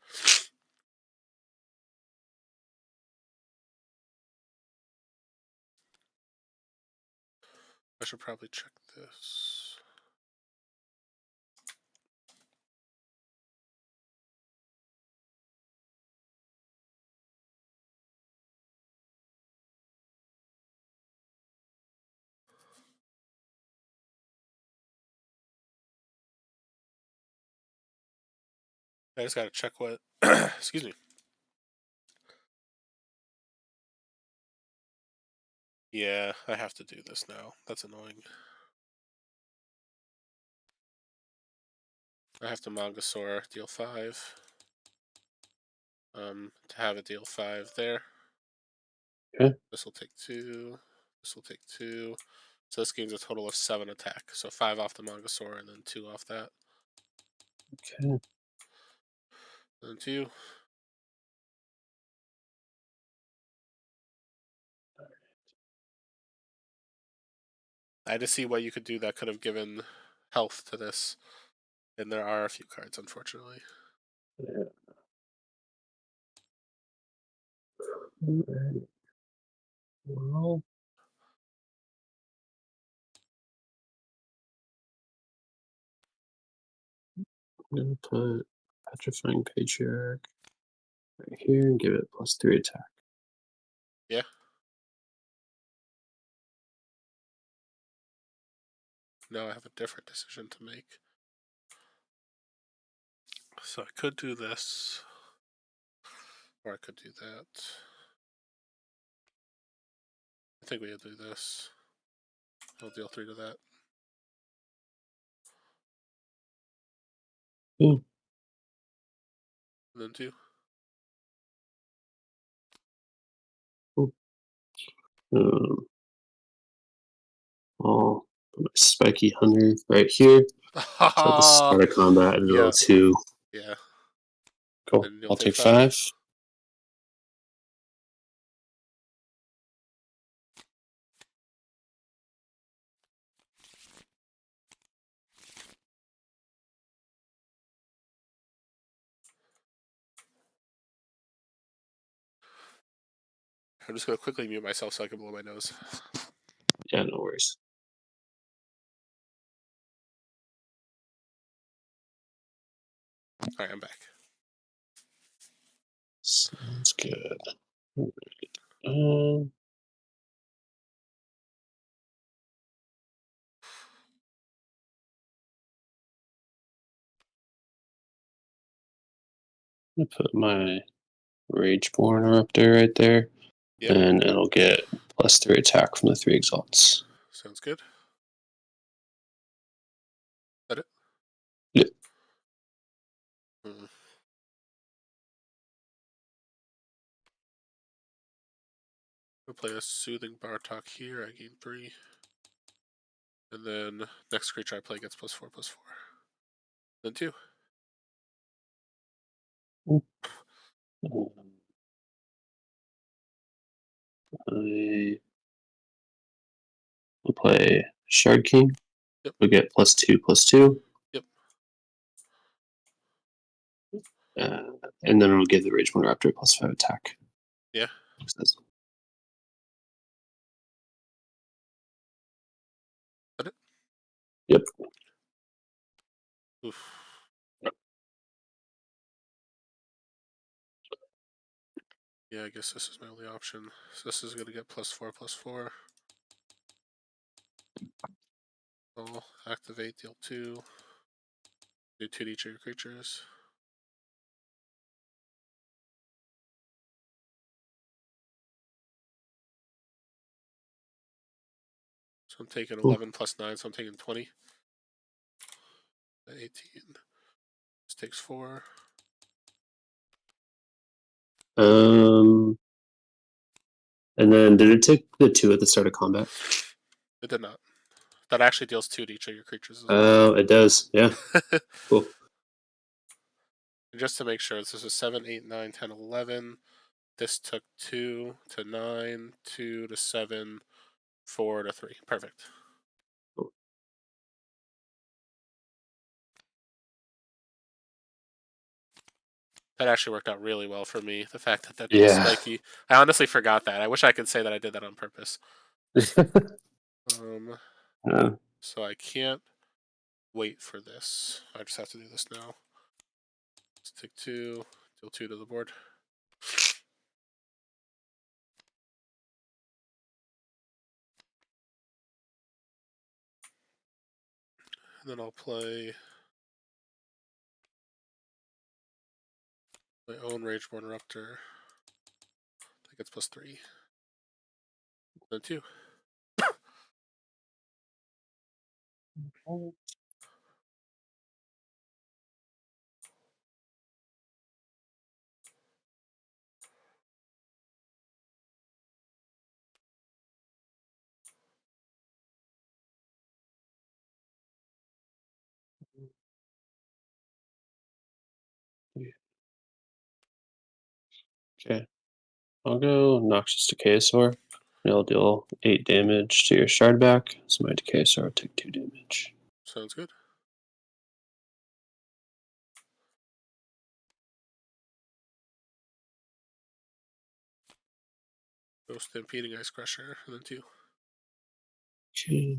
I should probably check this. I just gotta check what. Excuse me. Yeah, I have to do this now. That's annoying. I have to Mangasaur deal 5. To have it deal 5 there.
Okay.
This will take 2. This will take 2. So this gains a total of 7 attack. So 5 off the Mongosaur and then 2 off that.
Okay.
And then 2. I had to see what you could do that could have given health to this. And there are a few cards, unfortunately.
Yeah. Alright. Well, I'm gonna put Petrifying Patriarch right here and give it +3 attack.
Yeah. Now I have a different decision to make. So I could do this. Or I could do that. I think we could do this. I'll deal 3 to that.
Ooh.
And then 2.
Um, I'll put my Spiky Hunter right here. So at the start of combat, and
Yeah.
roll 2.
Yeah.
Cool.
And you'll
I'll take
take 5.
5.
I'm just going to quickly mute myself so I can blow my nose.
Yeah, no worries.
Alright, I'm back.
Sounds good. Um, I'm gonna put my Rageborn up there right there.
Yep.
And it'll get +3 attack from the 3 exalts.
Sounds good. Is that it?
Yep.
I'll play a Soothing Bartok here. I gain 3. And then next creature I play gets +4/+4. Then 2.
We'll play Shard King.
Yep.
We'll get +2/+2.
Yep.
And then it'll give the Rageborn Raptor +5 attack.
Yeah.
Is
That it?
Yep.
Oof. Yeah, I guess this is my only option. So this is going to get +4/+4. I'll activate, deal 2. Do 2 to each of your creatures. So I'm taking 11 plus 9, so I'm taking 20. 18. This takes 4.
And then did it take the 2 at the start of combat?
It did not. That actually deals 2 to each of your creatures as well.
Oh, it does. Yeah. Cool.
And just to make sure, this is 7, 8, 9, 10, 11. This took 2 to 9, 2 to 7, 4 to 3. Perfect.
Cool.
That actually worked out really well for me. The fact that deals spiky. I honestly forgot that. I wish I could say that I did that on purpose. So I can't wait for this. I just have to do this now. Let's take 2, deal 2 to the board. And then I'll play my own Rageborn Raptor. I think it's +3. Then 2.
Okay. I'll go Noxious Decayosaur. It'll deal 8 damage to your shard back, so my Decayosaur will take 2 damage.
Sounds good. Go Stampeding Ice Crusher, and then 2.
Okay.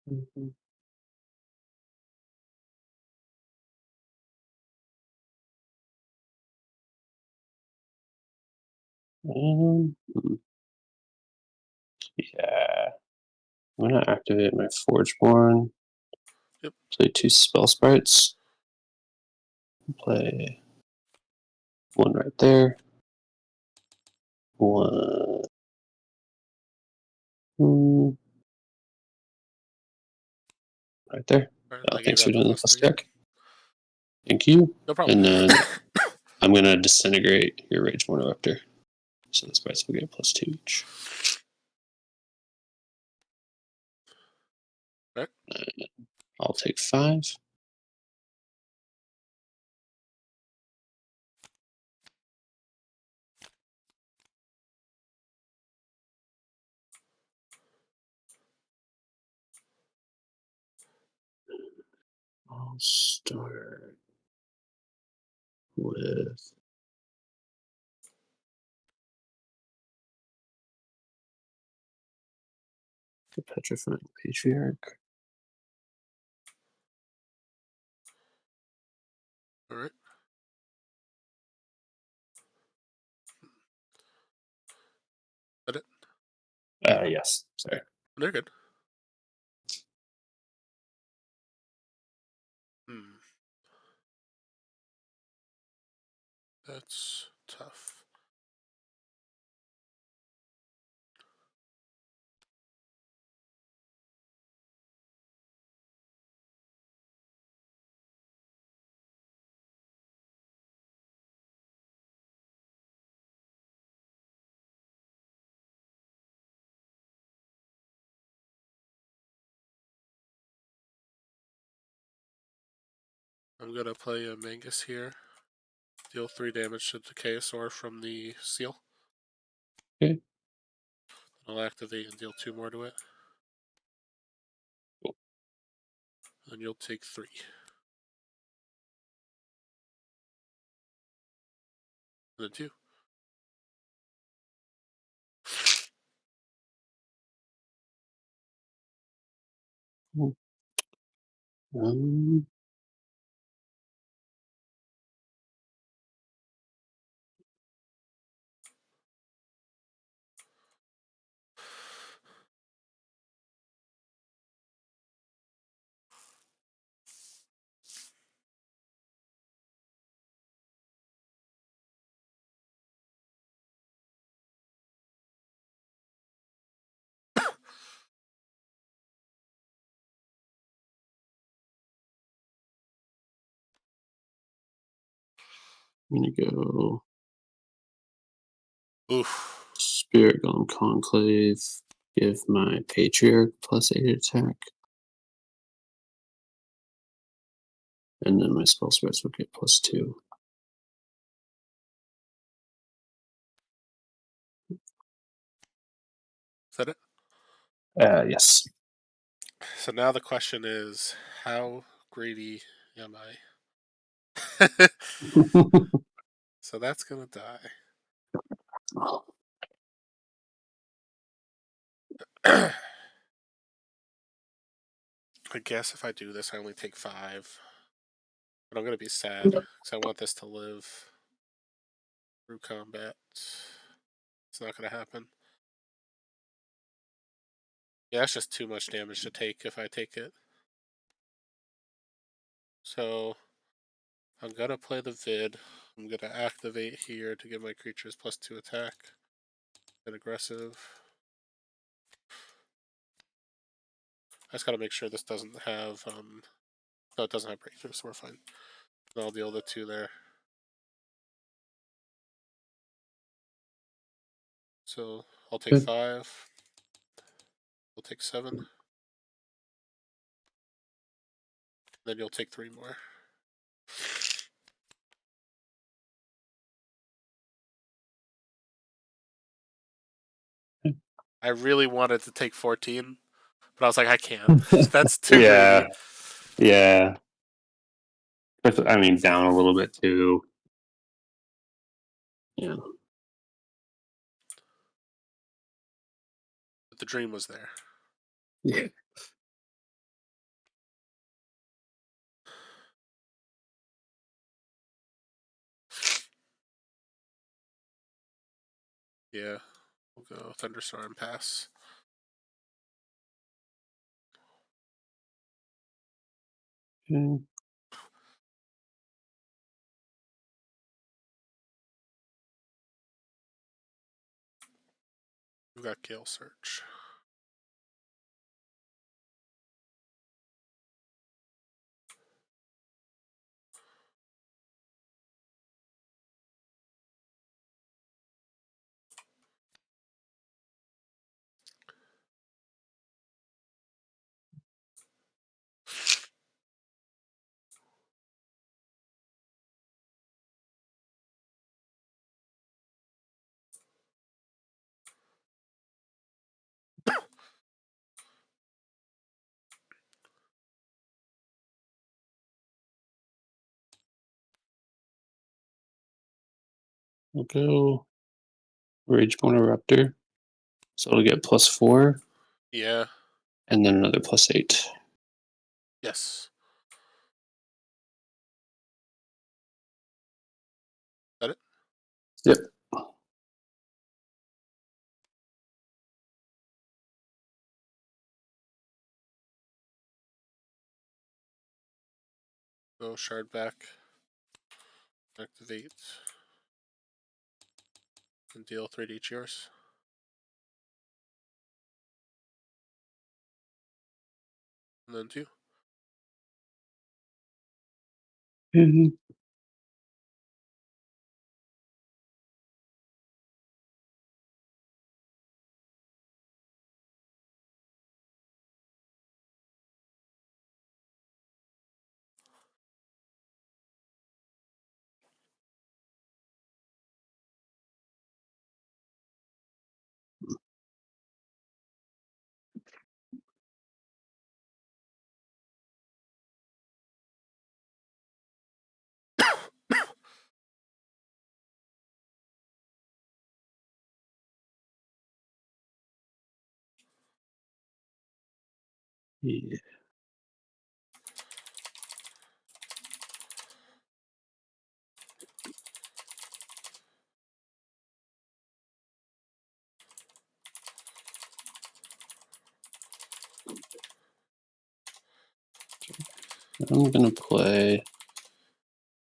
Mhm. Hmm. Yeah. I'm gonna activate my Forgeborn.
Yep.
Play 2 Spell Sprites. Play 1 right there. 1. Right there.
Right,
Oh,
I gave
thanks for
that the
doing the
+3.
check. Thank you.
No problem.
And then I'm gonna disintegrate your Rage Mortarruptor. So the sprites will get +2 each.
Right.
I'll take 5. I'll start with the Petrifying Patriarch.
All right. That it?
Yes. Sorry.
They're good. That's tough. I'm gonna play a Mangus here. Deal 3 damage to Decayosaur from the seal.
Okay.
I'll activate and deal 2 more to it.
Cool.
And you'll take 3. And then 2.
Um, I'm gonna go
Oof.
Spirit Golem Conclave. Give my Patriarch +8 attack. And then my spell sprites will get +2.
Is that it?
Yes.
So now the question is, how greedy am I? So that's gonna die. I guess if I do this, I only take 5. But I'm gonna be sad, because I want this to live through combat. It's not gonna happen. Yeah, that's just too much damage to take if I take it. So I'm gonna play the vid. I'm gonna activate here to give my creatures +2 attack. Get aggressive. I just gotta make sure this doesn't have no, it doesn't have breakthrough, so we're fine. And I'll deal the 2 there. So I'll take 5. We'll take 7. Then you'll take 3 more. I really wanted to take 14, but I was like, I can't. That's too
Yeah.
greedy.
Yeah. I mean, down a little bit too. Yeah.
But the dream was there.
Yeah.
Yeah. We'll go Thunderstorm pass.
Okay.
We've got Gale Search.
We'll go Rageborn Eruptor. So it'll get +4
Yeah.
and then another +8.
Yes. That it?
Yep.
Go Shard back. Activate. And deal 3 to each yours. And then 2.
Mhm. Yeah. I'm gonna play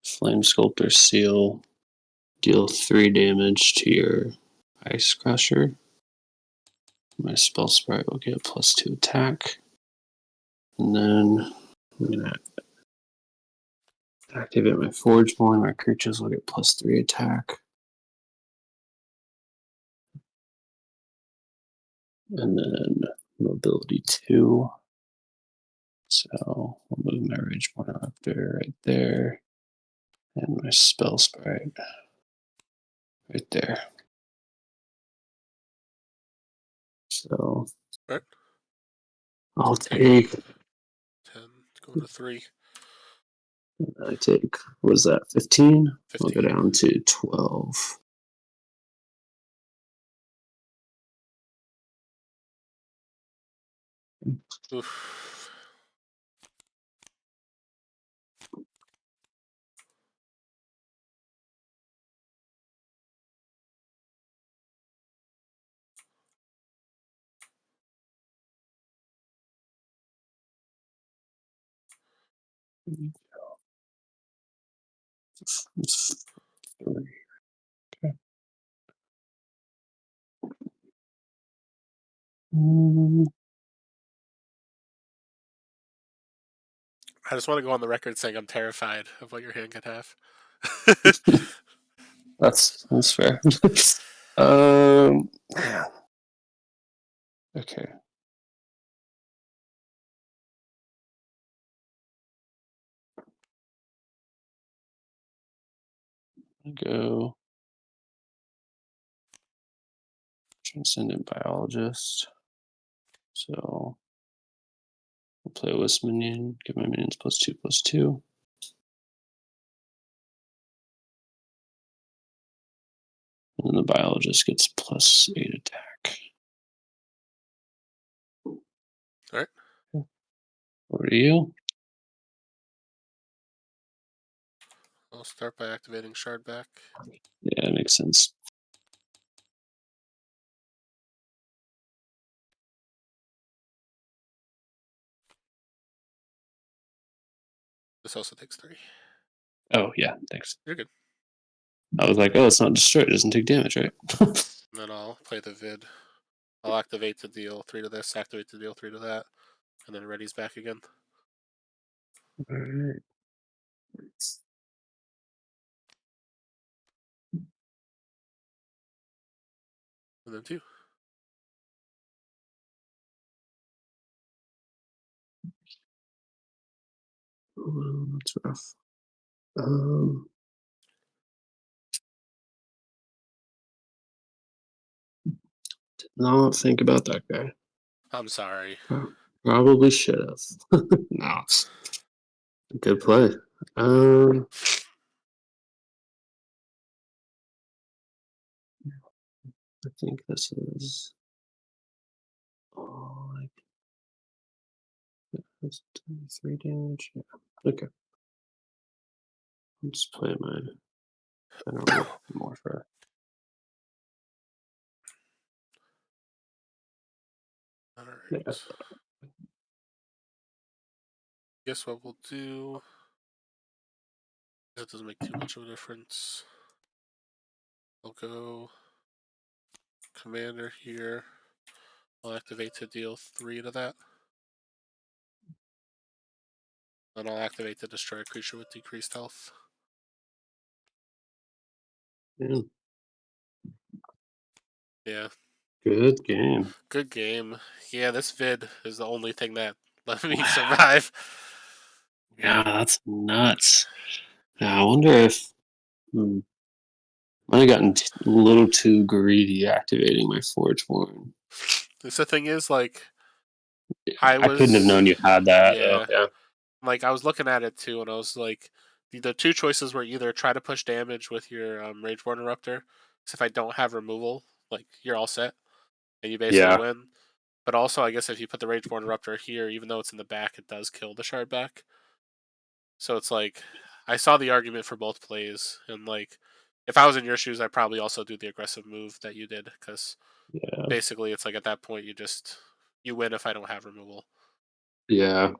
Flame Sculptor Seal. Deal 3 damage to your Ice Crusher. My spell sprite will get +2 attack. And then I'm gonna activate my Forgeborn. My creatures will get +3 attack. And then mobility 2. So I'll move my Rageborn up there, right there. And my spell sprite right there. So
Right.
I'll take
10. Going to 3.
I take, what is that, 15? I'll
15.
go down to 12.
Oof.
It's 3. Okay.
I just want to go on the record saying I'm terrified of what your hand could have.
That's fair. um, Okay. Go. Transcendent Biologist. So I'll play a Wisp minion, give my minions +2/+2. And then the Biologist gets +8 attack.
Alright.
Over to you.
I'll start by activating Shard back.
Yeah, it makes sense.
This also takes 3.
Oh, yeah, thanks.
You're good.
I was like, oh, it's not destroyed. It doesn't take damage, right?
And then I'll play the vid. I'll activate to deal 3 to this, activate to deal 3 to that, and then ready's back again.
Alright.
And then 2.
That's rough. Um, did not think about that guy.
I'm sorry.
Probably should have. No. Good play. I think this is like that's 3 damage. Yeah. Okay. I'll just play my general morpher.
Alright.
Yeah.
Guess what we'll do. That doesn't make too much of a difference. I'll go commander here. I'll activate to deal 3 to that. Then I'll activate to destroy a creature with decreased health.
Yeah.
Yeah.
Good game.
Good game. Yeah, this vid is the only thing that let me survive.
Yeah, that's nuts. Yeah, I wonder if might have gotten a little too greedy activating my Forge Horn.
The thing is, like,
I couldn't have known you had that.
Yeah.
Yeah.
Like, I was looking at it too, and I was like, the 2 choices were either try to push damage with your Rageborn Eruptor, because if I don't have removal, like, you're all set, and you basically
Yeah.
win. But also, I guess if you put the Rageborn Eruptor here, even though it's in the back, it does kill the Shard back. So it's like, I saw the argument for both plays, and like, if I was in your shoes, I'd probably also do the aggressive move that you did, because basically it's like at that point you win if I don't have removal.
Yeah.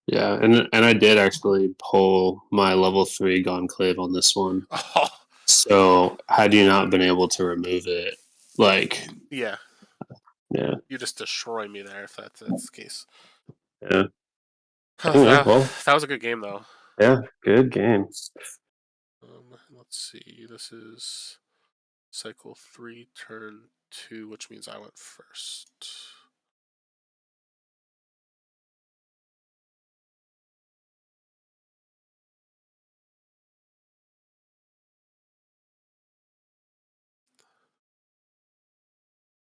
Yeah, and I did actually pull my level 3 Conclave on this one.
Oh.
So had you not been able to remove it, like
Yeah.
Yeah.
You just destroy me there if that's the case.
Yeah.
That,
Well,
that was a good game though.
Yeah, good game.
Let's see. This is cycle 3, turn 2, which means I went first.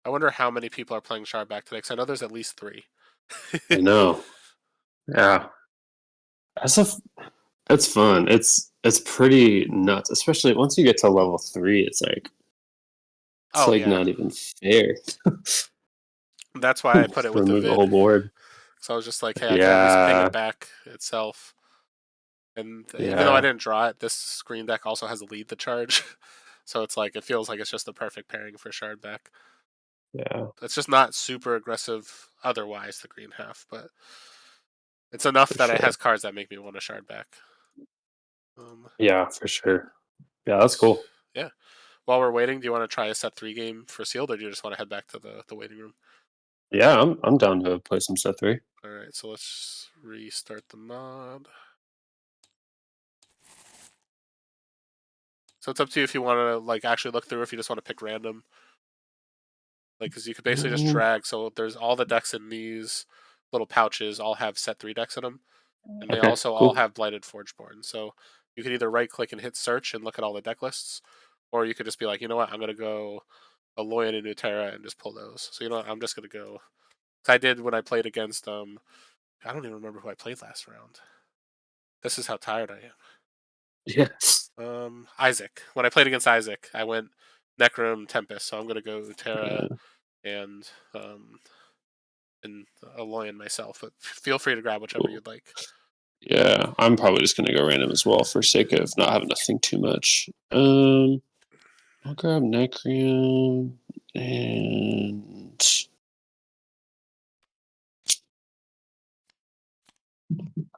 I wonder how many people are playing Shard back today, because I know there's at least 3.
I know. Yeah. That's fun. It's pretty nuts, especially once you get to level 3. It's like not even fair.
That's why I put it with the
Remove the
vid.
whole board.
So I was just like, hey, I can at least ping
Yeah.
it back itself. And even though I
Yeah.
didn't draw it, this screen deck also has a lead the charge. So it's like, it feels like it's just the perfect pairing for Shard back.
Yeah.
It's just not super aggressive otherwise, the green half, but it's enough
For
that it
sure.
has cards that make me want to Shard back.
Yeah, for sure. Yeah, that's cool.
Yeah. While we're waiting, do you want to try a set 3 game for sealed, or do you just want to head back to the waiting room?
Yeah, I'm down to play some set 3.
Alright, so let's restart the mod. So it's up to you if you want to like actually look through, if you just want to pick random. Like, because you could basically just drag. So there's all the decks in these little pouches all have set 3 decks in them, and they
Okay,
also all
cool.
have Blighted Forgeborn. So you could either right click and hit search and look at all the deck lists, or you could just be like, you know what, I'm gonna go Aloyan and Nuterra and just pull those. So you know what, I'm just gonna go. I did when I played against I don't even remember who I played last round. This is how tired I am.
Yes.
Isaac. When I played against Isaac, I went Necrom Tempest, so I'm gonna go Terra and Aloyan myself. But feel free to grab whichever
Cool.
you'd like.
Yeah, I'm probably just gonna go random as well for sake of not having to think too much. I'll grab Necrium and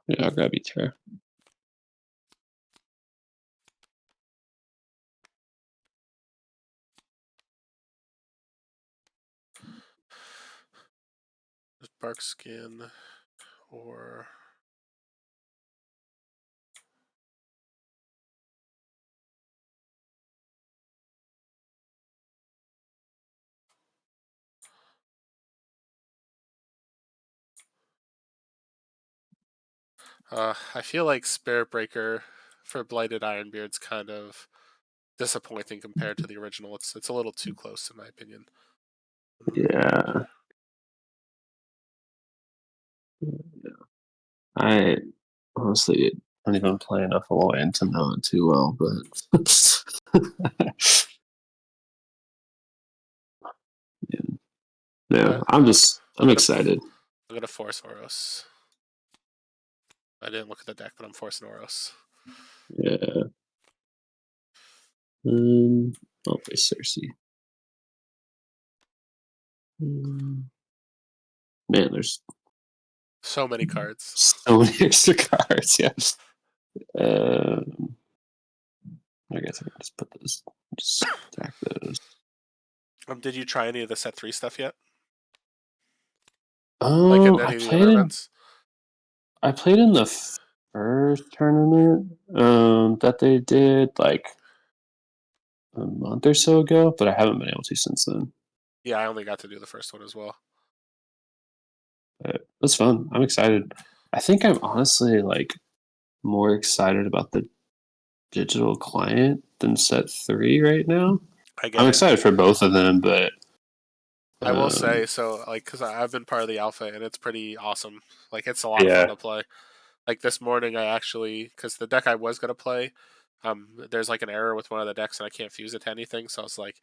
yeah, I'll grab Ether.
Bark Skin or I feel like Spirit Breaker for Blighted Ironbeard's kind of disappointing compared to the original. It's a little too close in my opinion.
Yeah. I honestly don't even play enough Alolan to know it too well, but yeah, I'm excited.
I'm gonna force Oros. I didn't look at the deck, but I'm forcing Oros.
Yeah. I'll play Cersei. Man, there's
So many cards.
so many extra cards. Yeah. I guess I can just put those, just stack those.
Did you try any of the set 3 stuff yet? Like in any of the other events?
I played in the first tournament that they did like a month or so ago, but I haven't been able to since then.
Yeah, I only got to do the first one as well.
It was fun. I'm excited. I think I'm honestly like more excited about the digital client than set 3 right now.
I get
I'm
it.
excited for both of them, but
I will say, so like, because I've been part of the alpha and it's pretty awesome. Like, it's a lot of
yeah,
fun to play. Like this morning, I actually, because the deck I was gonna play, there's like an error with one of the decks and I can't fuse it to anything. So I was like,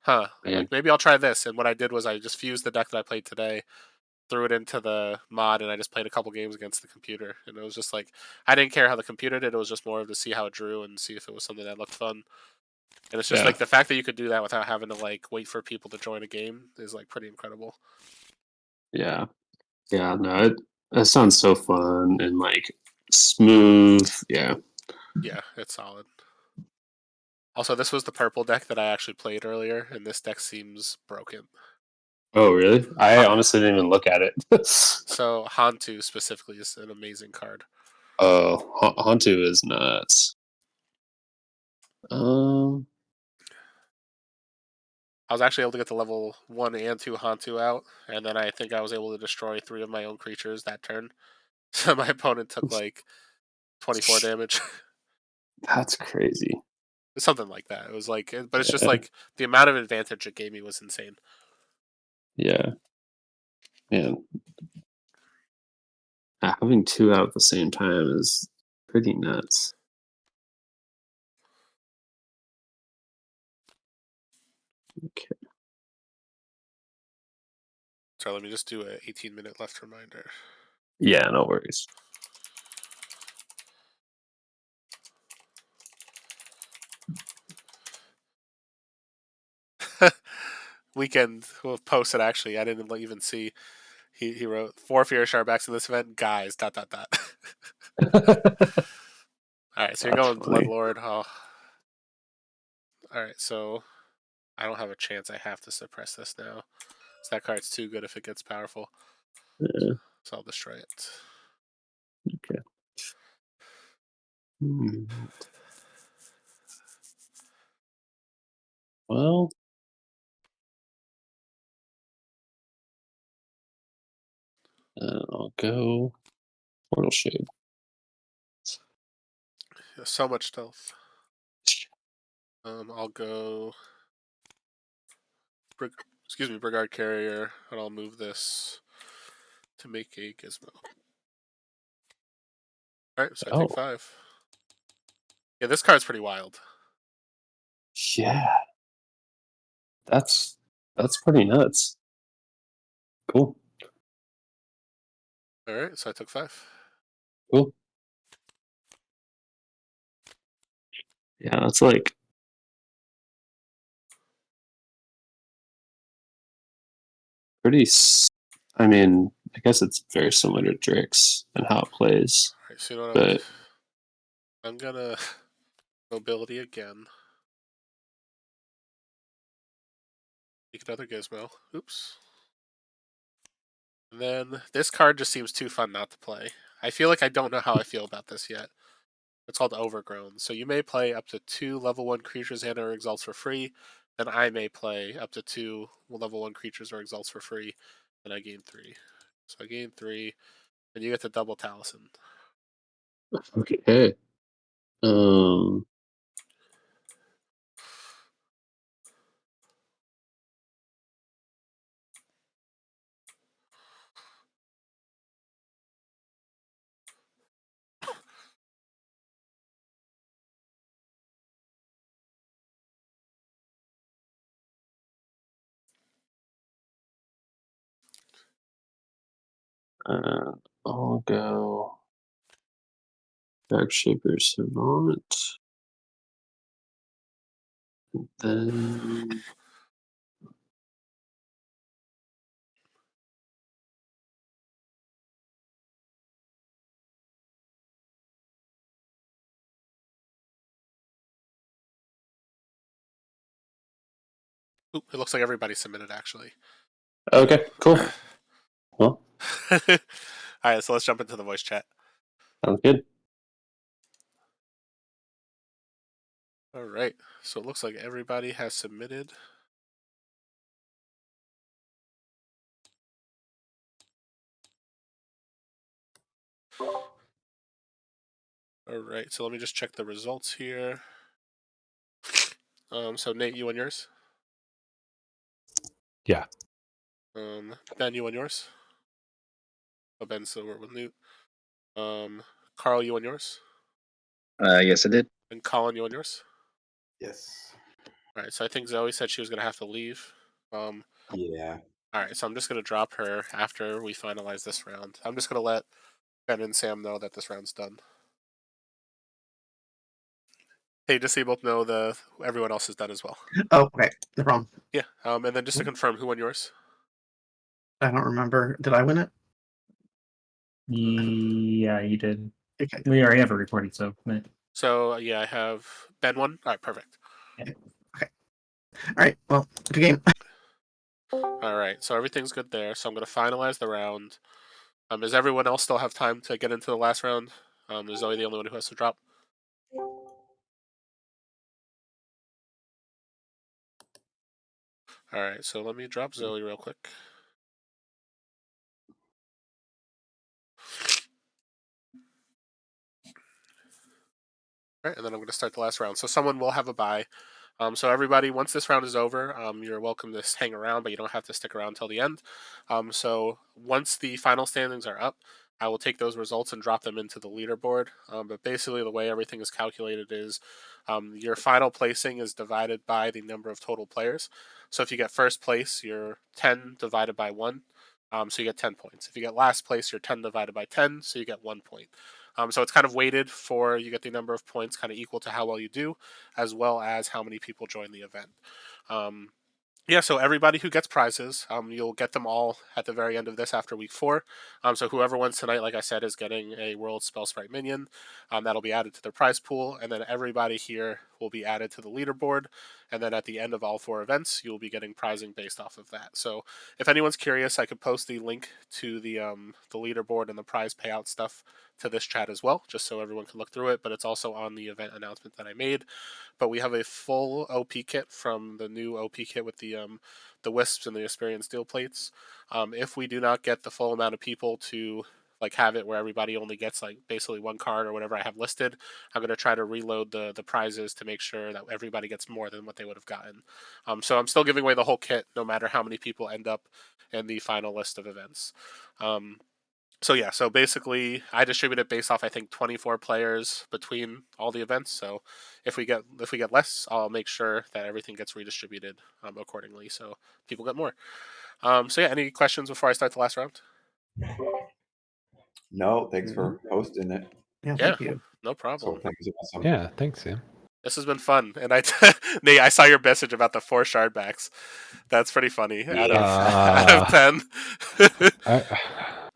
huh,
man,
like maybe I'll try this. And what I did was I just fused the deck that I played today, threw it into the mod, and I just played a couple games against the computer. And it was just like, I didn't care how the computer did. It was just more of to see how it drew and see if it was something that looked fun. And it's just
yeah,
like the fact that you could do that without having to like wait for people to join a game is like pretty incredible.
yeah. Yeah, no, it sounds so fun and like smooth. Yeah.
Yeah, it's solid. Also, this was the purple deck that I actually played earlier, and this deck seems broken.
Oh, really? I honestly didn't even look at it.
So Hantu specifically is an amazing card.
Oh, Hantu is nuts.
I was actually able to get the level 1 and 2 Hantu out, and then I think I was able to destroy 3 of my own creatures that turn. So my opponent took like 24 damage.
That's crazy.
Something like that. It was like, but it's just
Yeah,
like the amount of advantage it gave me was insane.
yeah, man. Having two out at the same time is pretty nuts. Okay.
So let me just do a 18-minute left reminder.
Yeah, no worries.
Weekend posted actually. I didn't even see. He wrote 4 Fear Sharbacks in this event, guys. ... All right, so you're
That's
going
funny.
Bloodlord. Oh. All right, so I don't have a chance. I have to suppress this now. So that card's too good if it gets powerful.
Yeah,
So I'll destroy it.
okay. Well, I'll go Portal Shade.
Yeah, so much stealth. I'll go. Brigard Carrier, and I'll move this to make a gizmo. Alright, so I take 5. Yeah, this card's pretty wild.
Yeah. That's pretty nuts. Cool.
Alright, so I took 5.
Cool. Yeah, that's like pretty. I mean, I guess it's very similar to Drix and how it plays.
Alright, so you know what
But
I'm gonna mobility again. Take another gizmo. Oops. And then this card just seems too fun not to play. I feel like I don't know how I feel about this yet. It's called Overgrown. So you may play up to 2 level 1 creatures and or exalts for free. Then I may play up to 2 level 1 creatures or exalts for free. And I gain 3. So I gain 3. And you get to double Taliesin.
okay. I'll go Dark Shaper Savant. Then
Oop, it looks like everybody submitted actually.
okay, cool. Well,
Alright, so let's jump into the voice chat.
sounds good.
Alright, so it looks like everybody has submitted. Alright, so let me just check the results here. So Nate, you and yours?
Yeah.
Ben, you and yours? Oh, Ben's still with Newt. Carl, you and yours?
Yes, I did.
And Colin, you and yours?
Yes.
Alright, so I think Zoe said she was gonna have to leave.
Yeah.
Alright, so I'm just gonna drop her after we finalize this round. I'm just gonna let Ben and Sam know that this round's done. Hey, just so you both know, everyone else is done as well.
Oh, okay. No problem.
Yeah, and then just to confirm, who won yours?
I don't remember. Did I win it?
Yeah, you did.
Okay.
We already have it recorded, so.
So yeah, I have Ben won. Alright, perfect.
Okay. All right. Well, good game.
Alright, so everything's good there. So I'm gonna finalize the round. Does everyone else still have time to get into the last round? Is Zoe the only one who has to drop? Alright, so let me drop Zoe real quick. Alright, and then I'm going to start the last round. So someone will have a bye. So everybody, once this round is over, you're welcome to hang around, but you don't have to stick around until the end. So once the final standings are up, I will take those results and drop them into the leaderboard. But basically, the way everything is calculated is your final placing is divided by the number of total players. So if you get first place, you're 10 divided by 1. So you get 10 points. If you get last place, you're 10 divided by 10, so you get 1 point. So it's kind of weighted for you get the number of points kind of equal to how well you do, as well as how many people join the event. Yeah, so everybody who gets prizes, you'll get them all at the very end of this after week 4. So whoever wins tonight, like I said, is getting a World Spell Sprite minion. That'll be added to their prize pool, and then everybody here will be added to the leaderboard, and then at the end of all 4 events, you'll be getting prizing based off of that. So if anyone's curious, I could post the link to the leaderboard and the prize payout stuff to this chat as well, just so everyone can look through it. But it's also on the event announcement that I made. But we have a full OP kit from the new OP kit with the wisps and the Asperian steel plates. If we do not get the full amount of people to like have it where everybody only gets like basically 1 card or whatever I have listed, I'm going to try to reload the prizes to make sure that everybody gets more than what they would have gotten. So I'm still giving away the whole kit no matter how many people end up in the final list of events. So yeah, so basically I distribute it based off I think 24 players between all the events. So if we get less, I'll make sure that everything gets redistributed accordingly so people get more. So yeah, any questions before I start the last round?
No, thanks for hosting it.
Yeah, thank you.
No problem.
So things awesome.
Yeah, thanks, Sam.
This has been fun, and Nate, I saw your message about the 4 shard backs. That's pretty funny. Out of 10.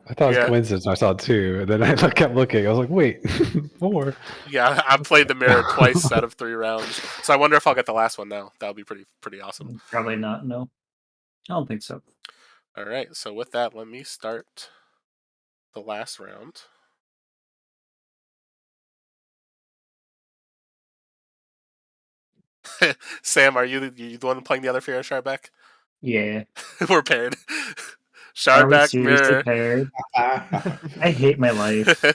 I thought it was coincidence when I saw it too, and then I kept looking. I was like, "Wait, more."
Yeah, I played the mirror twice out of 3 rounds, so I wonder if I'll get the last one now. That would be pretty awesome.
Probably not. No, I don't think so.
All right, so with that, let me start the last round. Sam, are you the one playing the other Fear Shardback?
Yeah.
We're paired.
Are we
Shardback,
seriously
mirror.
paired? I hate my life.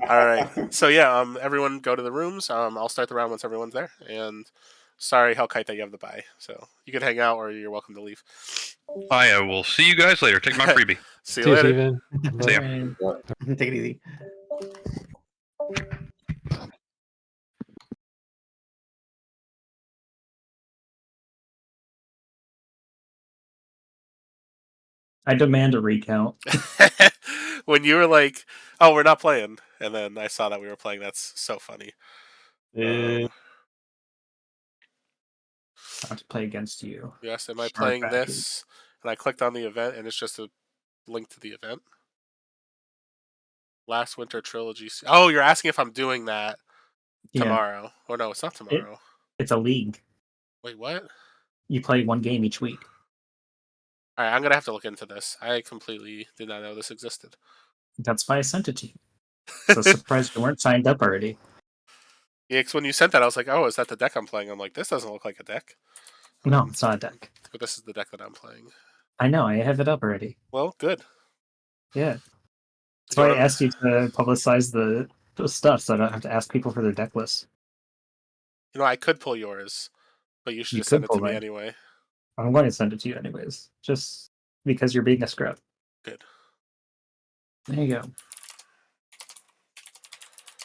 All right. So yeah, everyone go to the rooms. I'll start the round once everyone's there. And sorry, Hellkite, that you have the bye. So you can hang out or you're welcome to leave.
I will see you guys later. Take my freebie.
See you later.
Steven.
See ya.
Take it easy.
I demand a recount.
When you were like, "Oh, we're not playing," and then I saw that we were playing. That's so funny.
I have to play against you.
Yes, am I playing this? And I clicked on the event, and it's just a link to the event. Last Winter Trilogy. Oh, you're asking if I'm doing that tomorrow? Or no, it's not tomorrow.
It's a league.
Wait, what?
You play 1 game each week.
All right, I'm gonna have to look into this. I completely did not know this existed.
That's why I sent it to you. So surprised you weren't signed up already.
Yeah, because when you sent that, I was like, "Oh, is that the deck I'm playing?" I'm like, "This doesn't look like a deck."
No, it's not a deck.
But this is the deck that I'm playing.
I know. I have it up already.
Well, good.
Yeah. That's why I asked you to publicize the stuff, so I don't have to ask people for their deck lists.
You know, I could pull yours, but you should just send it to me anyway.
I'm going to send it to you anyways, just because you're being a scrub.
Good.
There you go.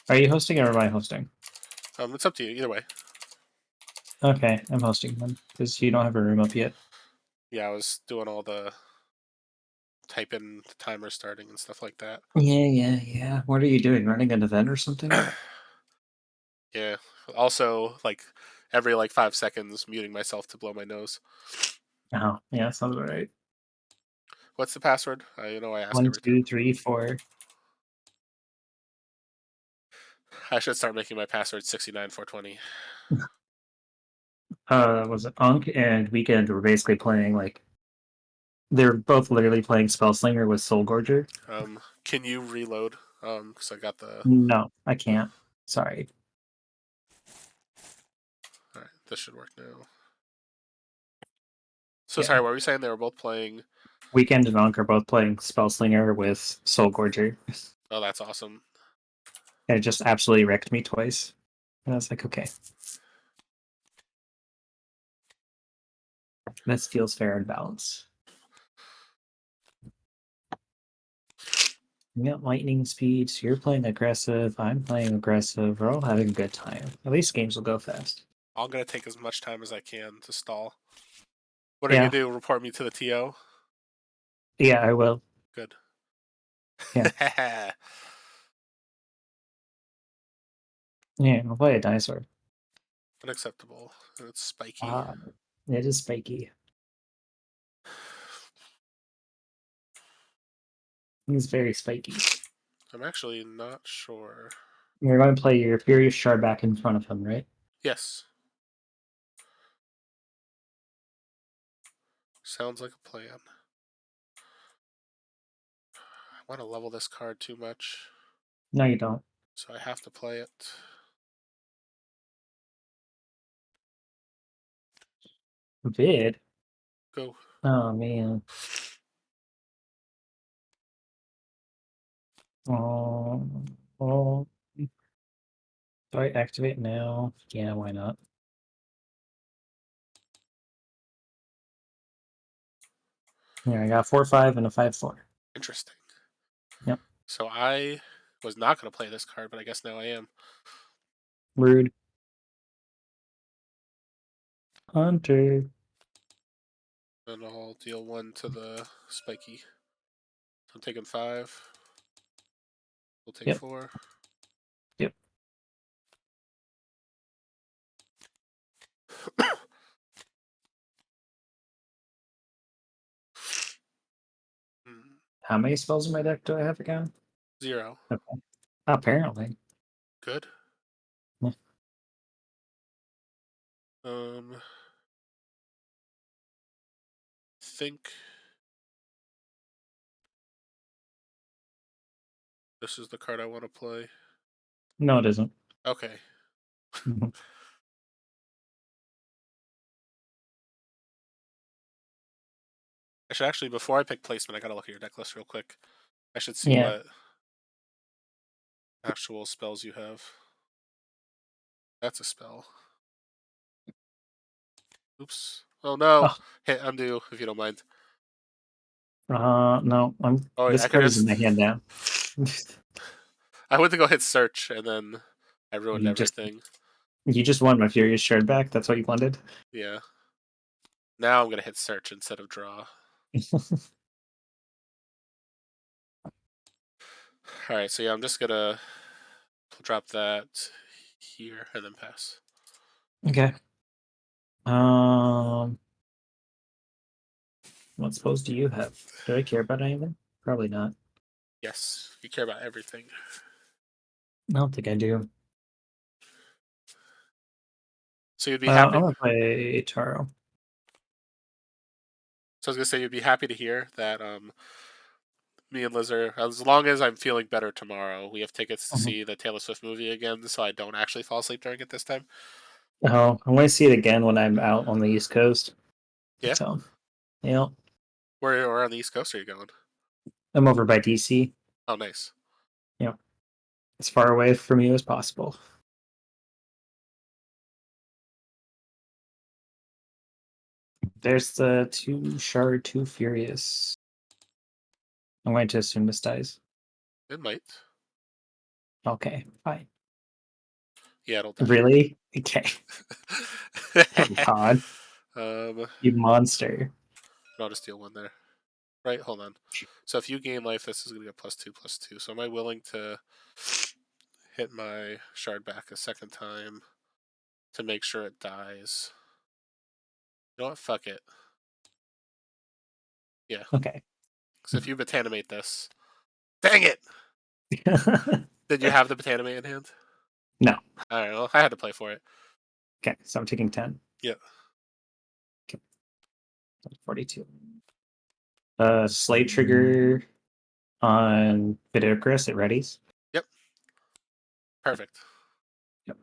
Are you hosting or am I hosting?
It's up to you. Either way.
Okay, I'm hosting then, because you don't have a room up yet.
Yeah, I was doing all the type in the timer starting and stuff like that.
Yeah. What are you doing? Running an event or something?
Yeah. Also, like every 5 seconds, muting myself to blow my nose.
Oh, yeah, sounds all right.
What's the password? I ask
1,
every time.
2, 3, 4.
I should start making my password 69420.
Was it Unk and Weekend were basically playing they're both literally playing Spellslinger with Soul Gorger.
Can you reload? Because I got the.
No, I can't. Sorry.
All right, this should work now. So sorry, what were you saying? They were both playing.
Weekend and Unk are both playing Spellslinger with Soul Gorger.
Oh, that's awesome.
And it just absolutely wrecked me twice. And I was like, okay. This feels fair and balanced. You got lightning speed, so you're playing aggressive, I'm playing aggressive, we're all having a good time. At least games will go fast.
I'm going to take as much time as I can to stall. What are you going to do? Report me to the TO?
Yeah, I will.
Good.
Yeah. Yeah, I'll play a dinosaur.
Unacceptable. It's spiky.
It is spiky. It's very spiky.
I'm actually not sure.
You're going to play your Furious Shard back in front of him, right?
Yes. Sounds like a plan. I want to level this card too much.
No, you don't.
So I have to play it.
Vid.
Go.
Oh man. Oh. Do I activate now? Yeah, why not? Here, I got 4/5 and a 5/4.
Interesting.
Yep.
So I was not going to play this card, but I guess now I am.
Rude. Hunter.
And I'll deal 1 to the spiky. So I'm taking 5. We'll take 4.
Yep. How many spells in my deck do I have again?
0.
Okay. Apparently.
Good.
Yeah.
Think this is the card I want to play.
No, it isn't.
Okay.
Mhm.
I should actually, before I pick placement, I gotta look at your deck list real quick. I should see
Yeah.
what actual spells you have. That's a spell. Oops. Oh no.
Oh.
Hit undo if you don't mind.
No.
Oh,
This
I could
card is in
just.
my hand now.
I went to go hit search and then I ruined everything.
You just won my Furious Shard back. That's what you wanted.
Yeah. Now I'm gonna hit search instead of draw. Alright, so yeah, I'm just gonna drop that here and then pass.
Okay. What spells do you have? Do I care about anything? Probably not.
Yes, you care about everything.
I don't think I do.
So you'd be happy.
I'm gonna play Taro.
So I was gonna say you'd be happy to hear that me and Liz are, as long as I'm feeling better tomorrow, we have tickets to see the Taylor Swift movie again, so I don't actually fall asleep during it this time.
Oh, I want to see it again when I'm out on the East Coast.
Yeah.
So, yeah.
Where on the East Coast are you going?
I'm over by DC.
Oh, nice.
Yeah. As far away from you as possible. There's the 2 Shard, 2 Furious. I'm going to assume this dies.
It might.
Okay, fine.
Yeah, it'll die.
Really? Okay. Oh, God. You monster.
I'll just deal 1 there. Right, hold on. So if you gain life, this is going to get +2/+2. So am I willing to hit my shard back a second time to make sure it dies? You know what? Fuck it. Yeah.
Okay.
Because if you botanimate this... Dang it! Did you have the botanimate in hand?
No.
Alright, well, I had to play for it.
Okay, so I'm taking 10.
Yep.
Okay. 42. Slate trigger on Vidicarus, it readies.
Yep. Perfect.
Yep.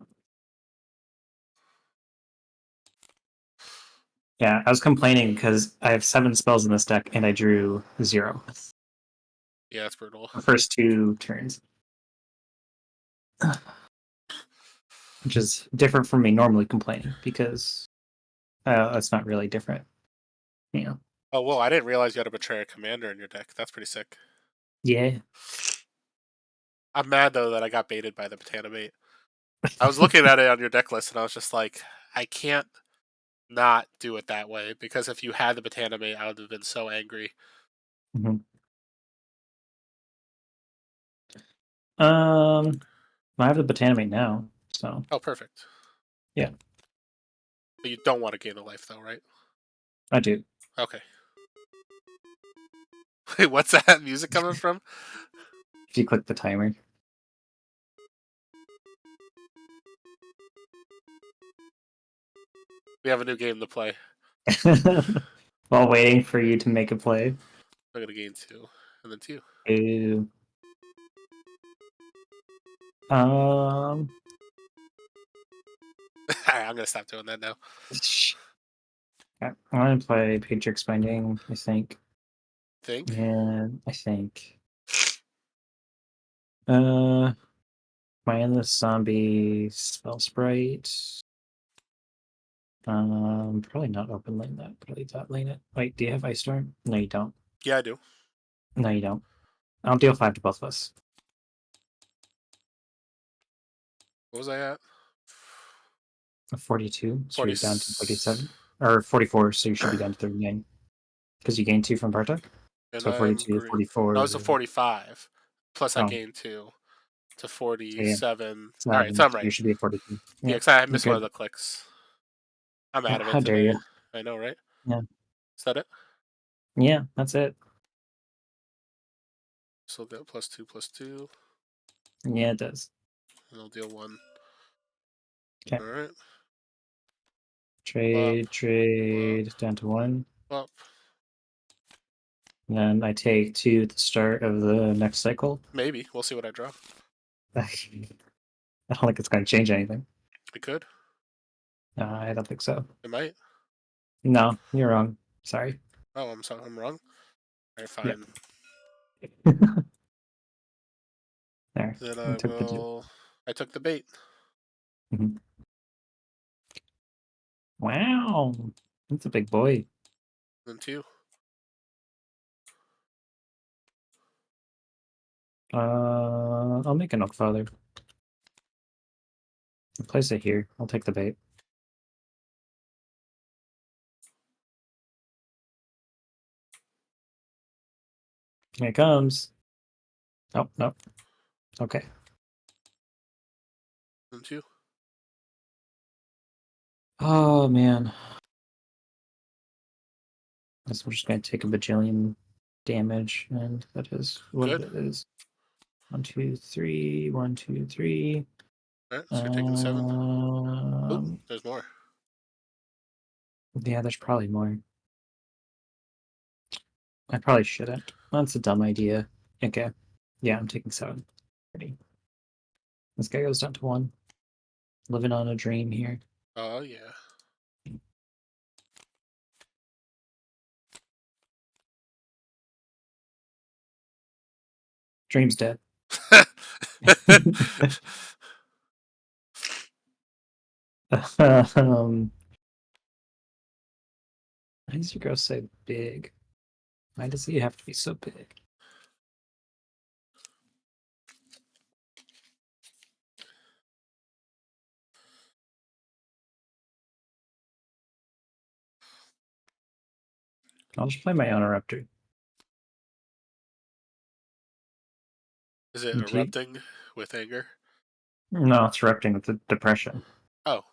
Yeah, I was complaining because I have 7 spells in this deck and I drew 0.
Yeah, that's brutal.
The first 2 turns. Which is different from me normally complaining because that's not really different. You know.
Oh, whoa, I didn't realize you had a Betrayer Commander in your deck. That's pretty sick.
Yeah.
I'm mad, though, that I got baited by the botanimate. I was looking at it on your deck list, and I was just like, I can't not do it that way, because if you had the botanimate, I would have been so angry.
Mm-hmm. I have the botanimate now, so.
Oh, perfect.
Yeah.
But you don't want to gain a life, though, right?
I do.
Okay. Wait, what's that music coming from?
If you click the timer.
We have a new game to play.
While waiting for you to make a play.
I'm gonna gain 2, and then 2.
Ew.
I'm gonna stop doing that now.
I'm gonna play Patriots Binding, I think.
Think?
Yeah, I think. Mindless Zombie Spell Sprite. Probably not open lane that. Probably dot lane it. Wait, do you have Ice Storm? No, you don't.
Yeah, I do.
No, you don't. I'll deal 5 to both of us.
What was I at?
42, so
40.
you're down to 47. Or 44, so you should be down to 39. Because you gained 2 from Bartok.
And
So
I'm
42,
green.
44.
No, it's a 45. Plus I
Oh.
gained 2 to
So
47.
yeah,
All right, so I'm right.
you should be at 42.
Yeah,
Yeah,
because I missed one of
good.
the clicks. I'm out of it
How dare
today.
you?
I know, right?
Yeah.
Is that it?
Yeah, that's it.
So I'll get +2/+2.
Yeah, it does.
And I'll deal 1.
Okay.
All right.
Trade down to 1.
Up.
And then I take 2 at the start of the next cycle.
Maybe. We'll see what I draw.
I don't think it's going to change anything.
It could.
I don't think so.
It might.
No, you're wrong. Sorry.
Oh, I'm sorry. I'm wrong. All right, fine.
Yep. There.
Then
I took the 2.
I took the bait.
Mm-hmm. Wow, that's a big boy.
Then 2.
I'll make an Oak Father. I'll place it here. I'll take the bait. Here it comes. Oh, no. Okay.
Then 2.
Oh, man. Guess we're just going to take a bajillion damage, and that is what
Good.
it is. 1, 2, 3. 1, 2, 3.
All right, so you're taking 7. Oh, there's more.
Yeah, there's probably more. I probably shouldn't. That's a dumb idea. Okay. Yeah, I'm taking 7. Ready. This guy goes down to 1. Living on a dream here.
Oh, yeah.
Dream's dead. Why does your girl say big? Why does he have to be so big? I'll just play my Uninterrupted.
Is it erupting with anger?
No, it's erupting with the depression.
Oh.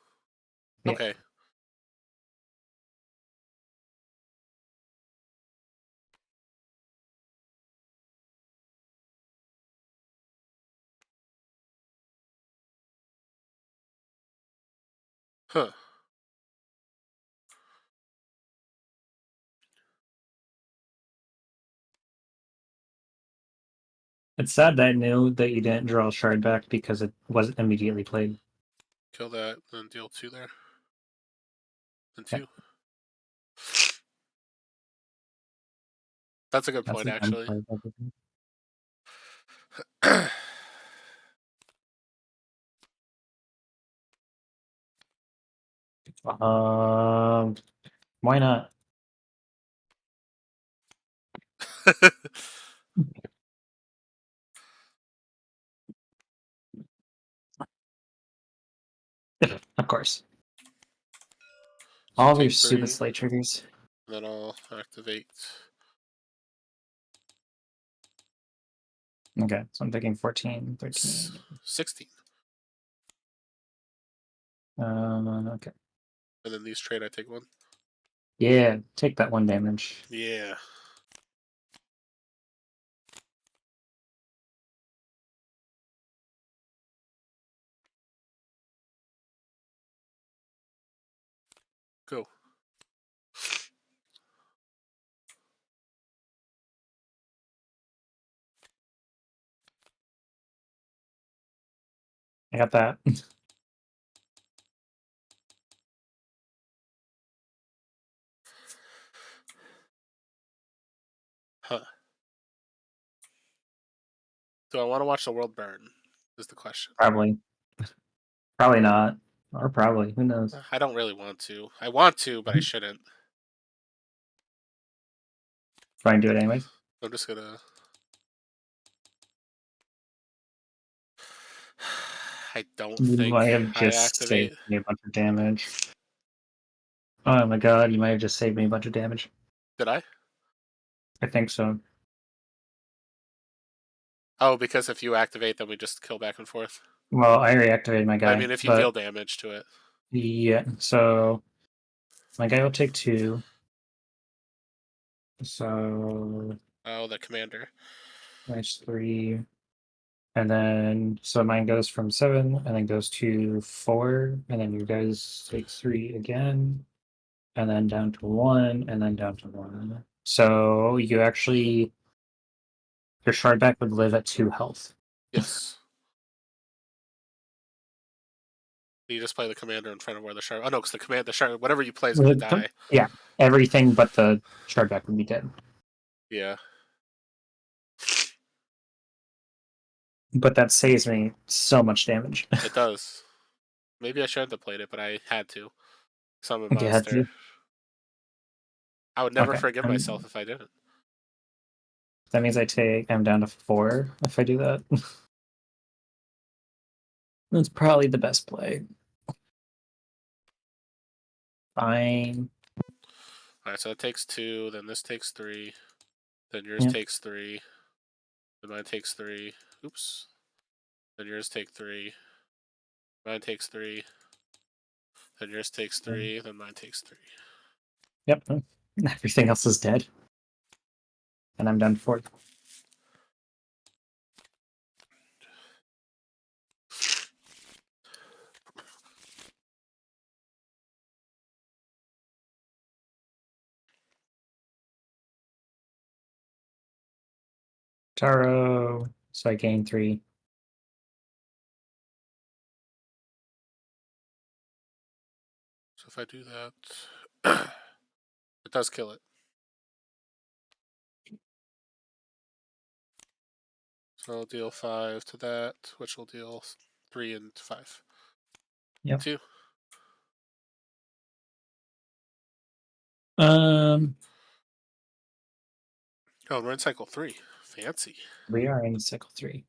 Yeah.
Okay. Huh.
It's sad that I knew that you didn't draw a shard back because it wasn't immediately played.
Kill that, then deal 2 there. Then 2.
Yeah.
That's a good point, actually.
Why not? Of course.
So
All of your
take
stupid
3,
slate triggers.
then I'll activate.
Okay, so I'm taking 14, 13.
16.
Okay.
And then these trade, I take 1.
Yeah, take that 1 damage.
Yeah.
I got that.
Huh. Do I want to watch the world burn? Is the question.
Probably. Probably not. Or probably. Who knows?
I don't really want to. I want to, but I shouldn't.
Try and do it anyways.
I'm just gonna. I don't
You
think
might have
I
just
activate.
saved me a bunch of damage. Oh my god, you might have just saved me a bunch of damage.
Did I?
I think so.
Oh, because if you activate, then we just kill back and forth.
Well, I reactivated my guy.
I mean, if you deal damage to it.
Yeah, so my guy will take 2. So
Oh, the commander.
nice 3. And then so mine goes from 7 and then goes to 4, and then your guys takes 3 again, and then down to 1, and then down to 1. So you actually your shardback would live at 2 health.
Yes. You just play the commander in front of where the shard. Oh no, because the shard, whatever you play is gonna die.
Yeah, everything but the shardback would be dead.
Yeah.
But that saves me so much damage.
It does. Maybe I shouldn't have played it, but I had to. Because I'm a
You had
monster.
to.
I would never
Okay.
forgive myself if I didn't.
That means I'm down to 4 if I do that. That's probably the best play. Fine.
Alright, so it takes 2, then this takes 3, then yours
Yeah.
takes 3, then mine takes 3. Oops. Then yours take 3. Mine takes 3. Then yours takes 3, then mine takes 3.
Yep. Everything else is dead. And I'm done for. Taro. So I gain 3.
So if I do that, it does kill it. So I'll deal 5 to that, which will deal 3 and 5.
Yep.
2. Oh, we're in cycle 3. Fancy.
We are in cycle 3.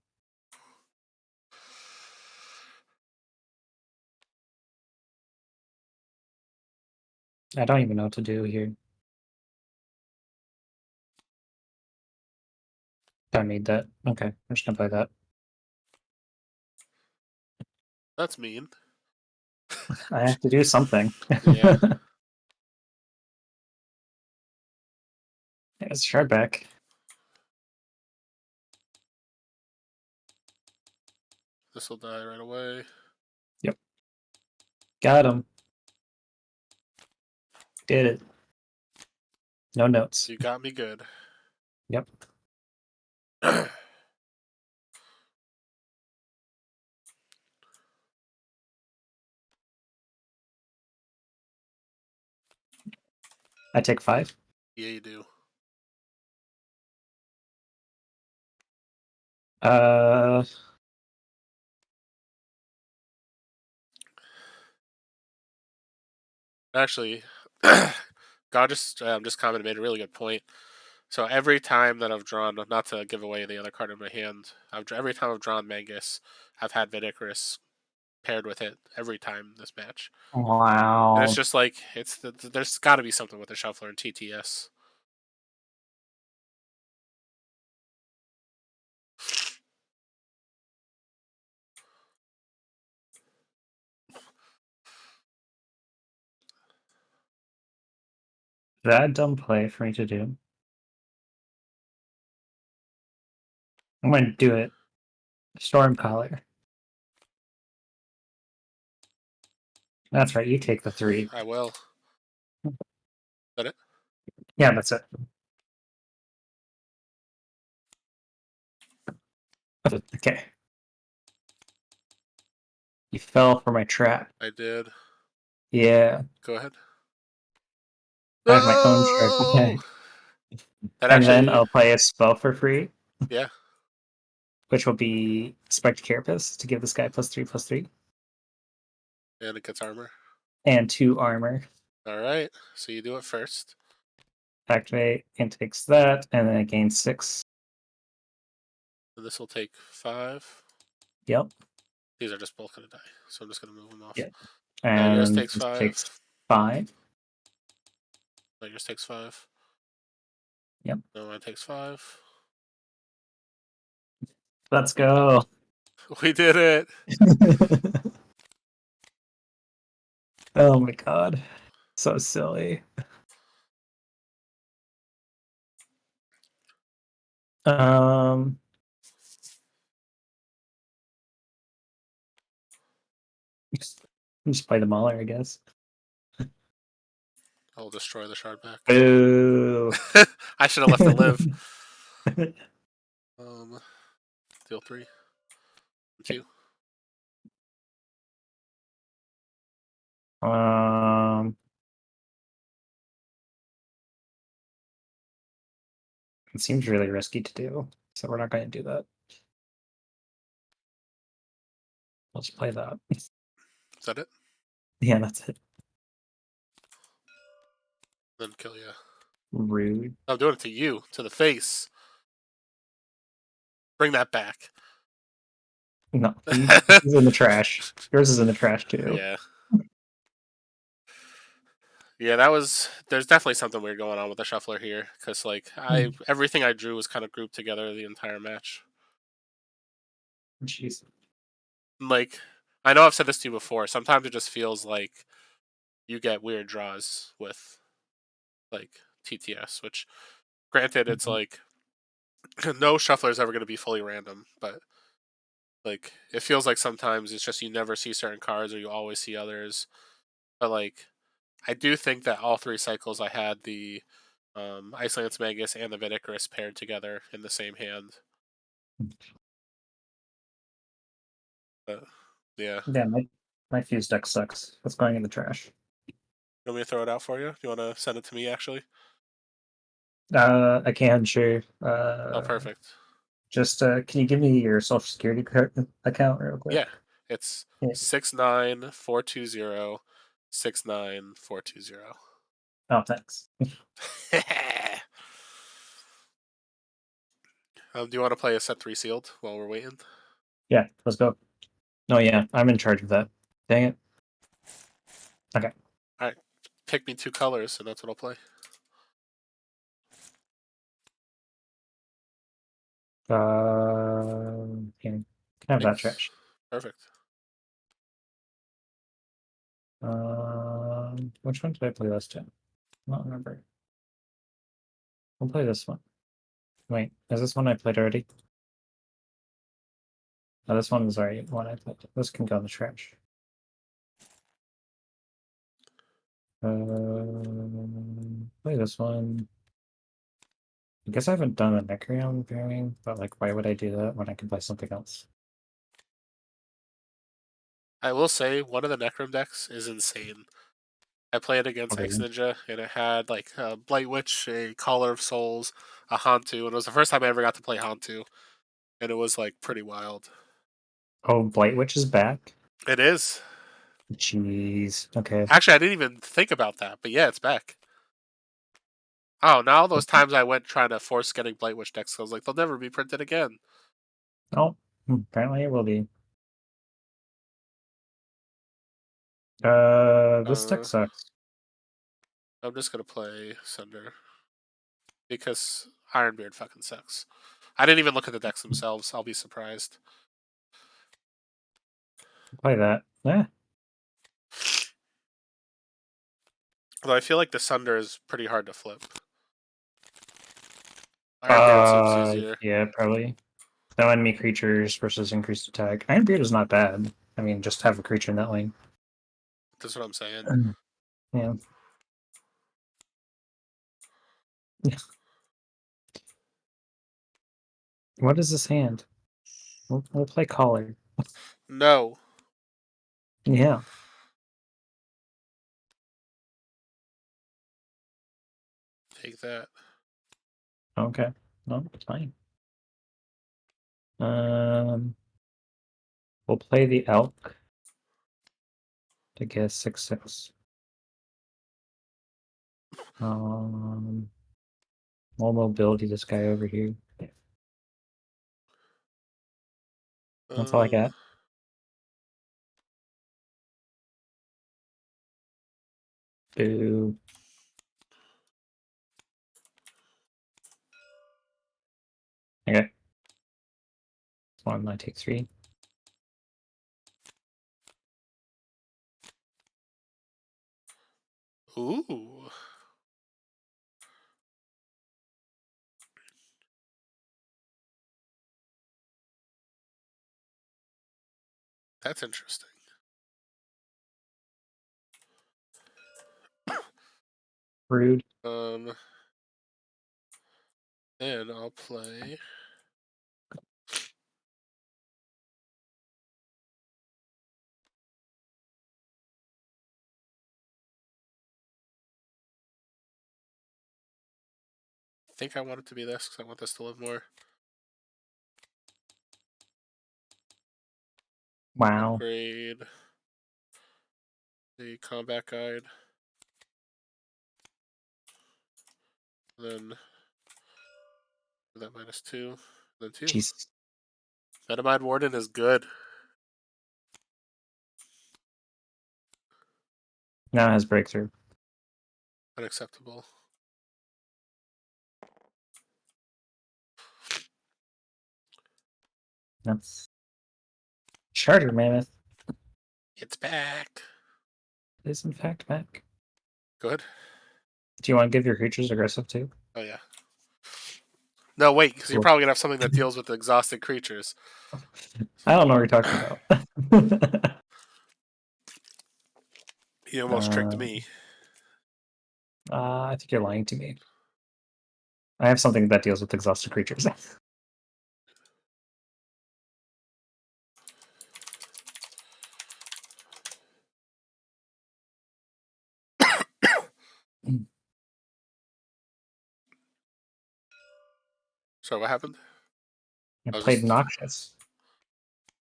I don't even know what to do here. I made that. Okay, I'm just gonna play that.
That's mean.
I have to do something.
Yeah.
It's shardback.
This will die right away.
Yep. Got him. Did it. No notes.
You got me good.
Yep. I take 5.
Yeah, you do. Actually, God just commented made a really good point. So every time that I've drawn, not to give away the other card in my hand, every time I've drawn Mangus, I've had Vidicarus paired with it every time this match.
Wow.
And it's just like there's got to be something with the shuffler and TTS.
Is that a dumb play for me to do? I'm going to do it. Stormcaller. That's right, you take the 3.
I will. Is that it?
Yeah, that's it. Okay. You fell for my trap.
I did.
Yeah.
Go ahead.
I have my own trap.
No! That
And then
actually,
I'll play a spell for free,
yeah.
which will be Spectre Carapace to give this guy +3/+3
And it gets armor.
and 2 armor.
All right. So you do it first.
Activate and takes that, and then it gains 6.
And this will take 5.
Yep.
These are just both going to die. So I'm just going to move them off.
Yeah.
Now yours
And
takes
this
5.
takes 5.
Now yours takes 5.
Yep.
No, mine takes 5.
Let's go.
We did it.
Oh my god. So silly. Um just play the Mauler, I guess.
I'll destroy the shard back.
Boo.
I should have left it live. Deal 3. 2.
It seems really risky to do, so we're not going to do that. Let's play that.
Is that it?
Yeah, that's it.
Then kill you.
Rude.
I'm doing it to you, to the face. Bring that back.
No, he's in the trash. Yours is in the trash too.
Yeah. Yeah, that was. There's definitely something weird going on with the shuffler here, because like everything I drew was kind of grouped together the entire match.
Jeez.
Like, I know I've said this to you before. Sometimes it just feels like you get weird draws with like TTS, which, granted, it's like no shuffler is ever going to be fully random, but like it feels like sometimes it's just you never see certain cards or you always see others. But like, I do think that all 3 cycles I had the Iceland's Magus and the Vidicarus paired together in the same hand. But, yeah.
Yeah, my fuse deck sucks. It's going in the trash.
You want me to throw it out for you? You want to send it to me, actually?
I can, sure.
Oh, perfect.
Just can you give me your social security account real quick?
Yeah, it's 69420 69420.
Oh, thanks.
Do you want to play a set 3 sealed while we're waiting?
Yeah, let's go. Oh yeah, I'm in charge of that. Dang it. Okay.
All right, pick me 2 colors, and that's what I'll play.
Here, can I have that
Thanks.
trash?
Perfect.
Which one did I play last time? I don't remember. We'll play this one. Wait, is this one I played already? Oh, this one is already one I played. This can go in the trash. Play this one. I guess I haven't done a Necreon pairing, but like, why would I do that when I can play something else?
I will say one of the Necrom decks is insane. I played against X Ninja, and it had like a Blight Witch, a Caller of Souls, a Hantu, and it was the first time I ever got to play Hantu, and it was like pretty wild.
Oh, Blight Witch is back?
It is.
Jeez. Okay.
Actually, I didn't even think about that, but yeah, it's back. Oh, now those times I went trying to force getting Blight Witch decks, I was like, they'll never be printed again.
Oh, apparently it will be. This deck sucks.
I'm just gonna play Sunder because Ironbeard fucking sucks. I didn't even look at the decks themselves. I'll be surprised.
Play that. Yeah.
Although I feel like the Sunder is pretty hard to flip. Ironbeard seems easier.
Yeah, probably. No enemy creatures versus increased attack. Ironbeard is not bad. I mean, just have a creature in that lane.
That's what I'm saying.
Yeah. What is this hand? We'll play Caller.
No.
Yeah.
Take that.
Okay. No, it's fine. We'll play the elk to get 6/6. More mobility. This guy over here. That's all I got. Boo. Okay. This one I take 3.
Ooh. That's interesting.
Rude.
And I'll play. I think I want it to be this because I want this to live more.
Wow.
Upgrade the combat guide. Then that -2. Then 2.
Jesus.
Metamind Warden is good.
Now it has breakthrough.
Unacceptable.
That's Charter Mammoth.
It's back.
It is in fact back.
Good.
Do you want to give your creatures aggressive too?
Oh yeah. No, wait, because you're
Cool.
probably gonna have something that deals with exhausted creatures.
I don't know what you're talking about.
You almost tricked me.
I think you're lying to me. I have something that deals with exhausted creatures.
So what happened?
I
was
played
just
Noxious.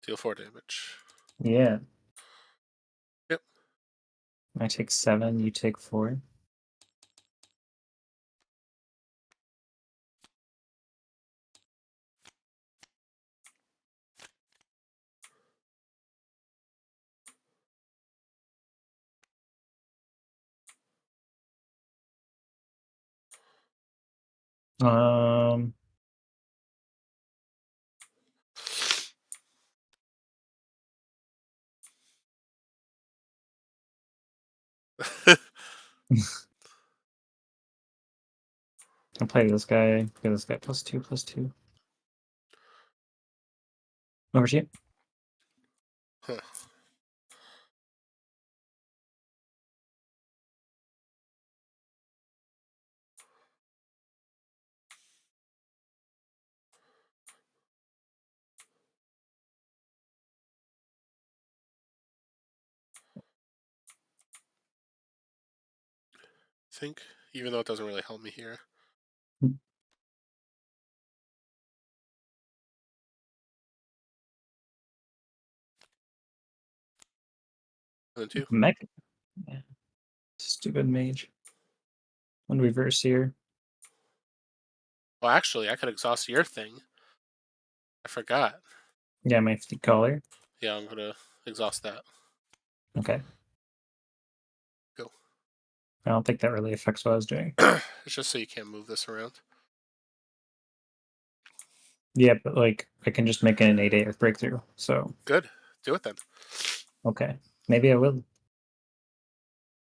deal 4 damage.
Yeah.
Yep.
I take 7, you take 4. Um, I'll play this guy. Get this guy +2/+2. Over to you.
Huh. I think, even though it doesn't really help me here. And then 2.
Mech. Yeah. Stupid mage. One reverse here.
Well, actually, I could exhaust your thing. I forgot.
Yeah, my color.
Yeah, I'm gonna exhaust that.
Okay.
Go.
I don't think that really affects what I was doing.
It's just so you can't move this around.
Yeah, but like I can just make it an 8/8 with breakthrough. So
Good. Do it then.
okay. Maybe I will.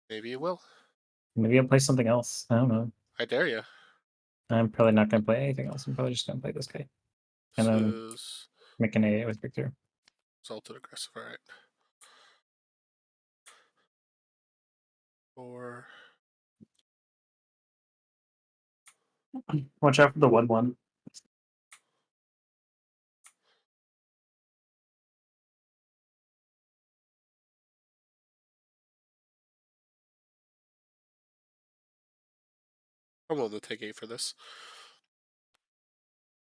Maybe you will.
Maybe I'll play something else. I don't know.
I dare you.
I'm probably not gonna play anything else. I'm probably just gonna play this guy. And
This
then
is
make an 8/8 with breakthrough.
Salted aggressive. All right. 4.
Watch out for the 1/1.
I'm willing to take 8 for this.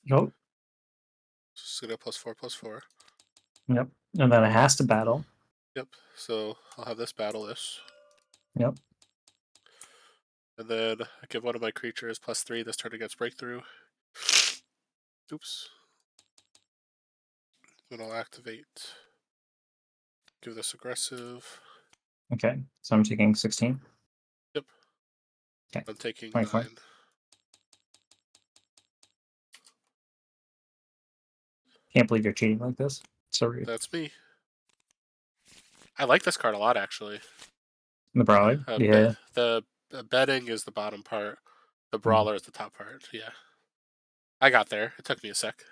Nope.
Just gonna +4/+4.
Yep. And then it has to battle.
Yep. So I'll have this battle this.
Yep.
And then I give one of my creatures +3 this turn against breakthrough. Oops. Then I'll activate. Give this aggressive.
Okay. So I'm taking 16.
Yep.
Okay.
I'm taking
24.
9.
Can't believe you're cheating like this. So rude.
That's me. I like this card a lot, actually.
The brawler? Yeah.
The betting is the bottom part. The brawler is the top part. Yeah. I got there. It took me a sec.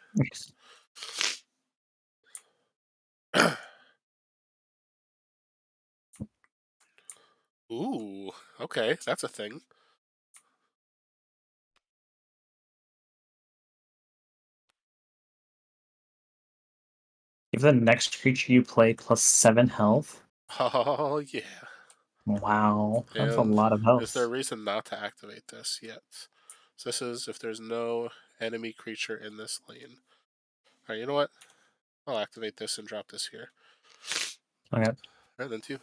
Ooh, okay, that's a thing.
Give the next creature you play +7 health.
Oh, yeah.
Wow. That's a
And
lot of health.
is there a reason not to activate this yet? So this is if there's no enemy creature in this lane. Alright, you know what? I'll activate this and drop this here.
Okay.
Alright, then 2.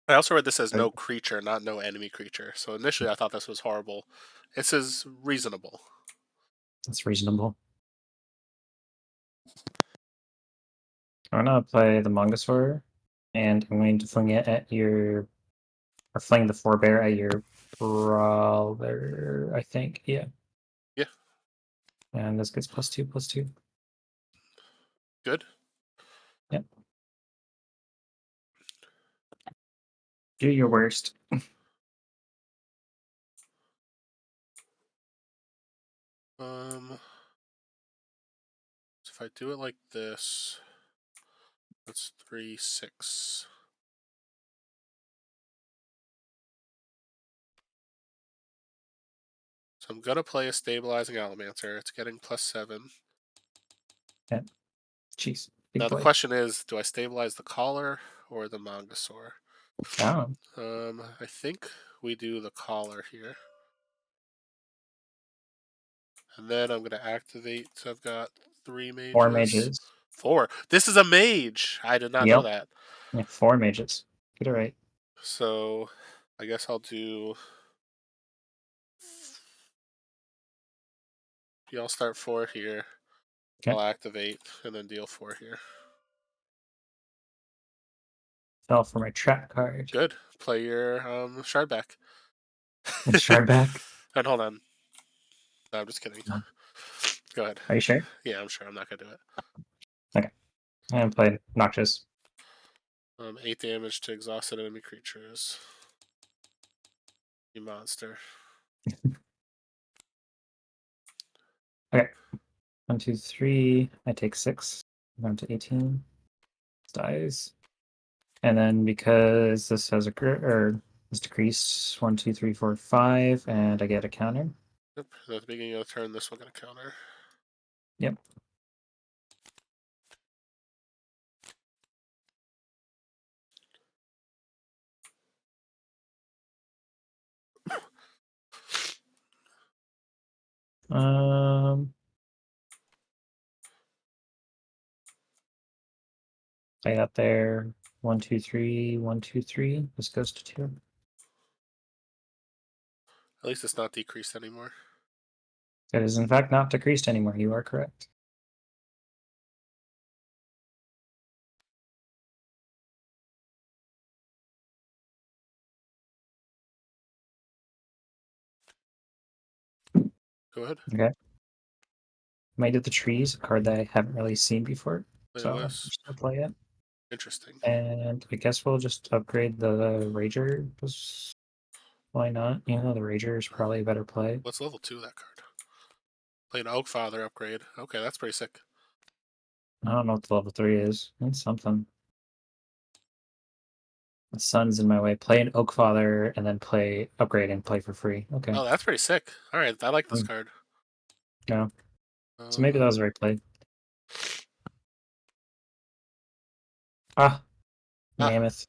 I also read this as no creature, not no enemy creature. So initially I thought this was horrible. This is reasonable.
That's reasonable. I'm gonna play the Mongosaur, and I'm going to fling it at your, or fling the forebear at your brawler, I think. Yeah.
Yeah.
And this gets +2/+2.
Good.
Yep. Do your worst.
So if I do it like this, that's 3, 6. So I'm gonna play a stabilizing Allomancer. It's getting +7.
Yeah. Jeez. Big
Now
boy.
the question is, do I stabilize the collar or the Mongosaur? I think we do the collar here. And then I'm gonna activate. So I've got 3 mages.
4 mages.
4. This is a mage. I did not know that.
Yeah, 4 mages. Get it right.
So I guess I'll do. Yeah, I'll start 4 here.
Okay.
I'll activate and then deal 4 here.
Fell for my trap card.
Good. Play your shard back.
Shard back.
And hold on. No, I'm just kidding.
No.
Go ahead.
Are you sure?
Yeah, I'm sure. I'm not gonna do it.
Okay. And play Noxious.
8 damage to exhausted enemy creatures. You monster.
Okay. 1, 2, 3. I take 6. Down to 18. Dies. And then because this has a this decrease 1, 2, 3, 4, 5, and I get a counter.
Yep. At the beginning of the turn, this one gonna counter.
Yep. Play that there. 1, 2, 3, 1, 2, 3. This goes to 2.
At least it's not decreased anymore.
It is in fact not decreased anymore. You are correct.
Go ahead.
Okay. Might of the Trees, a card that I haven't really seen before.
Wait,
So I'm just gonna play it.
Interesting.
And I guess we'll just upgrade the Rager. Why not? You know, the Rager is probably a better play.
What's level 2 of that card? Play an Oak Father upgrade. Okay, that's pretty sick.
I don't know what the level 3 is. It's something. The sun's in my way. Play an Oak Father and then play upgrade and play for free. Okay.
Oh, that's pretty sick. All right, I like this card.
Yeah. So maybe that was the right play. Mammoth.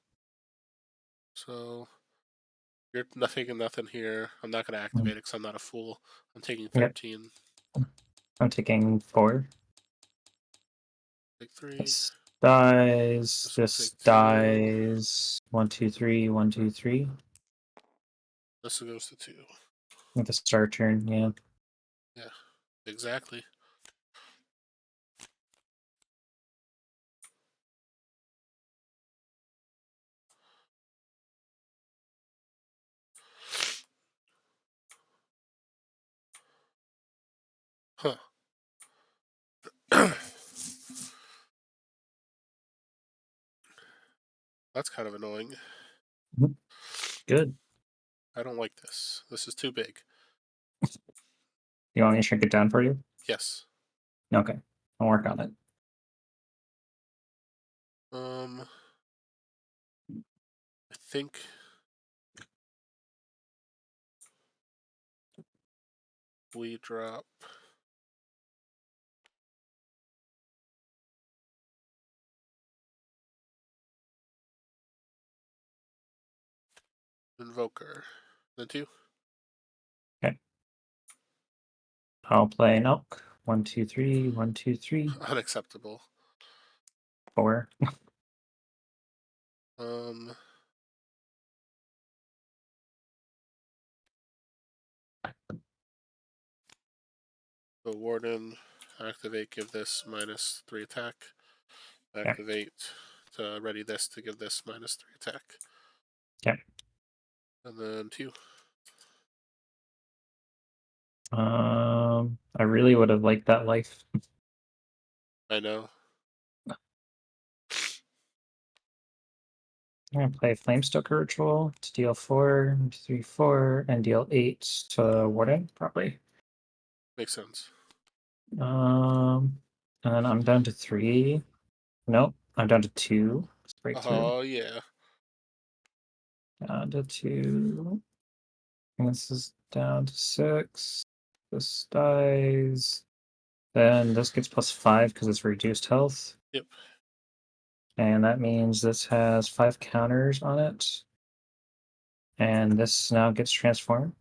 So you're nothing and nothing here. I'm not going to activate it because I'm not a fool. I'm taking 13.
Yep. I'm taking 4.
Take 3.
This dies.
This
This dies. 1, 2, 3. 1, 2, 3.
This goes to 2.
With the start turn, yeah.
Yeah, exactly. Huh. That's kind of annoying.
Good.
I don't like this. This is too big.
You want me to shrink it down for you?
Yes.
Okay. I'll work on it.
I think we drop Invoker. Then 2.
Okay. I'll play Elk. 1, 2, 3. 1, 2, 3.
Unacceptable.
4.
The Warden, activate, give this -3 attack.
Okay.
Activate to ready this to give this -3 attack.
Okay.
And then 2.
I really would have liked that life.
I know.
I'm gonna play Flamestoker Ritual to deal 4, 3, 4, and deal 8 to Warden, probably.
Makes sense.
And then I'm down to 3. Nope, I'm down to 2. Let's break through.
Oh yeah.
Down to 2. And this is down to 6. This dies. Then this gets +5 because it's reduced health.
Yep.
And that means this has 5 counters on it. And this now gets transformed.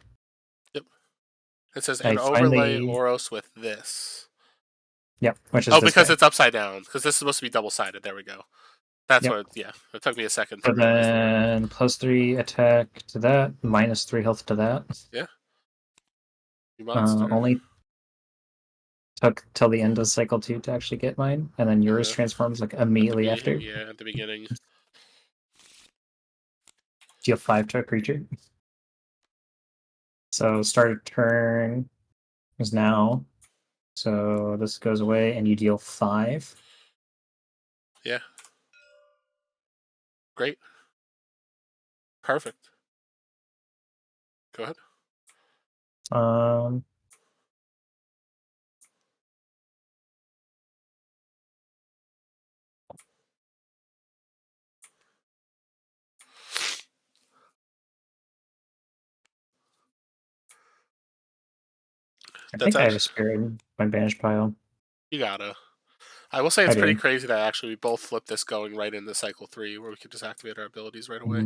Yep. It says
I
and overlay
finally-
Oros with this.
Yep, which is
Oh,
this
because
guy.
it's upside down. Because this is supposed to be double-sided. There we go. That's
Yep.
what. Yeah. It took me a second to
So
realize that.
then +3 attack to that, -3 health to that.
Yeah. You monster.
Only took till the end of cycle 2 to actually get mine, and then yours transforms like immediately after.
Yeah, at the beginning.
Deal 5 to a creature. So start of turn is now. So this goes away, and you deal 5.
Yeah. Great. Perfect. Go ahead.
I think I have a spirit in my banish pile.
You gotta. I will say it's
I
pretty
do.
crazy that actually we both flipped this going right into cycle 3 where we could just activate our abilities right away.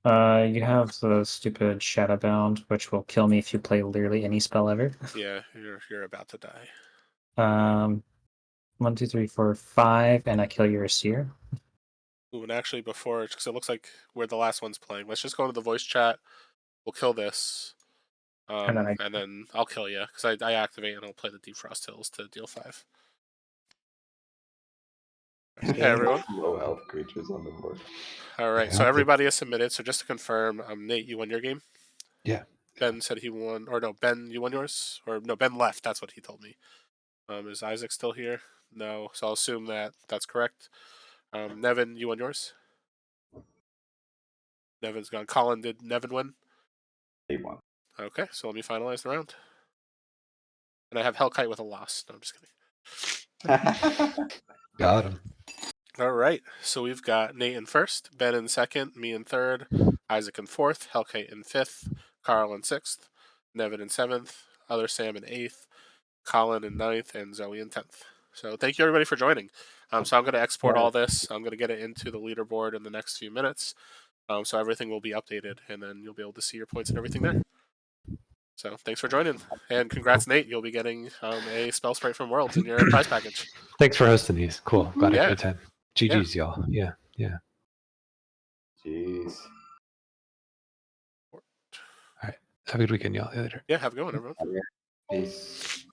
You have the stupid Shadowbound, which will kill me if you play literally any spell ever.
Yeah, you're about to die.
1, 2, 3, 4, 5, and I kill your Seer.
Ooh, and actually before, because it looks like we're the last ones playing, let's just go into the voice chat. We'll kill this. And then I'll kill you, because I activate and I'll play the Defrost Hills to deal 5. Hey everyone.
Low health creatures on the board.
All right, so everybody has submitted. So just to confirm, Nate, you won your game?
Yeah.
Ben said he won, or no, Ben, you won yours? Or no, Ben left, that's what he told me. Is Isaac still here? No, so I'll assume that that's correct. Nevin, you won yours? Nevin's gone. Colin, did Nevin win?
He won.
Okay, so let me finalize the round. And I have Hellkite with a loss. No, I'm just kidding.
Got him.
All right, so we've got Nate in first, Ben in second, me in third, Isaac in fourth, Hellkite in fifth, Carl in sixth, Nevin in seventh, Other Sam in eighth, Colin in ninth, and Zoe in 10th. So thank you everybody for joining. So I'm going to export all this. I'm going to get it into the leaderboard in the next few minutes. So everything will be updated, and then you'll be able to see your points and everything there. So thanks for joining, and congrats, Nate. You'll be getting a spell sprite from Worlds in your prize package.
Thanks for hosting these. Cool. Glad I
Yeah.
could attend. GG's, y'all. Yeah.
Jeez.
All right. Have a good weekend, y'all. Later.
Yeah, have a good one, everyone.
Peace.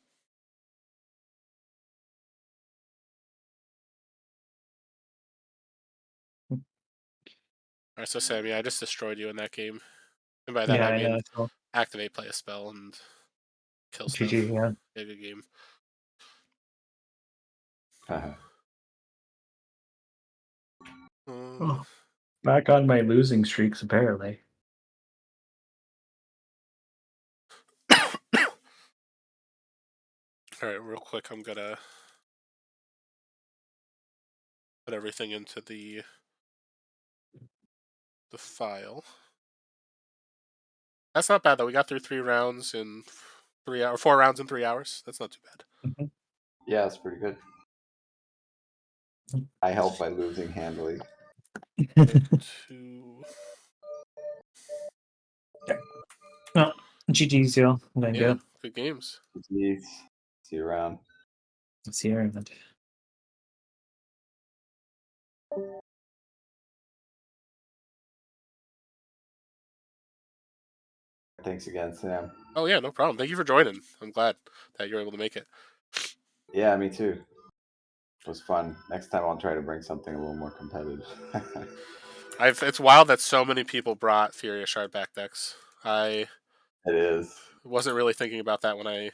All right, so Sammy, I just destroyed you in that game, and by that
Yeah,
I
I
mean
know. So
activate, play a spell, and kill stuff.
GG, yeah.
Yeah, good game.
Oh, back on my losing streaks, apparently.
All right, real quick, I'm gonna put everything into the file. That's not bad though. We got through 3 rounds in 3 hours, 4 rounds in 3 hours. That's not too bad.
Yeah, it's pretty good. I helped by losing handily.
2.
Well, GG's, y'all. I'm gonna
Yeah,
go.
good games.
Jeez. See you around.
See you around.
Thanks again, Sam.
Oh yeah, no problem. Thank you for joining. I'm glad that you're able to make it.
Yeah, me too. It was fun. Next time I'll try to bring something a little more competitive.
It's wild that so many people brought Furia Shard back decks. I
It is.
wasn't really thinking about that when I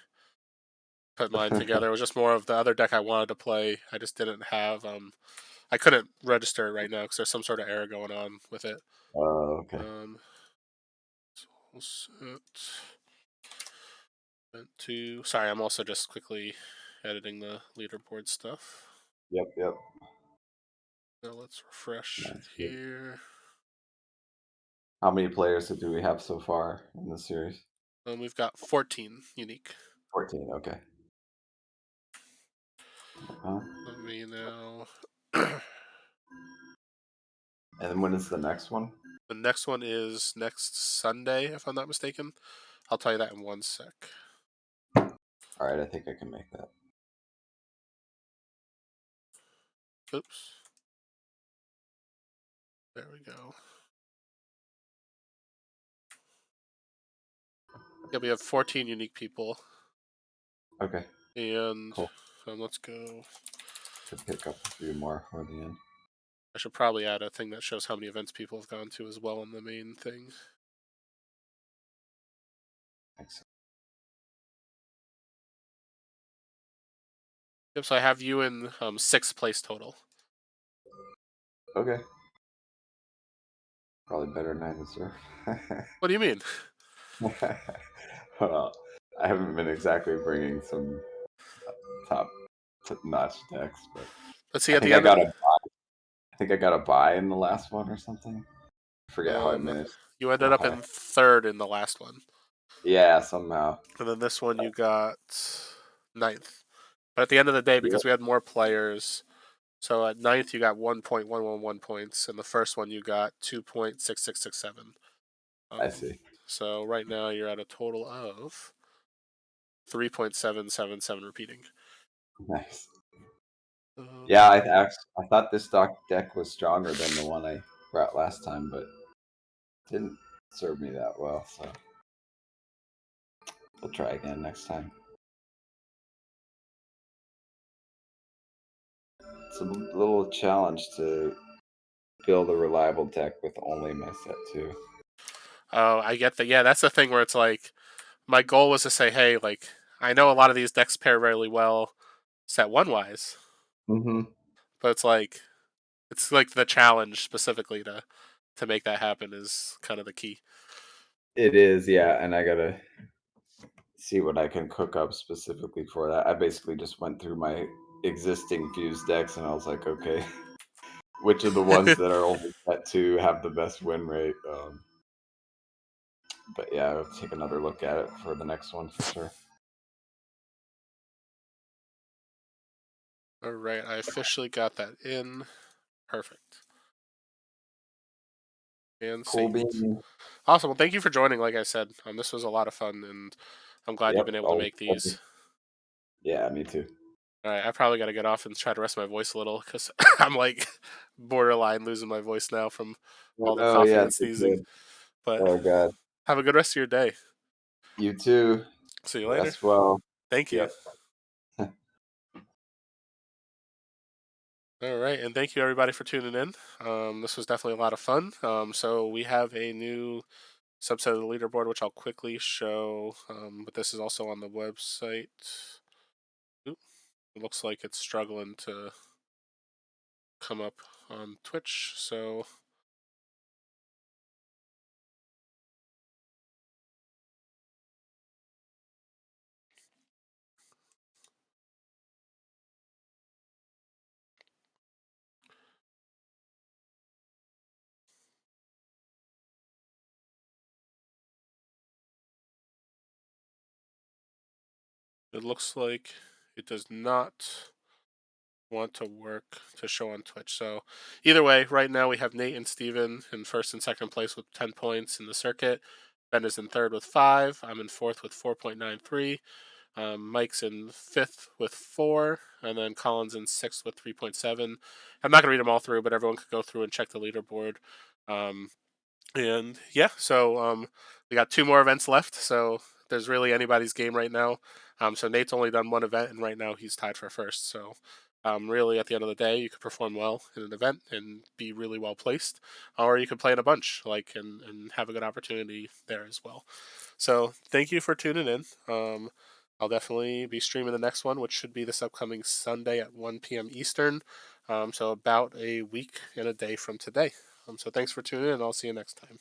put mine together. It was just more of the other deck I wanted to play. I just didn't have I couldn't register it right now because there's some sort of error going on with it.
Oh, okay.
Sorry, I'm also just quickly editing the leaderboard stuff.
Yep.
Now let's refresh here.
How many players do we have so far in the series?
We've got 14 unique.
14, okay.
Let me now.
And when is the next one?
The next one is next Sunday, if I'm not mistaken. I'll tell you that in 1 sec.
All right, I think I can make that.
Oops. There we go. Yeah, we have 14 unique people.
Okay.
And
cool.
Let's go.
To pick up a few more for the end.
I should probably add a thing that shows how many events people have gone to as well on the main thing.
Thanks.
Yep, so I have you in 6th place total.
Okay. Probably better than I deserve.
What do you mean?
Well, I haven't been exactly bringing some top-notch decks, but
Let's see
I
at
think
the
I
end.
got a buy. I think I got a buy in the last one or something. I forget how I managed.
You ended up in 3rd in the last one.
Yeah, somehow.
And then this one you got 9th. But at the end of the day, because we had more players, so at 9th you got 1.111 points, and the first one you got 2.6667.
I see.
So right now you're at a total of 3.777 repeating.
Nice. Yeah, I thought this deck was stronger than the one I brought last time, but it didn't serve me that well, so we'll try again next time. It's a little challenge to build a reliable deck with only my set 2.
Oh, I get that. Yeah, that's the thing where it's like, my goal was to say, hey, like, I know a lot of these decks pair really well set 1-wise.
Mm-hmm.
But it's like the challenge specifically to make that happen is kind of the key.
It is, yeah, and I gotta see what I can cook up specifically for that. I basically just went through my existing fuse decks and I was like, okay, which are the ones that are only set to have the best win rate? But yeah, I'll take another look at it for the next one for sure.
All right, I officially got that in. Perfect. and
Cool
saved.
being.
Awesome. Well, thank you for joining. Like I said, this was a lot of fun, and I'm glad you've
Yep.
been able to
Always
make these.
Yeah, me too.
All right, I probably got to get off and try to rest my voice a little because I'm like borderline losing my voice now from all the
Oh
coughing
yeah,
and
take
sneezing.
care.
But
Oh god.
have a good rest of your day.
You too.
See you later.
Rest well.
Thank you.
Yep.
All right, and thank you everybody for tuning in. This was definitely a lot of fun. So we have a new subset of the leaderboard, which I'll quickly show. But this is also on the website. Oop, it looks like it's struggling to come up on Twitch. So it looks like it does not want to work to show on Twitch. So either way, right now we have Nate and Steven in first and second place with 10 points in the circuit. Ben is in third with 5. I'm in fourth with 4.93. Mike's in fifth with 4, and then Colin's in sixth with 3.7. I'm not going to read them all through, but everyone could go through and check the leaderboard. And yeah, so we got 2 more events left. So there's really anybody's game right now. So Nate's only done 1 event, and right now he's tied for first. So really, at the end of the day, you could perform well in an event and be really well placed, or you could play in a bunch, and have a good opportunity there as well. So thank you for tuning in. I'll definitely be streaming the next one, which should be this upcoming Sunday at 1 p.m. Eastern. So about a week and a day from today. So thanks for tuning in, and I'll see you next time.